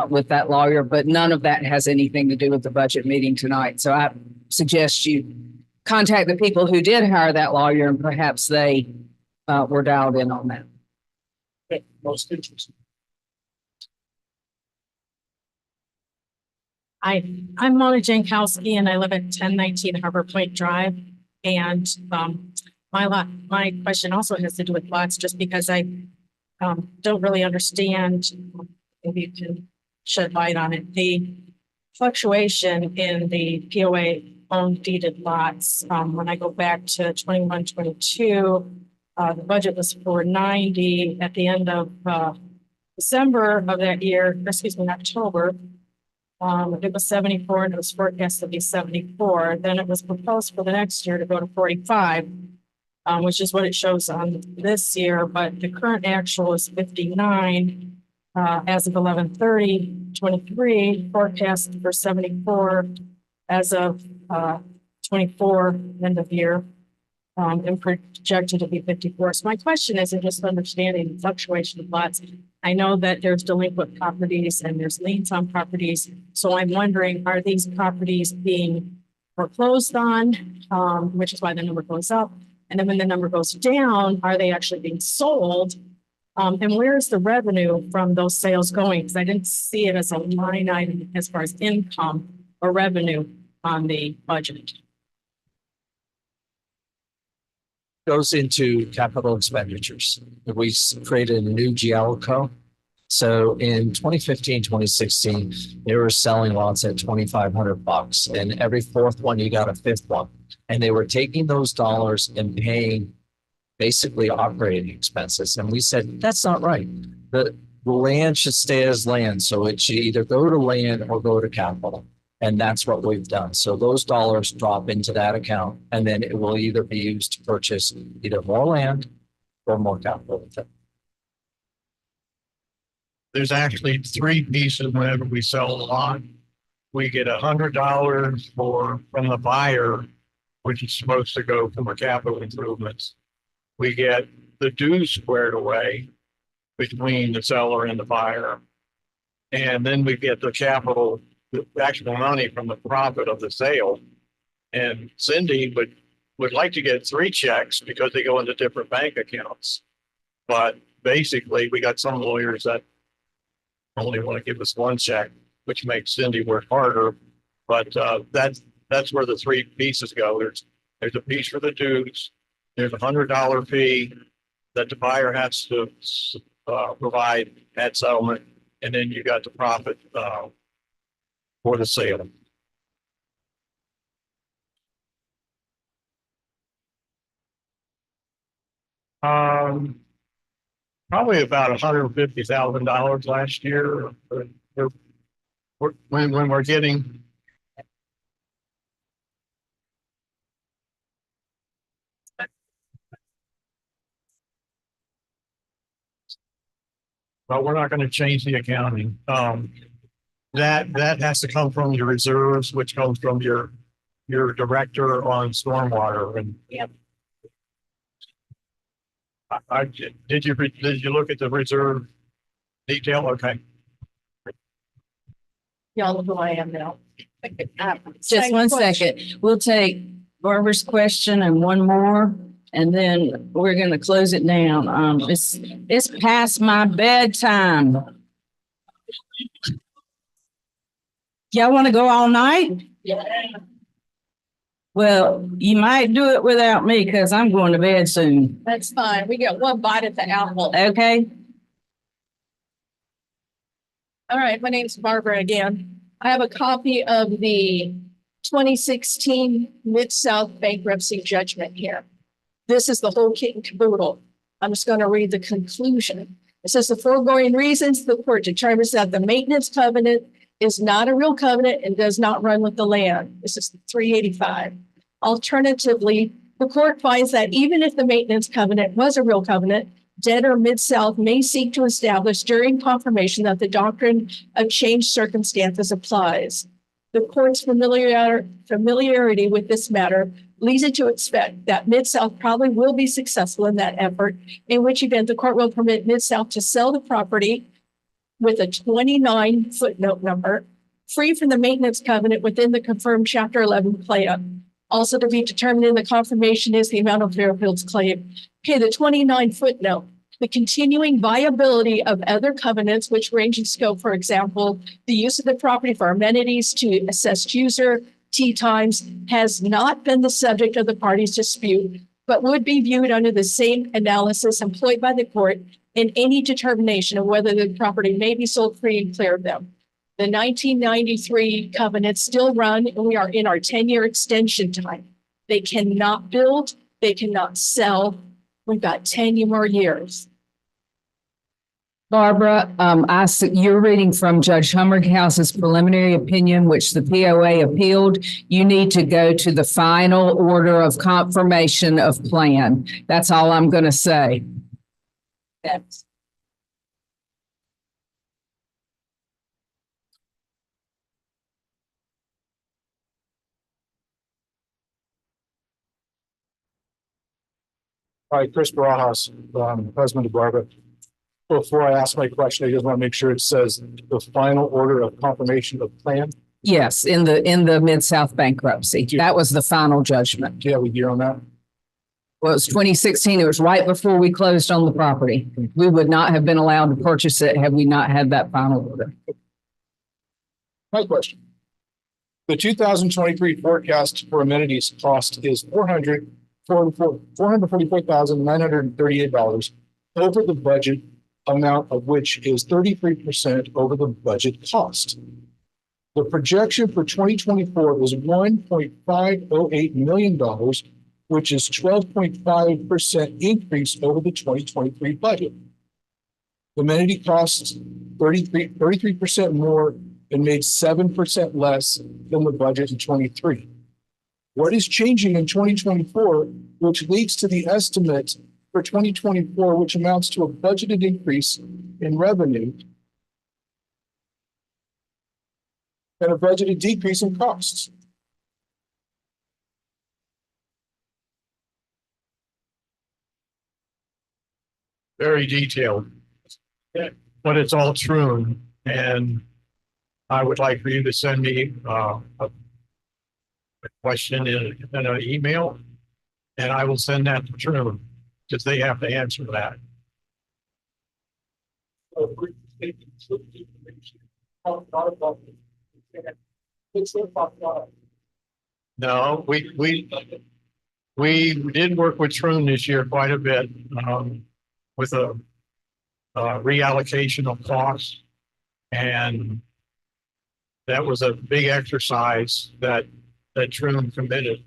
with that lawyer, but none of that has anything to do with the budget meeting tonight. So I suggest you contact the people who did hire that lawyer, and perhaps they were dialed in on that. Okay, most interesting. I'm Mona Jankowski, and I live at 1019 Harbor Point Drive. And my question also has to do with lots, just because I don't really understand. Maybe you can shed light on it. The fluctuation in the POA owned deeded lots. When I go back to 21, 22, the budget was 490 at the end of December of that year, October. It was 74 and it was forecast to be 74. Then it was proposed for the next year to go to 45, which is what it shows on this year. But the current actual is 59. as of 11/30/23, forecast for 74 as of 24 end of year, and projected to be 54. So my question is, in just understanding the fluctuation of lots, I know that there's delinquent properties and there's liens on properties. So I'm wondering, are these properties being foreclosed on, which is why the number goes up? And then when the number goes down, are they actually being sold? And where's the revenue from those sales going? Because I didn't see it as a line item as far as income or revenue on the budget. Goes into capital expenditures. We created a new GLCO. So in 2015, 2016, they were selling lots at $2,500, and every fourth one, you got a fifth one. And they were taking those dollars and paying basically operating expenses. And we said, that's not right. The land should stay as land. So it should either go to land or go to capital. And that's what we've done. So those dollars drop into that account, and then it will either be used to purchase either more land or more capital. There's actually three pieces whenever we sell a lot. We get $100 from the buyer, which is supposed to go from our capital improvements. We get the dues squared away between the seller and the buyer. And then we get the capital, the actual money from the profit of the sale. And Cindy would like to get three checks because they go into different bank accounts. But basically, we got some lawyers that only want to give us one check, which makes Cindy work harder. But that's where the three pieces go. There's a piece for the dues. There's $100 fee that the buyer has to provide at settlement, and then you got the profit for the sale. Probably about $150,000 last year. When we're getting. But we're not going to change the accounting. That has to come from your reserves, which comes from your director on stormwater. And yep. Did you look at the reserve detail? Okay. Y'all know who I am now. Just one second. We'll take Barbara's question and one more, and then we're going to close it down. It's past my bedtime. Y'all want to go all night? Yeah. Well, you might do it without me because I'm going to bed soon. That's fine. We get one bite at the apple. Okay. All right, my name's Barbara again. I have a copy of the 2016 Mid-South bankruptcy judgment here. This is the whole kit and caboodle. I'm just going to read the conclusion. It says the foregoing reasons the court determines that the maintenance covenant is not a real covenant and does not run with the land. This is 385. Alternatively, the court finds that even if the maintenance covenant was a real covenant, debtor Mid-South may seek to establish during confirmation that the doctrine of changed circumstances applies. The court's familiarity with this matter leads it to expect that Mid-South probably will be successful in that effort, in which event the court will permit Mid-South to sell the property with a 29 footnote number, free from the maintenance covenant within the confirmed Chapter 11 plan. Also to be determined in the confirmation is the amount of Fairfield's claim. Okay, the 29 footnote, the continuing viability of other covenants which range in scope, for example, the use of the property for amenities to assessed user, tea times, has not been the subject of the parties' dispute, but would be viewed under the same analysis employed by the court in any determination of whether the property may be sold free and clear of them. The 1993 covenants still run, and we are in our 10-year extension time. They cannot build, they cannot sell. We've got 10 more years. Barbara, you're reading from Judge Hummerhouse's preliminary opinion, which the POA appealed. You need to go to the final order of confirmation of plan. That's all I'm going to say. Yes. Hi, Chris Barajas, husband of Barbara. Before I ask my question, I just want to make sure it says the final order of confirmation of plan. Yes, in the Mid-South bankruptcy. That was the final judgment. Do you have a year on that? Well, it was 2016. It was right before we closed on the property. We would not have been allowed to purchase it had we not had that final order. My question. The 2023 forecast for amenities cost is $444,938 over the budget amount, of which is 33% over the budget cost. The projection for 2024 is $1.508 million, which is 12.5% increase over the 2023 budget. The amenity costs 33% more and made 7% less than the budget in 23. What is changing in 2024, which leads to the estimate for 2024, which amounts to a budgeted increase in revenue and a budgeted decrease in costs? Very detailed. But it's all true. And I would like for you to send me a question in an email, and I will send that to True because they have to answer that. No, we did work with Troon this year quite a bit with a reallocation of costs, and that was a big exercise that Troon committed.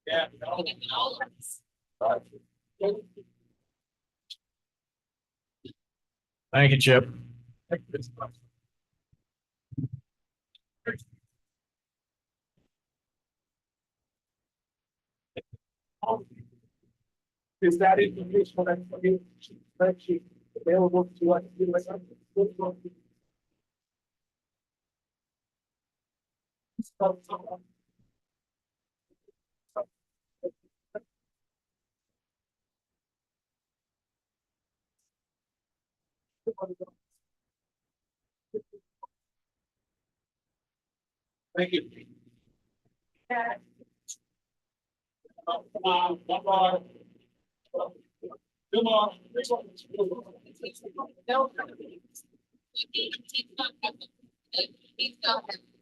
Yeah. Thank you, Chip. Is that information spreadsheet available to us? Thank you. Come on, one more. Two more.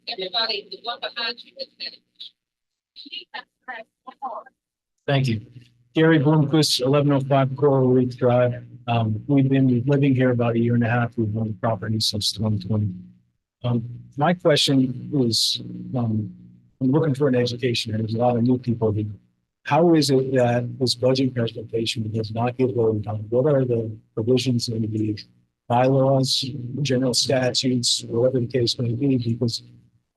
Everybody, the one behind you. Thank you. Gary Bloomquist, 1105 Coral Reef Drive. We've been living here about a year and a half. We've owned the property since 2020. My question is, I'm looking for an education. There's a lot of new people here. How is it that this budget presentation does not get voted on? What are the provisions in the bylaws, general statutes, whatever the case may be? Because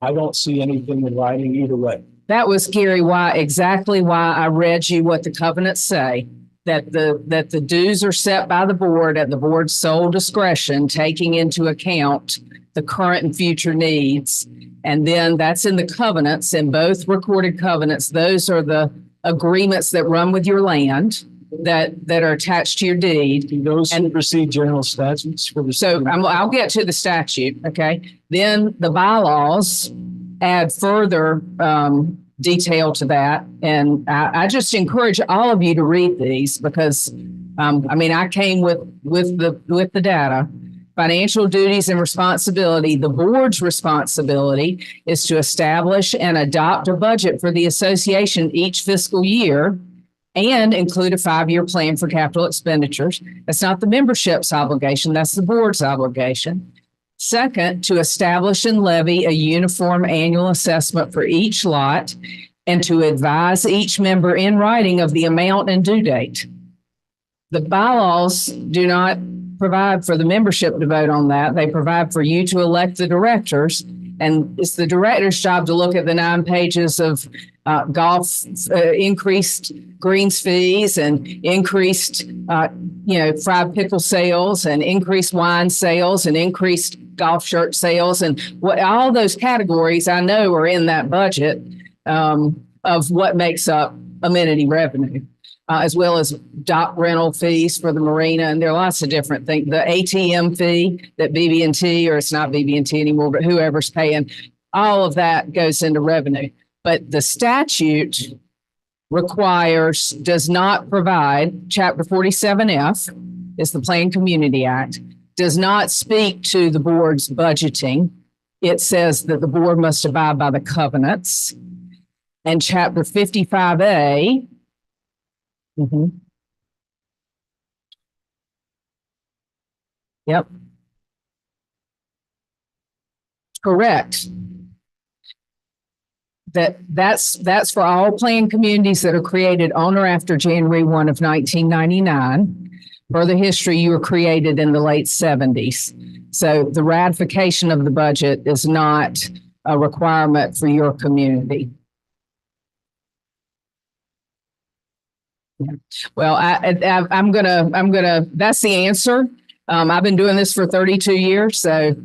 I don't see anything in writing either way. That was, Gary, exactly why I read you what the covenants say, that the dues are set by the board at the board's sole discretion, taking into account the current and future needs. And then that's in the covenants, in both recorded covenants. Those are the agreements that run with your land that are attached to your deed. Do those supersede general statutes for the? So I'll get to the statute. Okay. Then the bylaws add further detail to that. And I just encourage all of you to read these because, I came with the data. Financial duties and responsibility. The board's responsibility is to establish and adopt a budget for the association each fiscal year and include a 5-year plan for capital expenditures. That's not the membership's obligation. That's the board's obligation. Second, to establish and levy a uniform annual assessment for each lot and to advise each member in writing of the amount and due date. The bylaws do not provide for the membership to vote on that. They provide for you to elect the directors. And it's the director's job to look at the 9 pages of golf, increased greens fees and increased, fried pickle sales and increased wine sales and increased golf shirt sales. And what all those categories I know are in that budget of what makes up amenity revenue. As well as dock rental fees for the marina. And there are lots of different things. The ATM fee that BB&T, or it's not BB&T anymore, but whoever's paying, all of that goes into revenue. But the statute does not provide, Chapter 47F is the Planned Community Act, does not speak to the board's budgeting. It says that the board must abide by the covenants. And Chapter 55A, Yep. Correct. That's for all planned communities that are created on or after January 1 of 1999. For the history, you were created in the late 70s. So the ratification of the budget is not a requirement for your community. Well, I'm gonna, that's the answer. I've been doing this for 32 years, so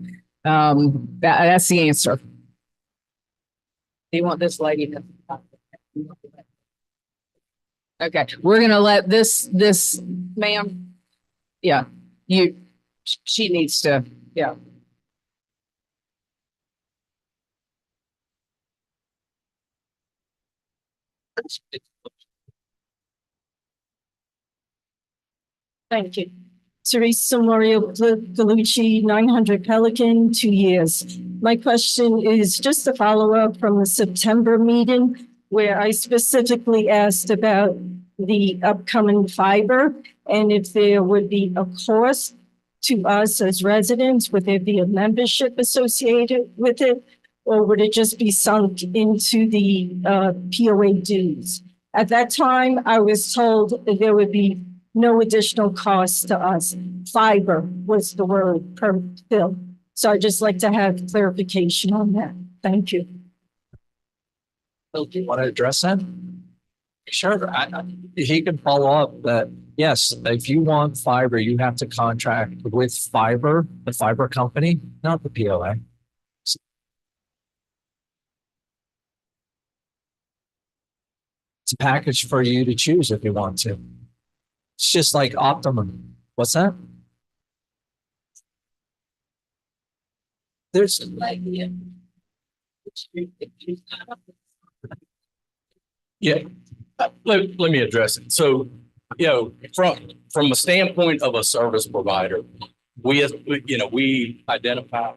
that's the answer. Do you want this lady to? Okay, we're gonna let this ma'am, yeah, she needs to, yeah. Thank you. Teresa Mario Galucci, 900 Pelican, 2 years. My question is just a follow-up from the September meeting where I specifically asked about the upcoming fiber and if there would be a cost to us as residents. Would there be a membership associated with it, or would it just be sunk into the POA dues? At that time, I was told that there would be no additional cost to us. Fiber was the word per bill. So I'd just like to have clarification on that. Thank you. Bill, do you want to address that? Sure. He can follow up that, yes, if you want fiber, you have to contract with fiber, the fiber company, not the POA. It's a package for you to choose if you want to. It's just like Optimum. What's that? There's yeah. Let me address it. So, from a standpoint of a service provider, we identify.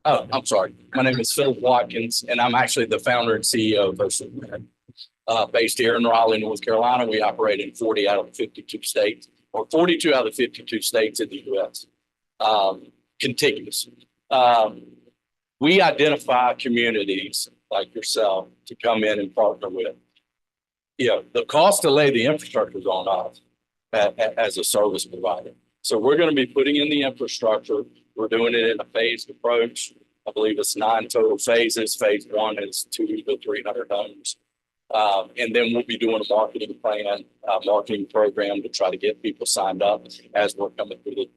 Oh, I'm sorry. My name is Phil Watkins, and I'm actually the founder and CEO of Fairfield. Based here in Raleigh, North Carolina. We operate in 40 out of the 52 states, or 42 out of the 52 states in the U.S. Contiguous. We identify communities like yourself to come in and partner with. The cost to lay the infrastructure is on us as a service provider. So we're going to be putting in the infrastructure. We're doing it in a phased approach. I believe it's 9 total phases. Phase 1 is 200 to 300 homes. And then we'll be doing a marketing plan, marketing program to try to get people signed up as we're coming through the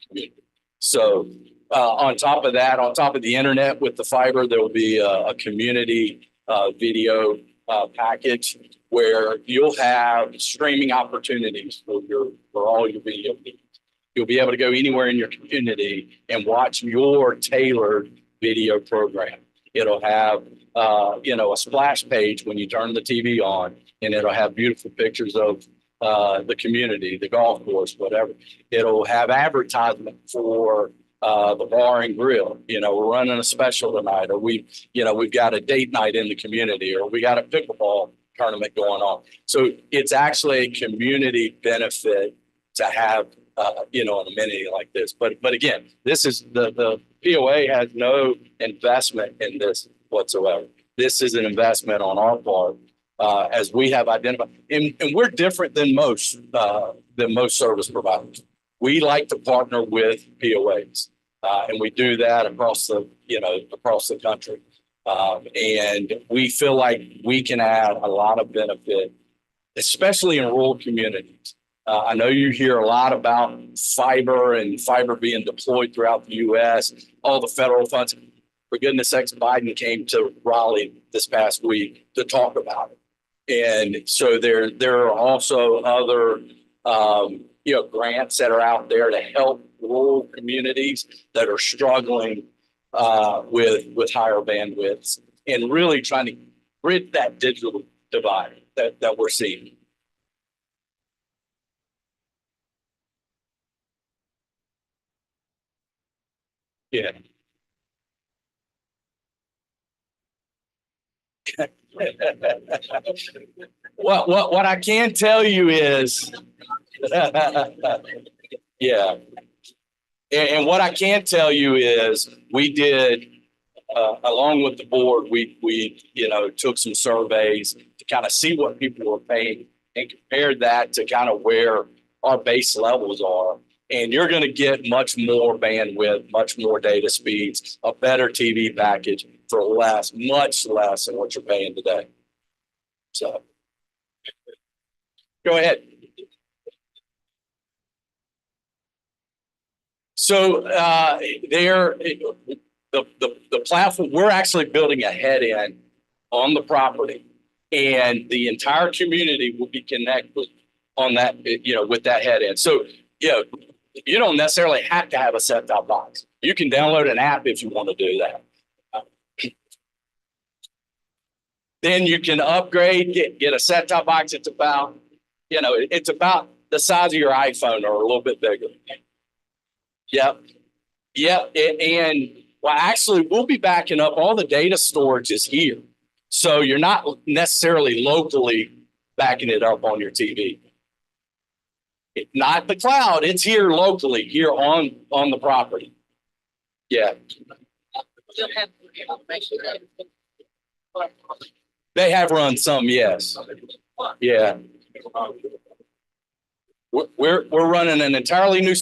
community. So on top of that, on top of the internet with the fiber, there will be a community video package where you'll have streaming opportunities for all your video needs. You'll be able to go anywhere in your community and watch your tailored video program. It'll have a splash page when you turn the TV on, and it'll have beautiful pictures of the community, the golf course, whatever. It'll have advertisement for the bar and grill. We're running a special tonight, or we've got a date night in the community, or we got a pickleball tournament going on. So it's actually a community benefit to have an amenity like this. But again, this is the POA has no investment in this whatsoever. This is an investment on our part, as we have identified, and we're different than most service providers. We like to partner with POAs. And we do that across the country. And we feel like we can add a lot of benefit, especially in rural communities. I know you hear a lot about fiber and fiber being deployed throughout the U.S., all the federal funds. For goodness sakes, Biden came to Raleigh this past week to talk about it. And so there are also other, grants that are out there to help rural communities that are struggling with higher bandwidths and really trying to bridge that digital divide that we're seeing. Yeah. What I can tell you is, yeah. And what I can tell you is we did, along with the board, we took some surveys to kind of see what people were paying and compared that to kind of where our base levels are. And you're going to get much more bandwidth, much more data speeds, a better TV package for less, much less than what you're paying today. So go ahead. So the platform, we're actually building a head end on the property, and the entire community will be connected on that, with that head end. So, you don't necessarily have to have a set-top box. You can download an app if you want to do that. Then you can upgrade, get a set-top box. It's about, it's about the size of your iPhone or a little bit bigger. Yep. And well, actually, we'll be backing up. All the data storage is here. So you're not necessarily locally backing it up on your TV. Not the cloud. It's here locally, here on the property. Yeah. They have run some, yes. Yeah. We're running an entirely new